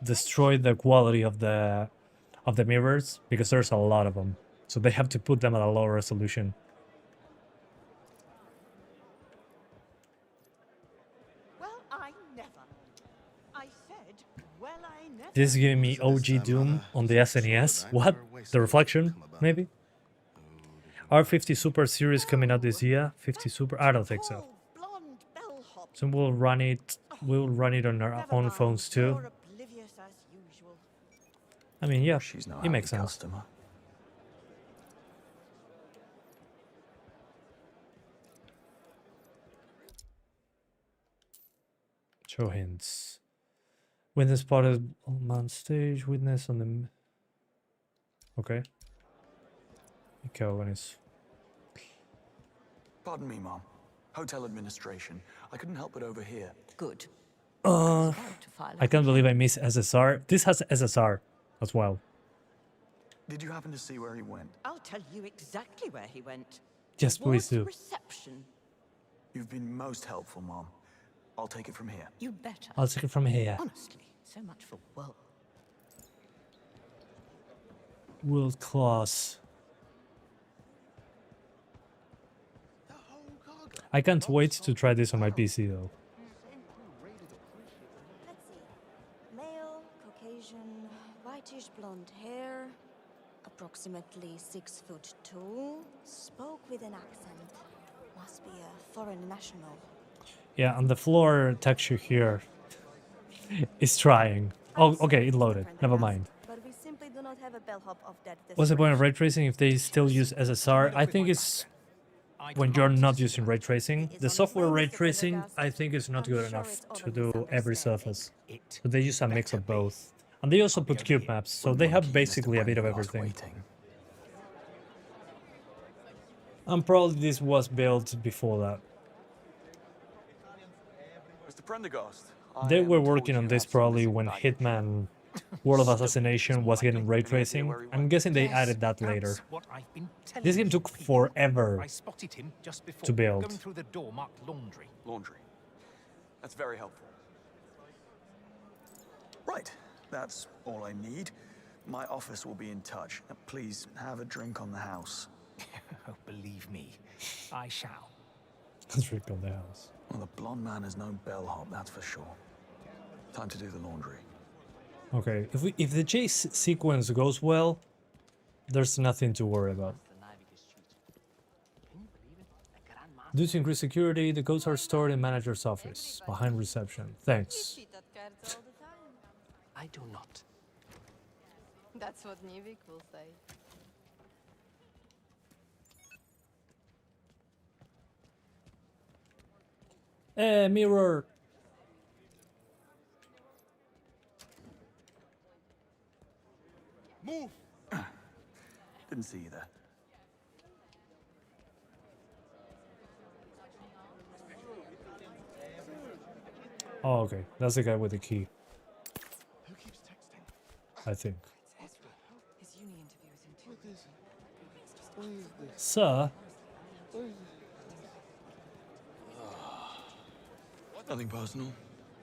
destroyed the quality of the mirrors because there's a lot of them. So they have to put them at a lower resolution. This is giving me OG Doom on the SNES. What? The reflection, maybe? R50 Super series coming out this year. 50 Super? I don't think so. So we'll run it on our own phones too. I mean, yeah, it makes sense. Show hints. Witness spotted on stage. Witness on the... Okay. Pardon me, Mom. Hotel administration. I couldn't help but overhear. Good. I can't believe I missed SSR. This has SSR as well. Did you happen to see where he went? I'll tell you exactly where he went. Yes, please do. Reception. You've been most helpful, Mom. I'll take it from here. You better. I'll take it from here. Honestly, so much for World class. I can't wait to try this on my PC though. Let's see. Male, Caucasian, whitish blonde hair, approximately 6'2", spoke with an accent. Must be a foreign national. Yeah, and the floor texture here is trying. Oh, okay, it loaded. Never mind. But we simply do not have a bellhop of that. What's the point of ray tracing if they still use SSR? I think it's when you're not using ray tracing. The software ray tracing, I think, is not good enough to do every surface. So they use a mix of both. And they also put cube maps, so they have basically a bit of everything. And probably this was built before that. Mr. Prendergast. They were working on this probably when Hitman World of Assassination was getting ray tracing. I'm guessing they added that later. This game took forever to build. Through the door marked laundry. Laundry. That's very helpful. Right, that's all I need. My office will be in touch. Please have a drink on the house. Oh, believe me, I shall. Drink on the house. Well, the blonde man has no bellhop, that's for sure. Time to do the laundry. Okay, if the chase sequence goes well, there's nothing to worry about. Due to increased security, the codes are stored in manager's office, behind reception. Thanks. I do not. That's what Nivik will say. Mirror! Move! Didn't see you there. Oh, okay. That's the guy with the key. Who keeps texting? I think. His uni interview is in 2 weeks. Sir? Nothing personal,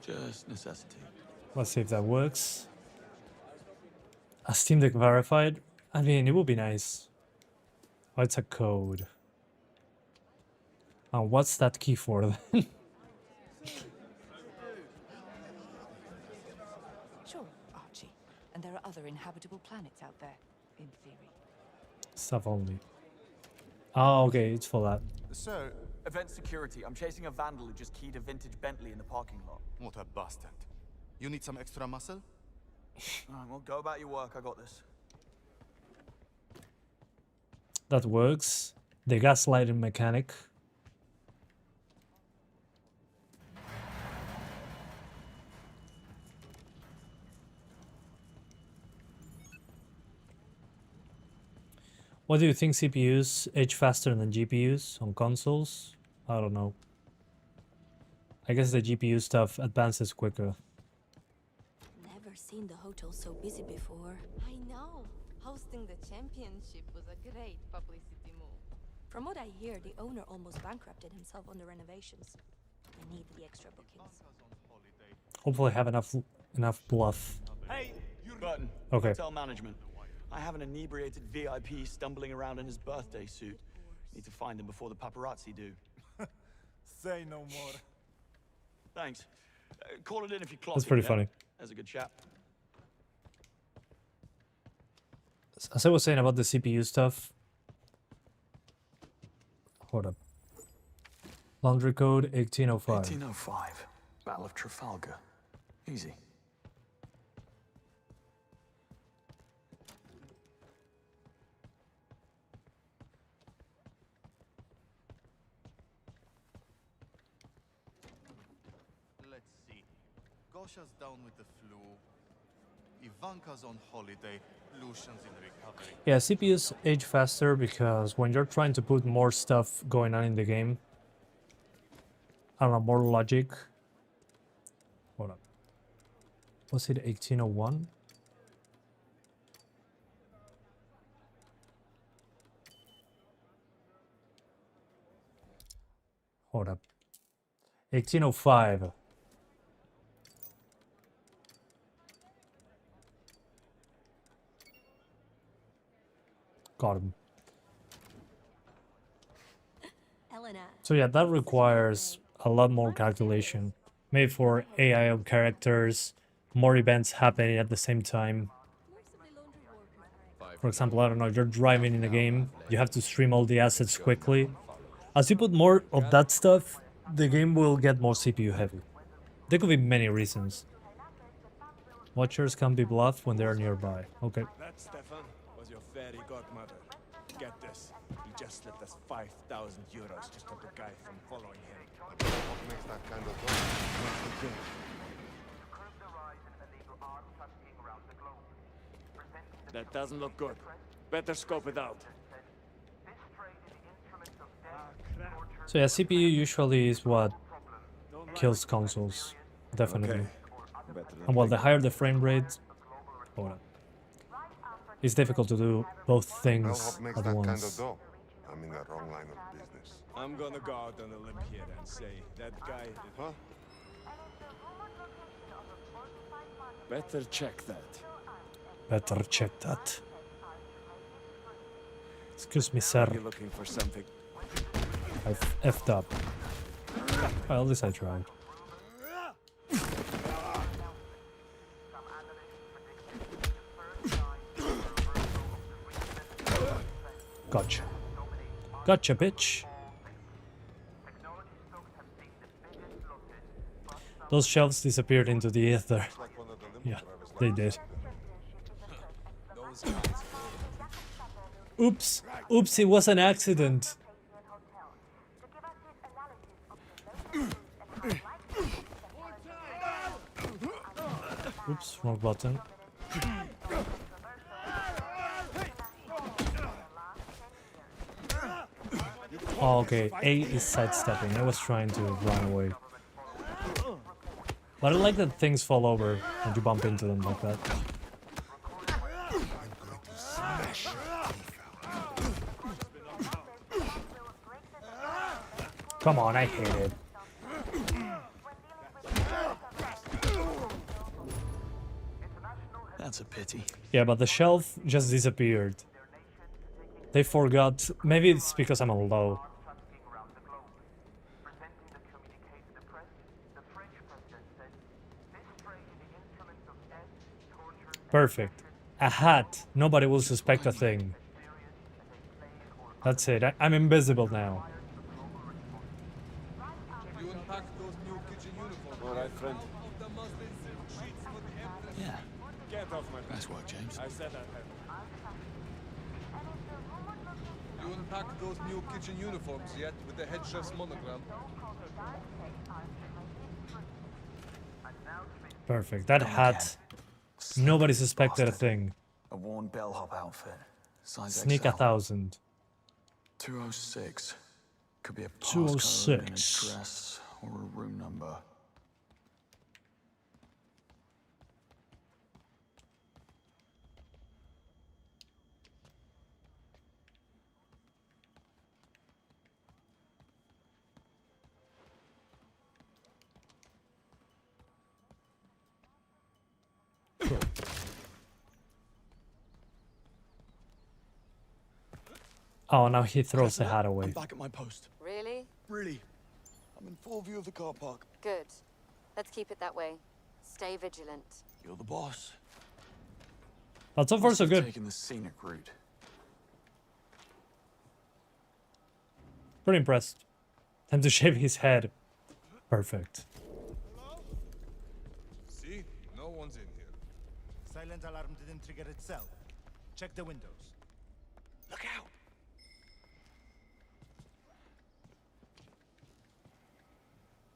just necessity. Let's see if that works. A Steam Deck verified? I mean, it would be nice. Oh, it's a code. What's that key for then? Sure, Archie. And there are other inhabitable planets out there, in theory. Stuff only. Oh, okay, it's for that. So, Event security. I'm chasing a vandal who just keyed a vintage Bentley in the parking lot. what a bastard. You need some extra muscle? Alright, well, go about your work. I got this. That works. The gaslighting mechanic. What do you think CPUs age faster than GPUs on consoles? I don't know. I guess the GPU stuff advances quicker. Never seen the hotel so busy before. I know. Hosting the championship was a great publicity move. From what I hear, the owner almost bankrupted himself on the renovations. I need the extra bookings. Hopefully I have enough bluff. Hey, Button. Okay. Hotel management. I have an inebriated VIP stumbling around in his birthday suit. Need to find him before the paparazzi do. Say no more. Thanks. Call it in if you clock That's it, pretty yeah? funny. That's a good chap. As I was saying about the CPU stuff. Hold up. Laundry code 1805. 1805. Battle of Trafalgar. Easy. Let's see. Gosha's down with the flu. Ivanka's on holiday. Lucian's in recovery. Yeah, CPUs age faster because when you're trying to put more stuff going on in the game, I don't know, more logic. Hold up. Was it 1801? Hold up. 1805. Got him. Elena. So yeah, that requires a lot more calculation. Made for AI of characters, more events happening at the same time. For example, I don't know, you're driving in a game, you have to stream all the assets quickly. As you put more of that stuff, the game will get more CPU heavy. There could be many reasons. Watchers can be bluffed when they're nearby. Okay. That, Stefan, was your fairy godmother. Get this. He just slipped us 5,000 euros to stop the guy from following him. What makes that kind of noise? That doesn't look good. Better scope it out. So yeah, CPU usually is what kills consoles. Definitely. And while the higher the frame rate, hold on. It's difficult to do both things Bellhop makes at that once. kind of dough. I'm in the wrong line of business. I'm gonna go out on a limb here and say that guy. Huh? Better check that. Better check that. Excuse me, sir. You're looking for something. I've effed up. Well, at least I tried. Gotcha. Gotcha, bitch. Those shelves disappeared into the ether. Yeah, they did. Oops. Oops, it was an accident. Oops, wrong button. Oh, okay, A is sidestepping. I was trying to run away. But I like that things fall over and you bump into them like that. Come on, I hate it. That's a pity. Yeah, but the shelf just disappeared. They forgot. Maybe it's because I'm on low. Perfect. A hat. Nobody will suspect a thing. That's it. I'm invisible now. You unpack those new kitchen uniforms. All right, friend. Yeah. Get off my back. Nice work, James. I said that. You unpack those new kitchen uniforms yet with the head chef's monogram? Perfect. That hat. Nobody suspected a thing. A worn bellhop outfit. Size Sneak XL. 1,000. 206. Could be a passcode, an 206. address, or a room number. Oh, now he throws the hat away. I'm back at my post. Really? Really. I'm in full view of the car park. Good. Let's keep it that way. Stay vigilant. You're the boss. But so far so good. Taking the scenic route. Pretty impressed. Time to shave his head. Perfect. See? No one's in here. Silent alarm didn't trigger itself. Check the windows. Look out!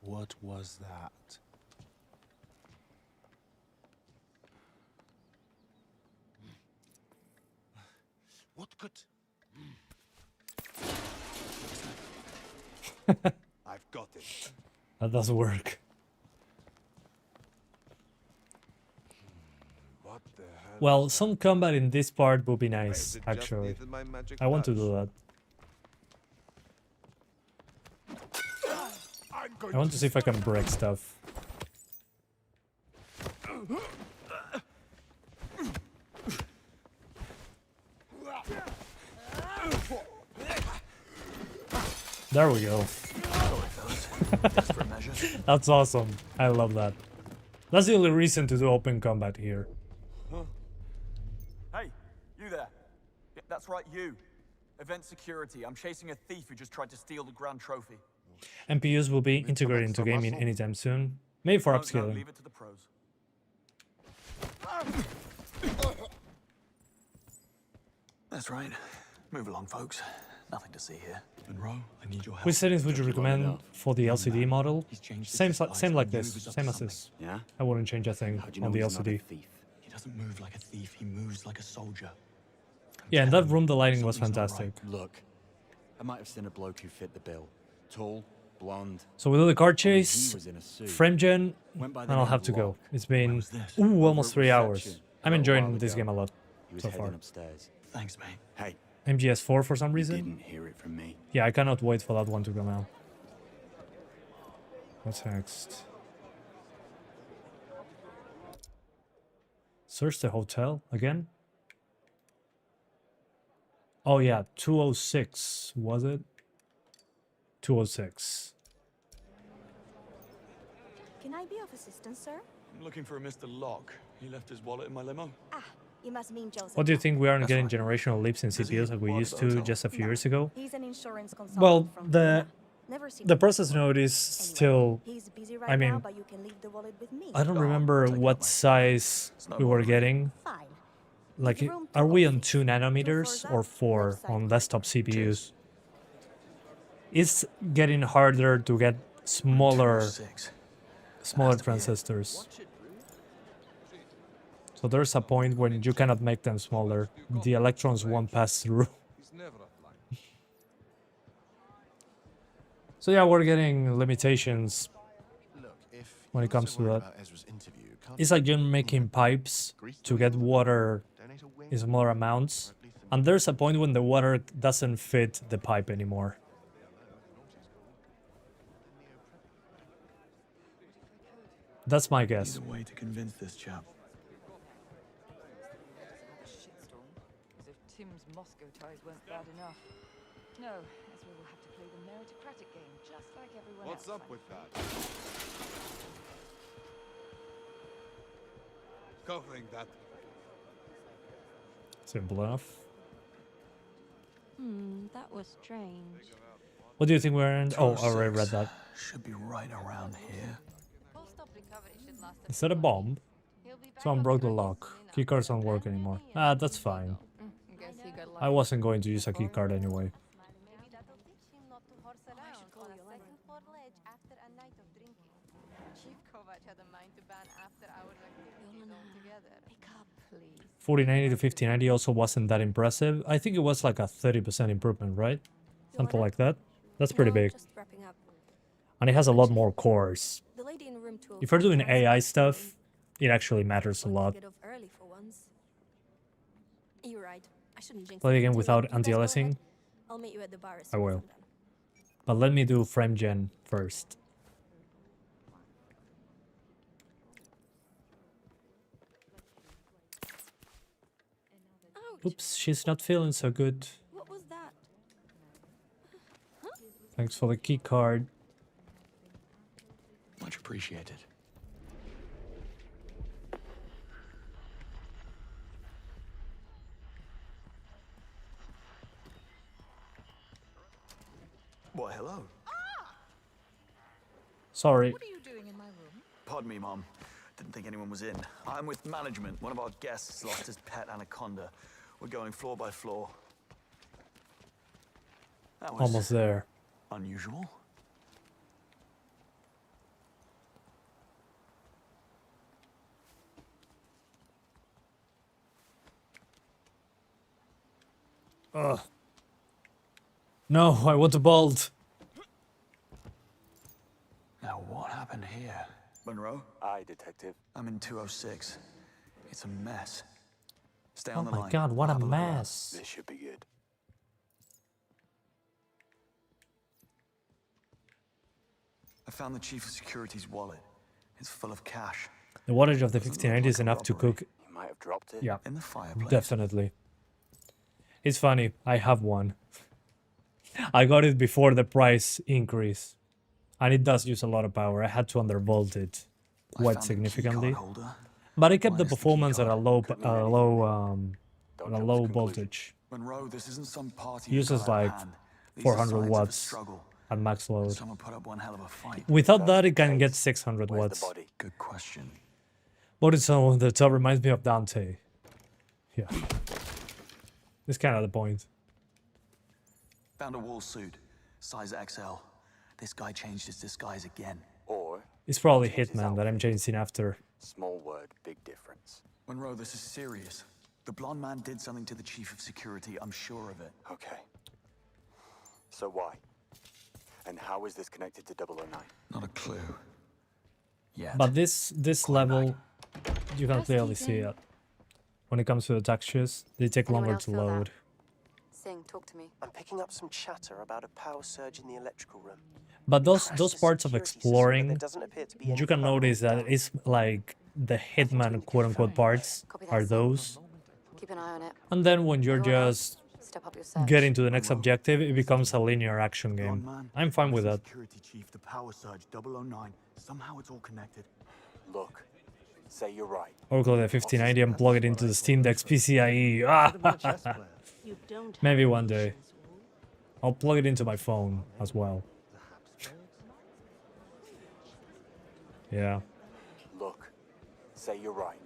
What was that? What could... I've got it. That does work. What the hell? Well, some combat in this part would be nice, actually. I want to do that. I want to see if I can break stuff. There we go. That's awesome. I love that. That's the only reason to do open combat here. Hey, you there. Yeah, that's right, you. Event security. I'm chasing a thief who just tried to steal the grand trophy. MPUs will be integrated into gaming anytime soon. Maybe for upscaling. Leave it to the pros. That's right. Move along, folks. Nothing to see here. Monroe, I need your help. Which settings would you Don't recommend enough. for the LCD model? He's changed Same, his same like eyes. I this. knew he was up Same to as this. something. Yeah? I wouldn't change a thing How'd you know on the he's another LCD. thief? He doesn't move like a thief. He moves like a soldier. Yeah, in that room the lighting was Something's not fantastic. right. Look, I might have seen a bloke who fit the bill. Tall, blonde. So we do the car He chase, was in a suit. frame gen, Went by and the I'll name have of to go. Locke. It's been was this? almost 3 hours. Reception. I'm A enjoying while this ago. game a lot He was so heading far. upstairs. Thanks, mate. Hey, MGS4 for some you reason? didn't hear it from me. Yeah, I cannot wait for that one to come out. What's next? Search the hotel again? Oh yeah, 206, was it? 206. Can I be of assistance, sir? I'm looking for a Mr. Locke. He left his wallet in my limo. Ah, you must mean Joseph. What do you think we aren't getting generational leaps in CPUs like we used to just a few years ago? He's an insurance consultant Well, from the Never seen The him process before. node is still. He's busy right I mean, now, but you can leave the wallet with me. I don't remember what size we were getting. Fine. Like, are we on 2 nanometers or 4 on desktop CPUs? It's getting harder to get smaller transistors. So there's a point when you cannot make them smaller. The electrons won't pass through. So yeah, we're getting limitations when it comes to that. It's like you're making pipes to get water in smaller amounts, and there's a point when the water doesn't fit the pipe anymore. That's my guess. Need a way to convince this chap. Shitstorm, as if Tim's Moscow ties weren't bad enough. No, Ezra will have to play the meritocratic game, just like everyone else. What's up with that? Covering that. Simple enough. That was strange. What do you think we're in? Oh, I already read that. Should be right around here. Is that a bomb? Someone broke the lock. Keycards don't work anymore. Ah, that's fine. I wasn't going to use a keycard anyway. Pick up, please. 4090 to 5090 also wasn't that impressive. I think it was like a 30% improvement, right? Something like that. That's pretty big. Just wrapping up. And it has a lot more cores. The lady in room 205 If you're doing has AI something stuff, it actually matters a lot. Get off early for once. You're right. I shouldn't jinx Play it again too without late. You guys go anti-aliasing. ahead. I'll meet you at the bar as I soon as will. I'm done. But let me do frame gen first. Oops, she's not feeling so good. What was that? Thanks for the key card. Much appreciated. Why, hello. Sorry. What are you doing in my room? Pardon me, Mom. Didn't think anyone was in. I'm with management. One of our guests lost his pet anaconda. We're going floor by floor. That was Almost there. unusual. Ugh. No, I want to bolt. Now, what happened here? Monroe? Aye, Detective. I'm in 206. It's a mess. Stay Oh on the my line. god, what I'll a have look around. mess. This should be good. I found the chief of security's wallet. It's full of cash. The wattage of the 1590 is enough to cook. You might have dropped it. Yeah, In the fireplace. definitely. It's funny, I have one. I got it before the price increase. And it does use a lot of power. I had to undervolt it quite significantly. But I kept the performance at a low voltage. Monroe, this isn't some party Uses like 400 watts at max load. Someone put up one hell of a fight. Without that, it can get 600 watts. Good question. But it's on the top reminds me of Dante. Yeah. It's kind of the point. Found a wall suit, size XL. This guy changed his disguise again. Or It's probably Hitman that I'm chasing after. small word, big difference. Monroe, this is serious. The blonde man did something to the chief of security. I'm sure of it. Okay. So why? And how is this connected to 009? Not a clue. Yeah. But this level, you can clearly see it. When it comes to the textures, they take Anyone longer else to feel that? load. Sing, talk to me. I'm picking up some chatter about a power surge in the electrical room. But those parts of exploring, doesn't appear to be any you can power notice that it's like the Hitman quote-unquote parts are those. Keep an eye on it. And then when you're just Step up your search. getting to the next objective, it becomes a linear action game. I'm fine with that. Security chief, the power surge, 009. Somehow it's all connected. Look, say you're right. Or go to the 5090 and plug it into the Steam Deck's PCIe. Ah, Maybe one day. I'll plug it into my phone as well. Yeah. Look, say you're right.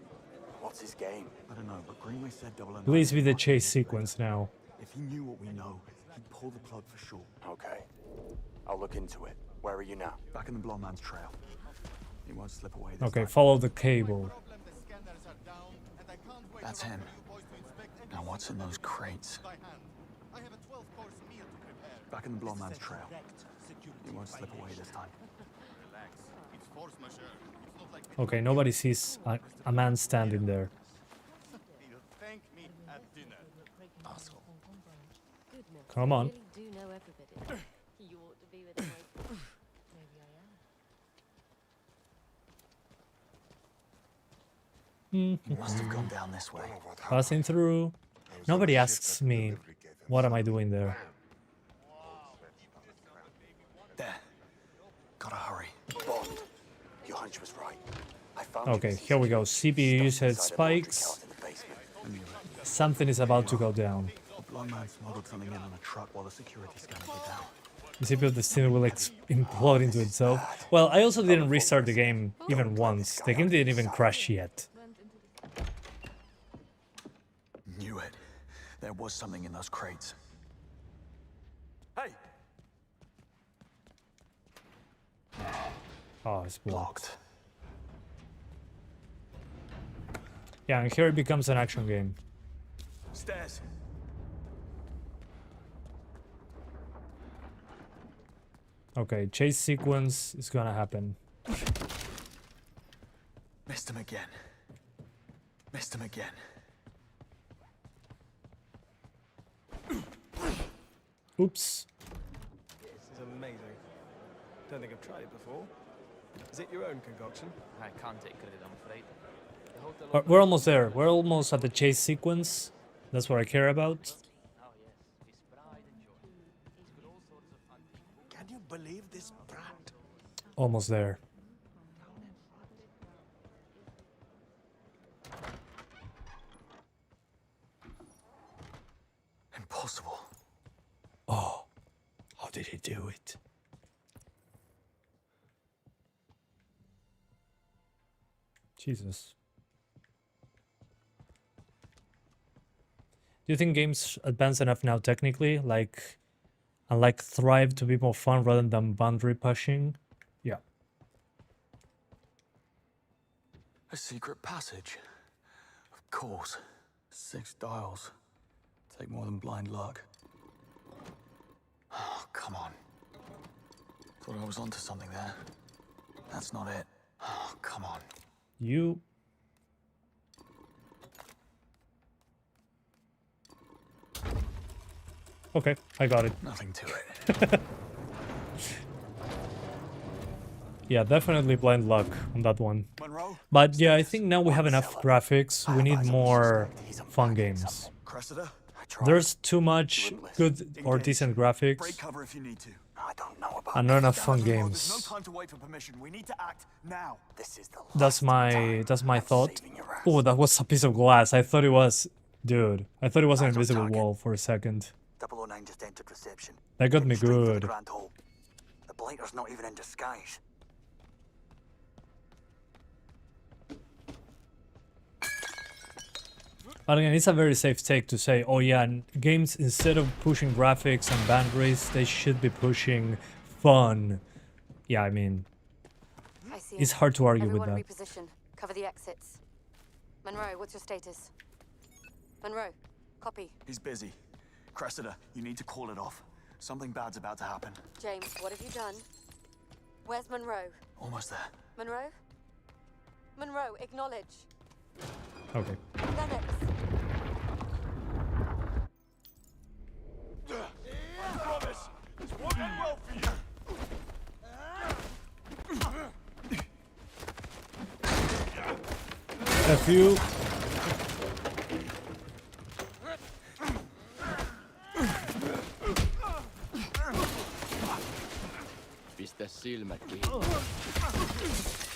What's his game? I don't know, but Greenway said 009. Please be the chase sequence now. If he knew what we know, he'd pull the plug for sure. Okay. I'll look into it. Where are you now? Back in the blonde man's trail. He won't slip away this Okay, time. follow the cable. That's him. Now what's in those crates? Back in the blonde man's trail. He won't slip away this time. Okay, nobody sees a man standing there. Come on. He must have gone down this way. Passing through. Nobody asks me, what am I doing there? There. Gotta hurry. Bond. Your hunch was right. I found Okay, here we go. CPU usage spikes. Something is about to go down. The blonde man smuggled something in on a truck while the security scanners were down. The CPU of the Steam will implode into itself. Well, I also didn't restart the game even once. The game didn't even crash yet. Knew it. There was something in those crates. Hey! Oh, it's blocked. Locked. Yeah, and here it becomes an action game. Stairs. Okay, chase sequence is gonna happen. Missed him again. Missed him again. Oops. This is amazing. Don't think I've tried it before. Is it your own concoction? I can't take credit, I'm afraid. The hotel We're almost there. We're almost at the chase sequence. That's what I care about. Can you believe this brat? Almost there. Impossible. Oh, how did he do it? Jesus. Do you think games advance enough now technically, and thrive to be more fun rather than boundary pushing? Yeah. A secret passage. Of course. 6 dials. Take more than blind luck. Oh, come on. Thought I was onto something there. That's not it. Oh, come on. You. Okay, I got it. Nothing to it. Yeah, definitely blind luck on that one. But yeah, I think now we have enough graphics. We need more fun games. There's too much good or decent graphics and not enough fun games. That's my thought. Oh, that was a piece of glass. I thought it was, dude. I thought it was an invisible wall for a second. 009 just entered reception. That got me Straight for the good. Grand Hall. The blighter's not even in disguise. But again, it's a very safe take to say, oh yeah, games, instead of pushing graphics and boundaries, they should be pushing fun. Yeah, I mean, it's hard to argue with that. Reposition. Cover the exits. Monroe, what's your status? Monroe, copy. He's busy. Cressida, you need to call it off. Something bad's about to happen. James, what have you done? Where's Monroe? Almost there. Monroe? Monroe, acknowledge. Okay. Lennox. I promise, this won't end well for you. F you.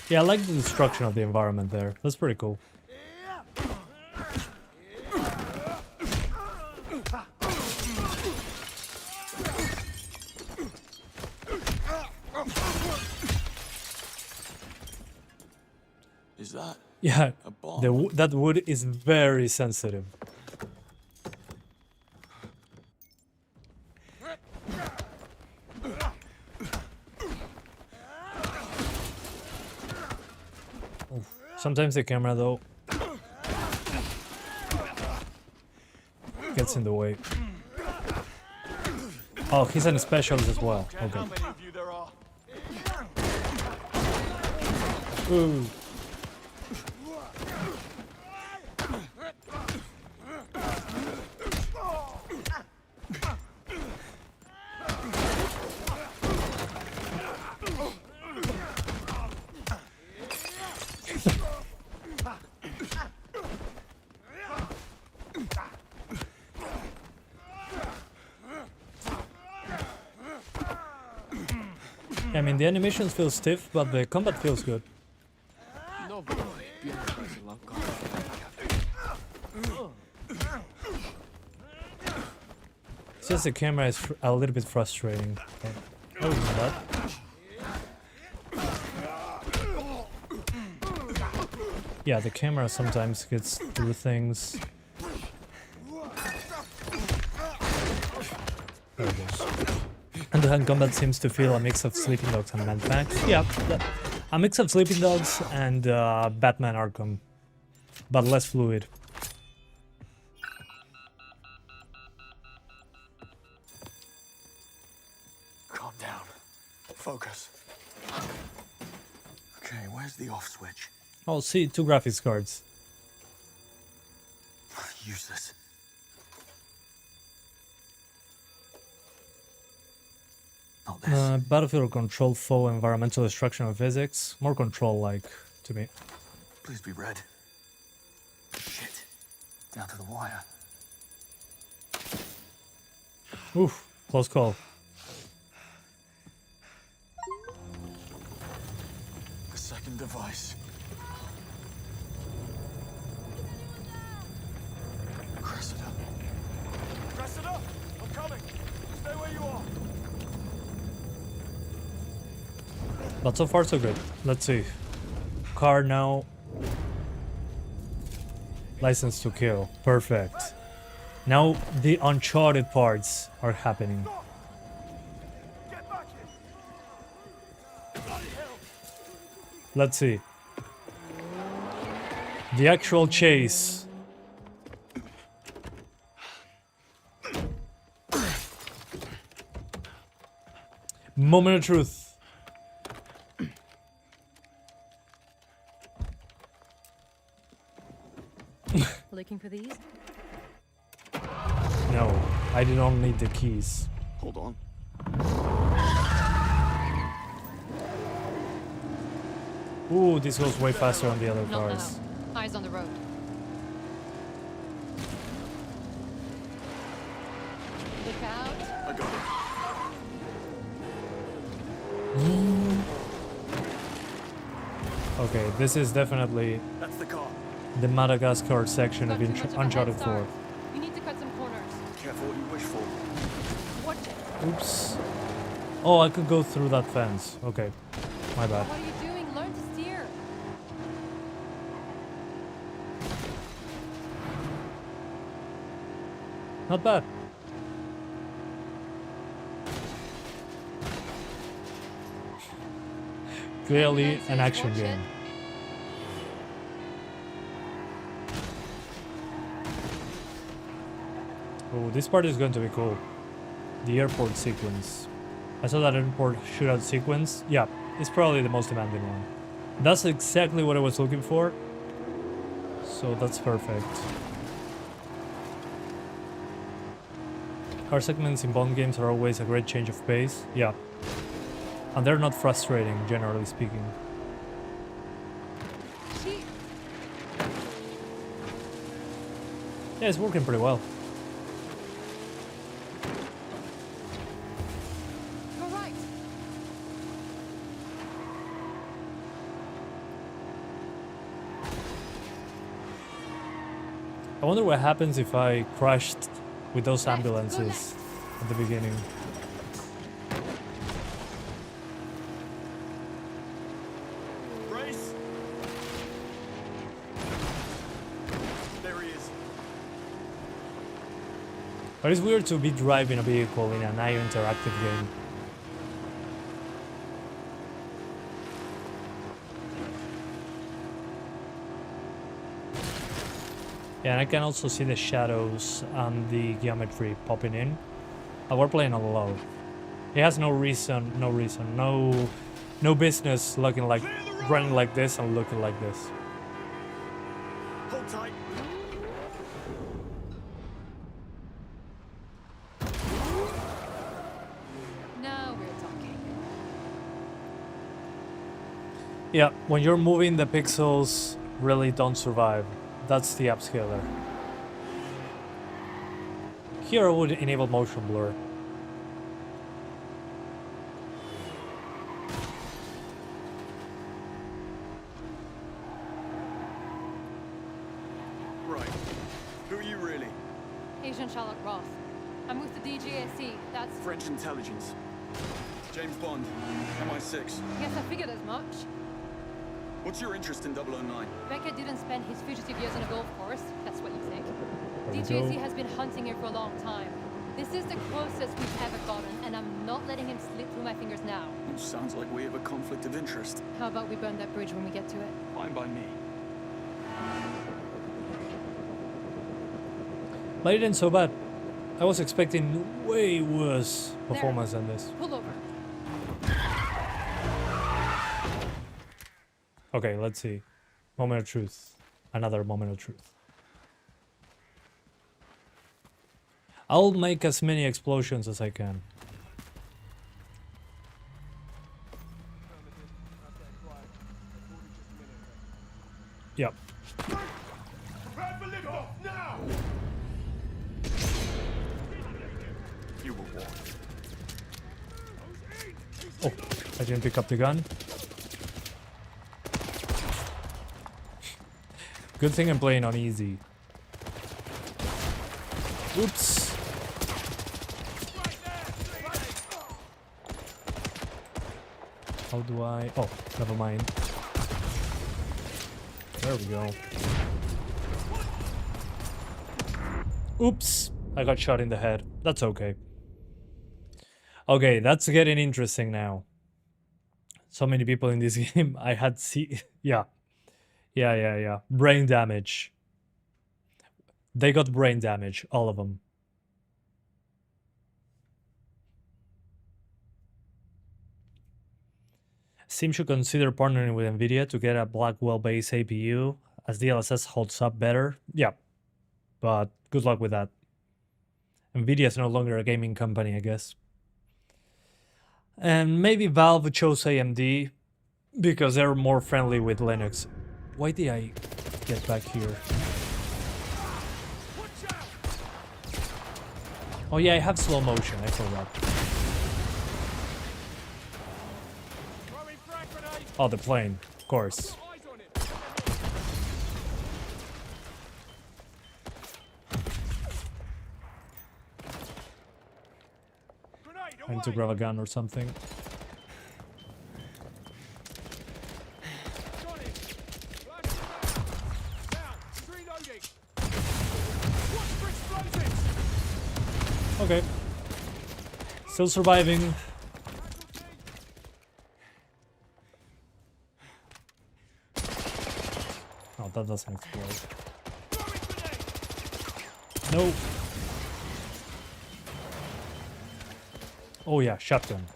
Yeah, I like the destruction of the environment there. That's pretty cool. that? Yeah, A bomb? that wood is very sensitive. Oof. Sometimes the camera though gets in the way. Oh, he's an specialist as well. Okay. How many of you there are? Ooh. I mean, the animations feel stiff, but the combat feels good. It's just the camera is a little bit frustrating. Oh, that. Yeah, the camera sometimes gets through things. There it goes. And the hand combat seems to feel a mix of Sleeping Dogs and Mad Max. Yeah, a mix of Sleeping Dogs and Batman Arkham, but less fluid. Calm down. Focus. Okay, where's the off switch? Oh, see, 2 graphics cards. Useless. Not this. Battlefield control foe environmental destruction of physics. More control-like to me. Please be red. Shit. Down to the wire. Oof, close call. The second device. Cressida. Cressida, I'm coming. Stay where you are. But so far so good. Let's see. Car now. License to kill. Perfect. Now the Uncharted parts are happening. Let's see. The actual chase. Moment of truth. Looking for these? No, I do not need the keys. Hold on. Ooh, this goes way faster on the other Not cars. now. Eyes on the road. Look out. I got it. Okay, this is definitely That's the car. the Madagascar section of Uncharted 4. You need to cut some corners. Careful what you wish for. Watch it. Oops. Oh, I could go through that fence. Okay, my bad. What are you doing? Learn to steer. Not bad. Clearly an action game. Oh, this part is going to be cool. The airport sequence. I saw that airport shootout sequence. Yeah, it's probably the most demanding one. That's exactly what I was looking for. So that's perfect. Car segments in Bond games are always a great change of pace. Yeah. And they're not frustrating, generally speaking. Yeah, it's working pretty well. Go right. I wonder what happens if I crashed with those ambulances at the beginning. But it's weird to be driving a vehicle in an IO interactive game. Yeah, and I can also see the shadows and the geometry popping in. We're playing on low. It has no business looking like, running like this and looking like this. Hold tight. Now we're talking. Yeah, when you're moving, the pixels really don't survive. That's the upscaler. Here I would enable motion blur. Right. Who are you really? Agent Sherlock Roth. I'm with the DGAC. That's... French intelligence. James Bond, MI6. Guess I figured as much. What's your interest in 009? Beckett didn't spend his fugitive years on a golf course. That's what you think. There we DGAC go. has been hunting him for a long time. This is the closest we've ever gotten, and I'm not letting him slip through my fingers now. Sounds like we have a conflict of interest. How about we burn that bridge when we get to it? Fine by me. But it ain't so bad. I was expecting way worse performance than this. Pull over. Okay, let's see. Moment of truth. Another moment of truth. I'll make as many explosions as I can. Yep. You were warned. Oh, I didn't pick up the gun. Good thing I'm playing on easy. Oops. How do I... Oh, never mind. There we go. Oops. I got shot in the head. That's okay. Okay, that's getting interesting now. So many people in this game. I had Yeah. Yeah. Brain damage. They got brain damage, all of them. Steam should consider partnering with NVIDIA to get a Blackwell-based CPU, as DLSS holds up better. Yeah, but good luck with that. NVIDIA is no longer a gaming company, I guess. And maybe Valve chose AMD because they're more friendly with Linux. Why did I get back here? Oh yeah, I have slow motion, I forgot. Oh, the plane, of course. I need to grab a gun or something. Okay. Still surviving. Oh, that doesn't explode. No. Oh yeah, shotgun.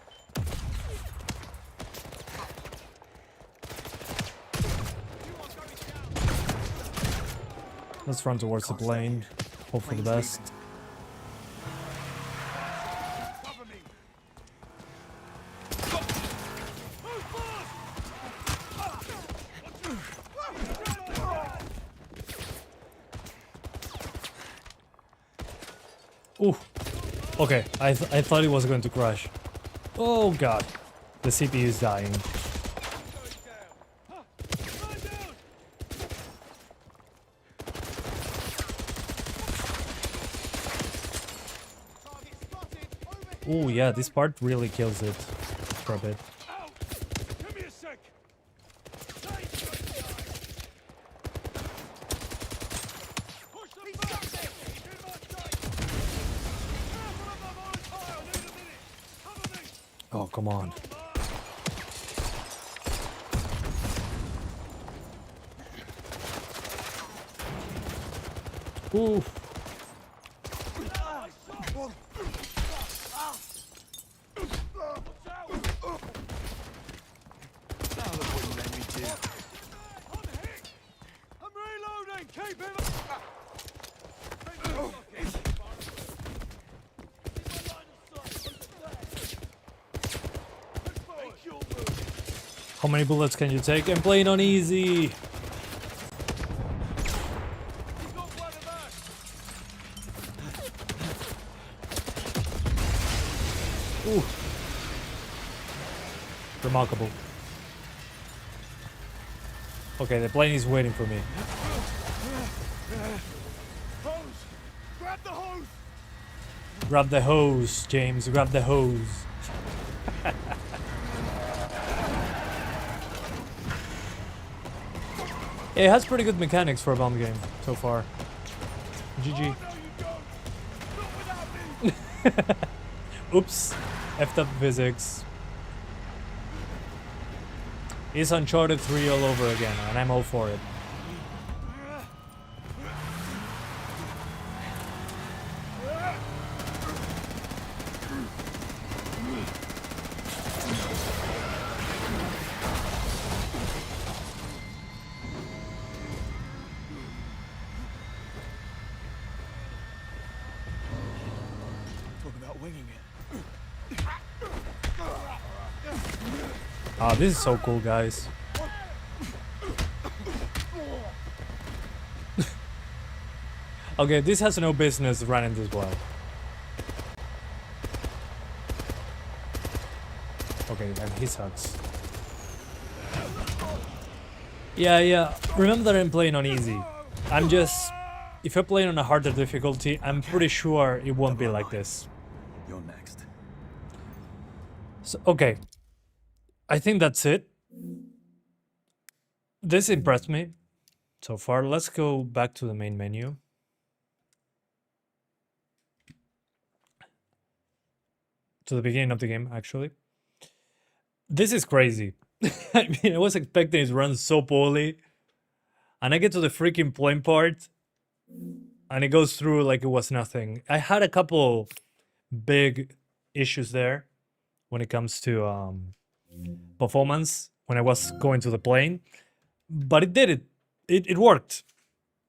Let's run towards the plane. Hope for the best. Ooh. Okay, I thought it was going to crash. Oh god. The CPU is dying. Oh yeah, this part really kills it for a bit. Oh, come on. Ooh. I'm reloading! Keep him! How many bullets can you take? I'm playing on easy. Ooh. Remarkable. Okay, the plane is waiting for me. Hose! Grab the hose! Grab the hose, James. Grab the hose. Yeah, it has pretty good mechanics for a bomb game so far. GG. Oops. Effed up physics. It's Uncharted 3 all over again, and I'm all for it. Talk about winging it. Ah, this is so cool, guys. Okay, this has no business running this well. Okay, and he sucks. Yeah. Remember that I'm playing on easy. I'm just... If you're playing on a harder difficulty, I'm pretty sure it won't be like this. You're next. So, okay. I think that's it. This impressed me so far. Let's go back to the main menu. To the beginning of the game, actually. This is crazy. I mean, I was expecting it to run so poorly. And I get to the freaking plane part. And it goes through like it was nothing. I had a couple big issues there when it comes to performance when I was going to the plane. But it did it. It worked.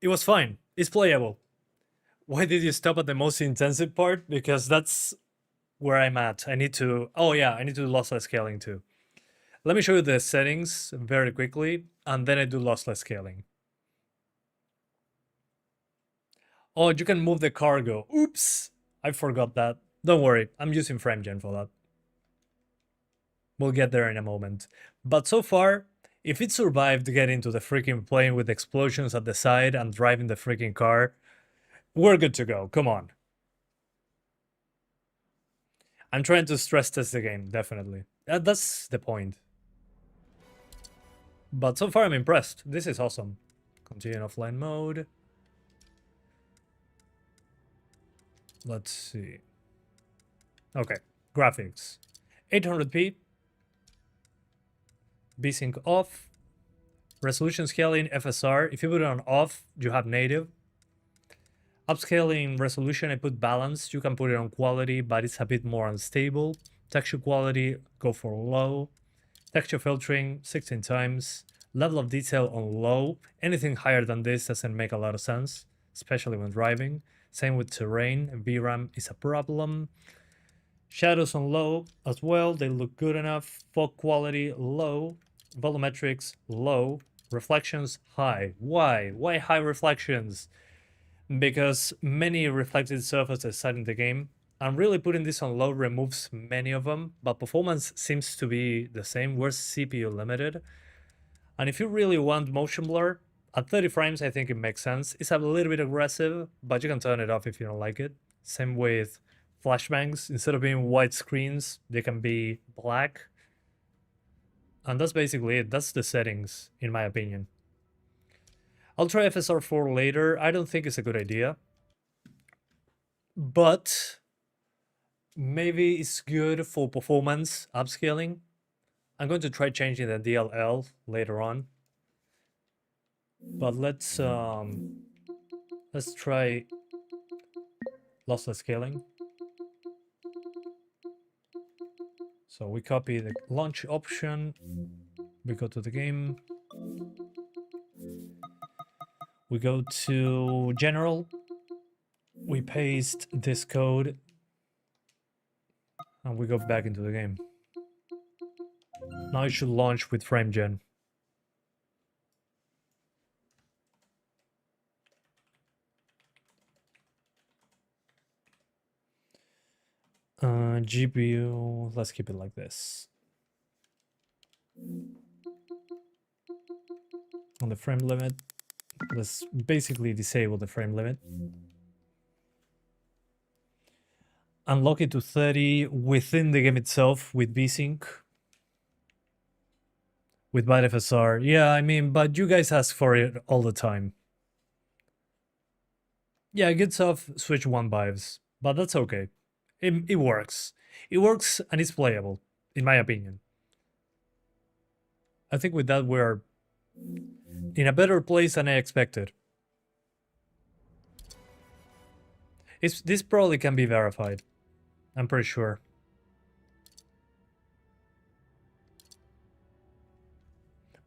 It was fine. It's playable. Why did you stop at the most intensive part? Because that's where I'm at. I need to... Oh yeah, I need to do lossless scaling too. Let me show you the settings very quickly, and then I do lossless scaling. Oh, you can move the cargo. Oops! I forgot that. Don't worry, I'm using FrameGen for that. We'll get there in a moment. But so far, if it survived getting to the freaking plane with explosions at the side and driving the freaking car, we're good to go. Come on. I'm trying to stress test the game, definitely. That's the point. But so far I'm impressed. This is awesome. Continue in offline mode. Let's see. Okay, graphics. 800p. VSync off. Resolution scaling FSR. If you put it on off, you have native. Upscaling resolution, I put balance. You can put it on quality, but it's a bit more unstable. Texture quality, go for low. Texture filtering, 16 times. Level of detail on low. Anything higher than this doesn't make a lot of sense, especially when driving. Same with terrain. VRAM is a problem. Shadows on low as well. They look good enough. Fog quality, low. Volumetrics, low. Reflections, high. Why? Why high reflections? Because many reflected surfaces sat in the game. And really putting this on low removes many of them, but performance seems to be the same. We're CPU limited. And if you really want motion blur, at 30 frames I think it makes sense. It's a little bit aggressive, but you can turn it off if you don't like it. Same with flashbangs. Instead of being white screens, they can be black. And that's basically it. That's the settings, in my opinion. I'll try FSR4 later. I don't think it's a good idea. But maybe it's good for performance upscaling. I'm going to try changing the DLL later on. But let's try lossless scaling. So we copy the launch option, we go to the game, we go to general, we paste this code, and we go back into the game. Now it should launch with FrameGen. GPU, let's keep it like this. On the frame limit, let's basically disable the frame limit. Unlock it to 30 within the game itself with VSync. With bad FSR. Yeah, I mean, but you guys ask for it all the time. Yeah, good stuff, Switch 1 vibes, but that's okay. It works. It works and it's playable, in my opinion. I think with that we're in a better place than I expected. This probably can be verified. I'm pretty sure.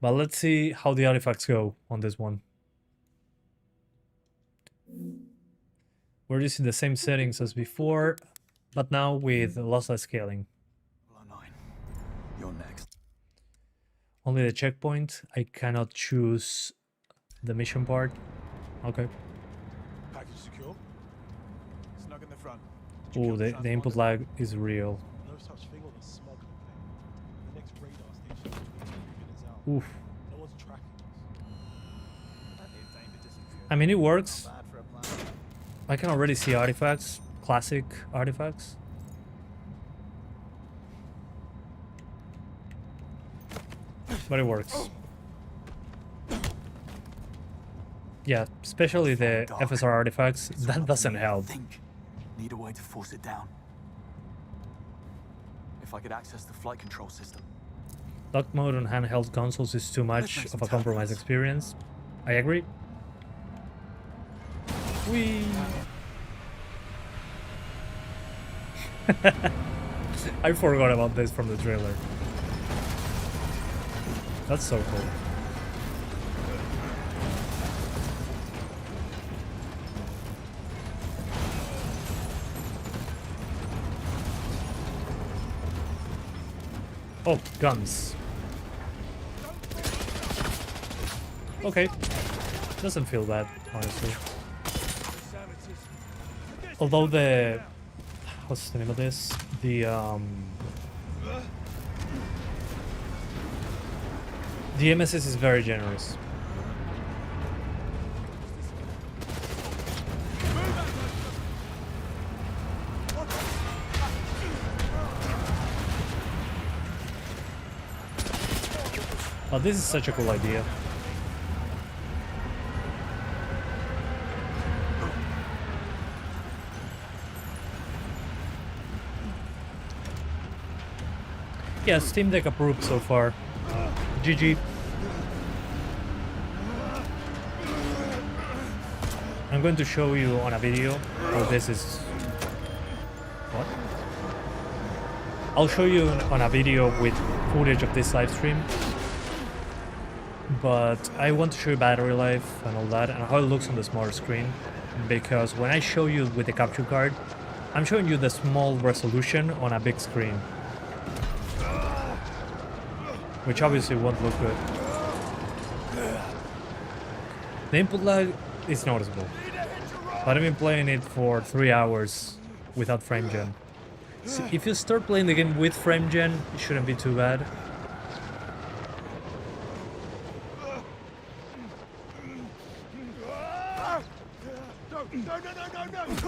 But let's see how the artifacts go on this one. We're using the same settings as before, but now with lossless scaling. You're next. Only the checkpoint. I cannot choose the mission part. Okay. Package secure. Snug in the front. Oh, the input lag is real. No such thing on a smog campaign. The next radar station will be 2 minutes out. Oof. No one's tracking us. I mean, it works. I can already see artifacts, classic artifacts. But it works. Yeah, especially the FSR artifacts, that doesn't help. Need a way to force it down. If I could access the flight control system. Lock mode on handheld consoles is too much of a compromised experience. I agree. Whee! I forgot about this from the trailer. That's so cool. Oh, guns. Okay. Doesn't feel bad, honestly. Although the... what's the name of this? The MSS is very generous. Oh, this is such a cool idea. Yeah, Steam Deck approved so far. GG. I'm going to show you on a video how this is... What? I'll show you on a video with footage of this live stream. But I want to show you battery life and all that and how it looks on the smaller screen. Because when I show you with the capture card, I'm showing you the small resolution on a big screen. Which obviously won't look good. The input lag is noticeable. But I've been playing it for 3 hours without FrameGen. So if you start playing the game with FrameGen, it shouldn't be too bad.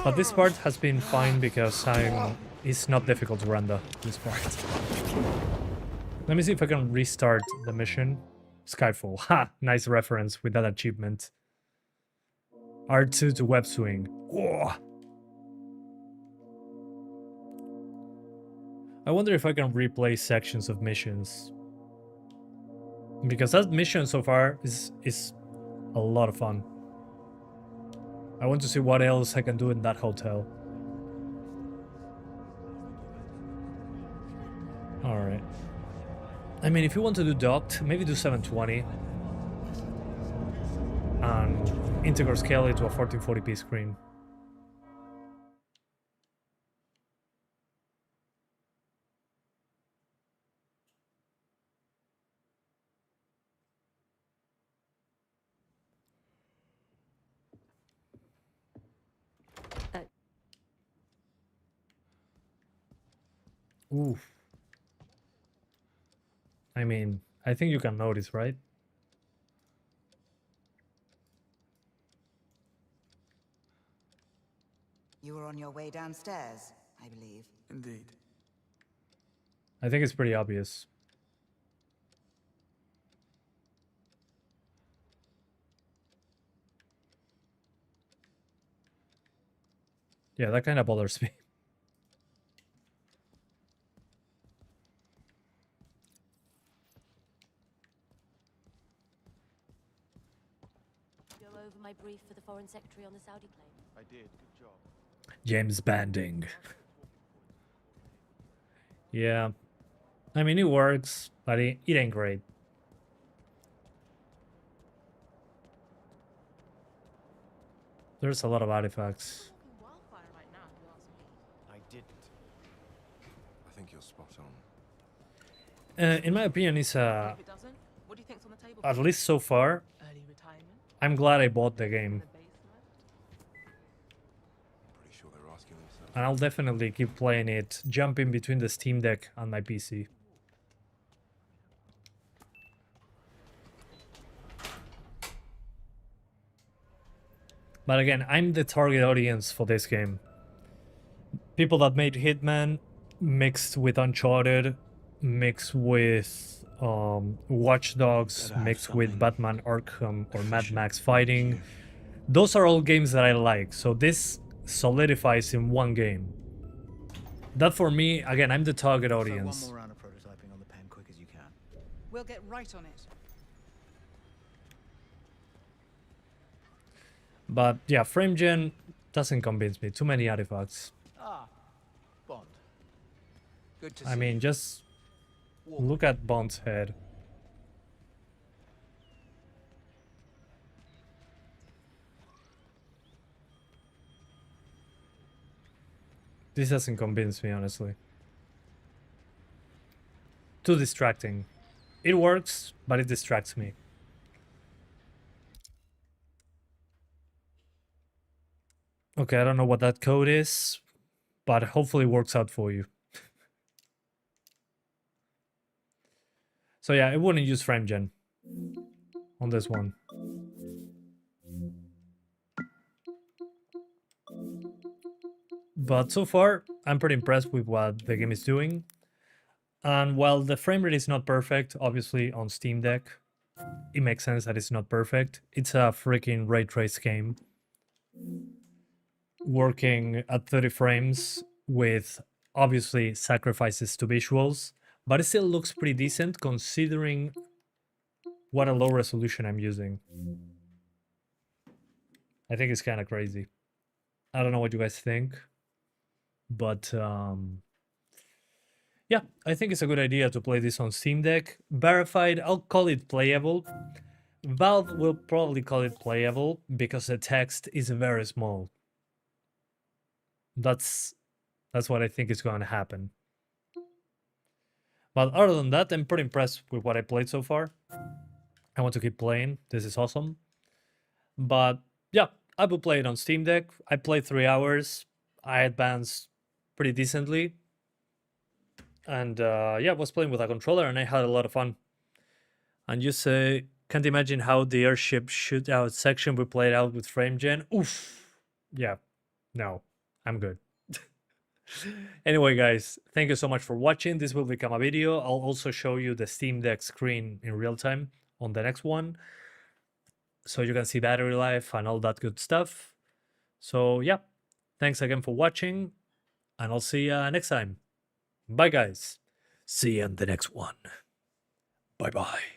But this part has been fine because it's not difficult to render this part. Let me see if I can restart the mission. Skyfall. Ha! Nice reference with that achievement. R2 to web swing. Whoa. I wonder if I can replay sections of missions. Because that mission so far is a lot of fun. I want to see what else I can do in that hotel. Alright. I mean, if you want to do docked, maybe do 720. And integer scale it to a 1440p screen. Oof. I mean, I think you can notice, right? You were on your way downstairs, I believe. Indeed. I think it's pretty obvious. Yeah, that kind of bothers me. Go over my brief for the Foreign Secretary on the Saudi plane. I did. Good job. James Banding. Yeah. I mean, it works, but it ain't great. There's a lot of artifacts. I didn't. I think you're spot on. In my opinion, it's If it doesn't, what do you think's on the table? at least so far, Early retirement? I'm glad I bought the game. Pretty sure they're asking themselves. And I'll definitely keep playing it, jumping between the Steam Deck and my PC. But again, I'm the target audience for this game. People that made Hitman, mixed with Uncharted, mixed with Watch Dogs, mixed with Batman Arkham or Mad Max Fighting. Those are all games that I like, so this solidifies in one game. That for me, again, I'm the target audience. One more round of prototyping on the pen, quick as you can. We'll get right on it. But yeah, frame gen doesn't convince me. Too many artifacts. Ah, Bond. Good to see I mean, you. just look at Bond's head. This doesn't convince me, honestly. Too distracting. It works, but it distracts me. Okay, I don't know what that code is, but hopefully it works out for you. So yeah, I wouldn't use frame gen on this one. But so far, I'm pretty impressed with what the game is doing. And while the frame rate is not perfect, obviously on Steam Deck, it makes sense that it's not perfect. It's a freaking ray trace game. Working at 30 frames with obviously sacrifices to visuals, but it still looks pretty decent considering what a low resolution I'm using. I think it's kind of crazy. I don't know what you guys think, but yeah, I think it's a good idea to play this on Steam Deck. Verified, I'll call it playable. Valve will probably call it playable because the text is very small. That's what I think is going to happen. But other than that, I'm pretty impressed with what I played so far. I want to keep playing. This is awesome. But yeah, I will play it on Steam Deck. I played 3 hours. I advanced pretty decently. And yeah, I was playing with a controller and I had a lot of fun. And you say, can't imagine how the airship shootout section we played out with frame gen. Oof. Yeah, no. I'm good. Anyway, guys, thank you so much for watching. This will become a video. I'll also show you the Steam Deck screen in real time on the next one, so you can see battery life and all that good stuff. So yeah, thanks again for watching, and I'll see you next time. Bye, guys. See you in the next one. Bye-bye.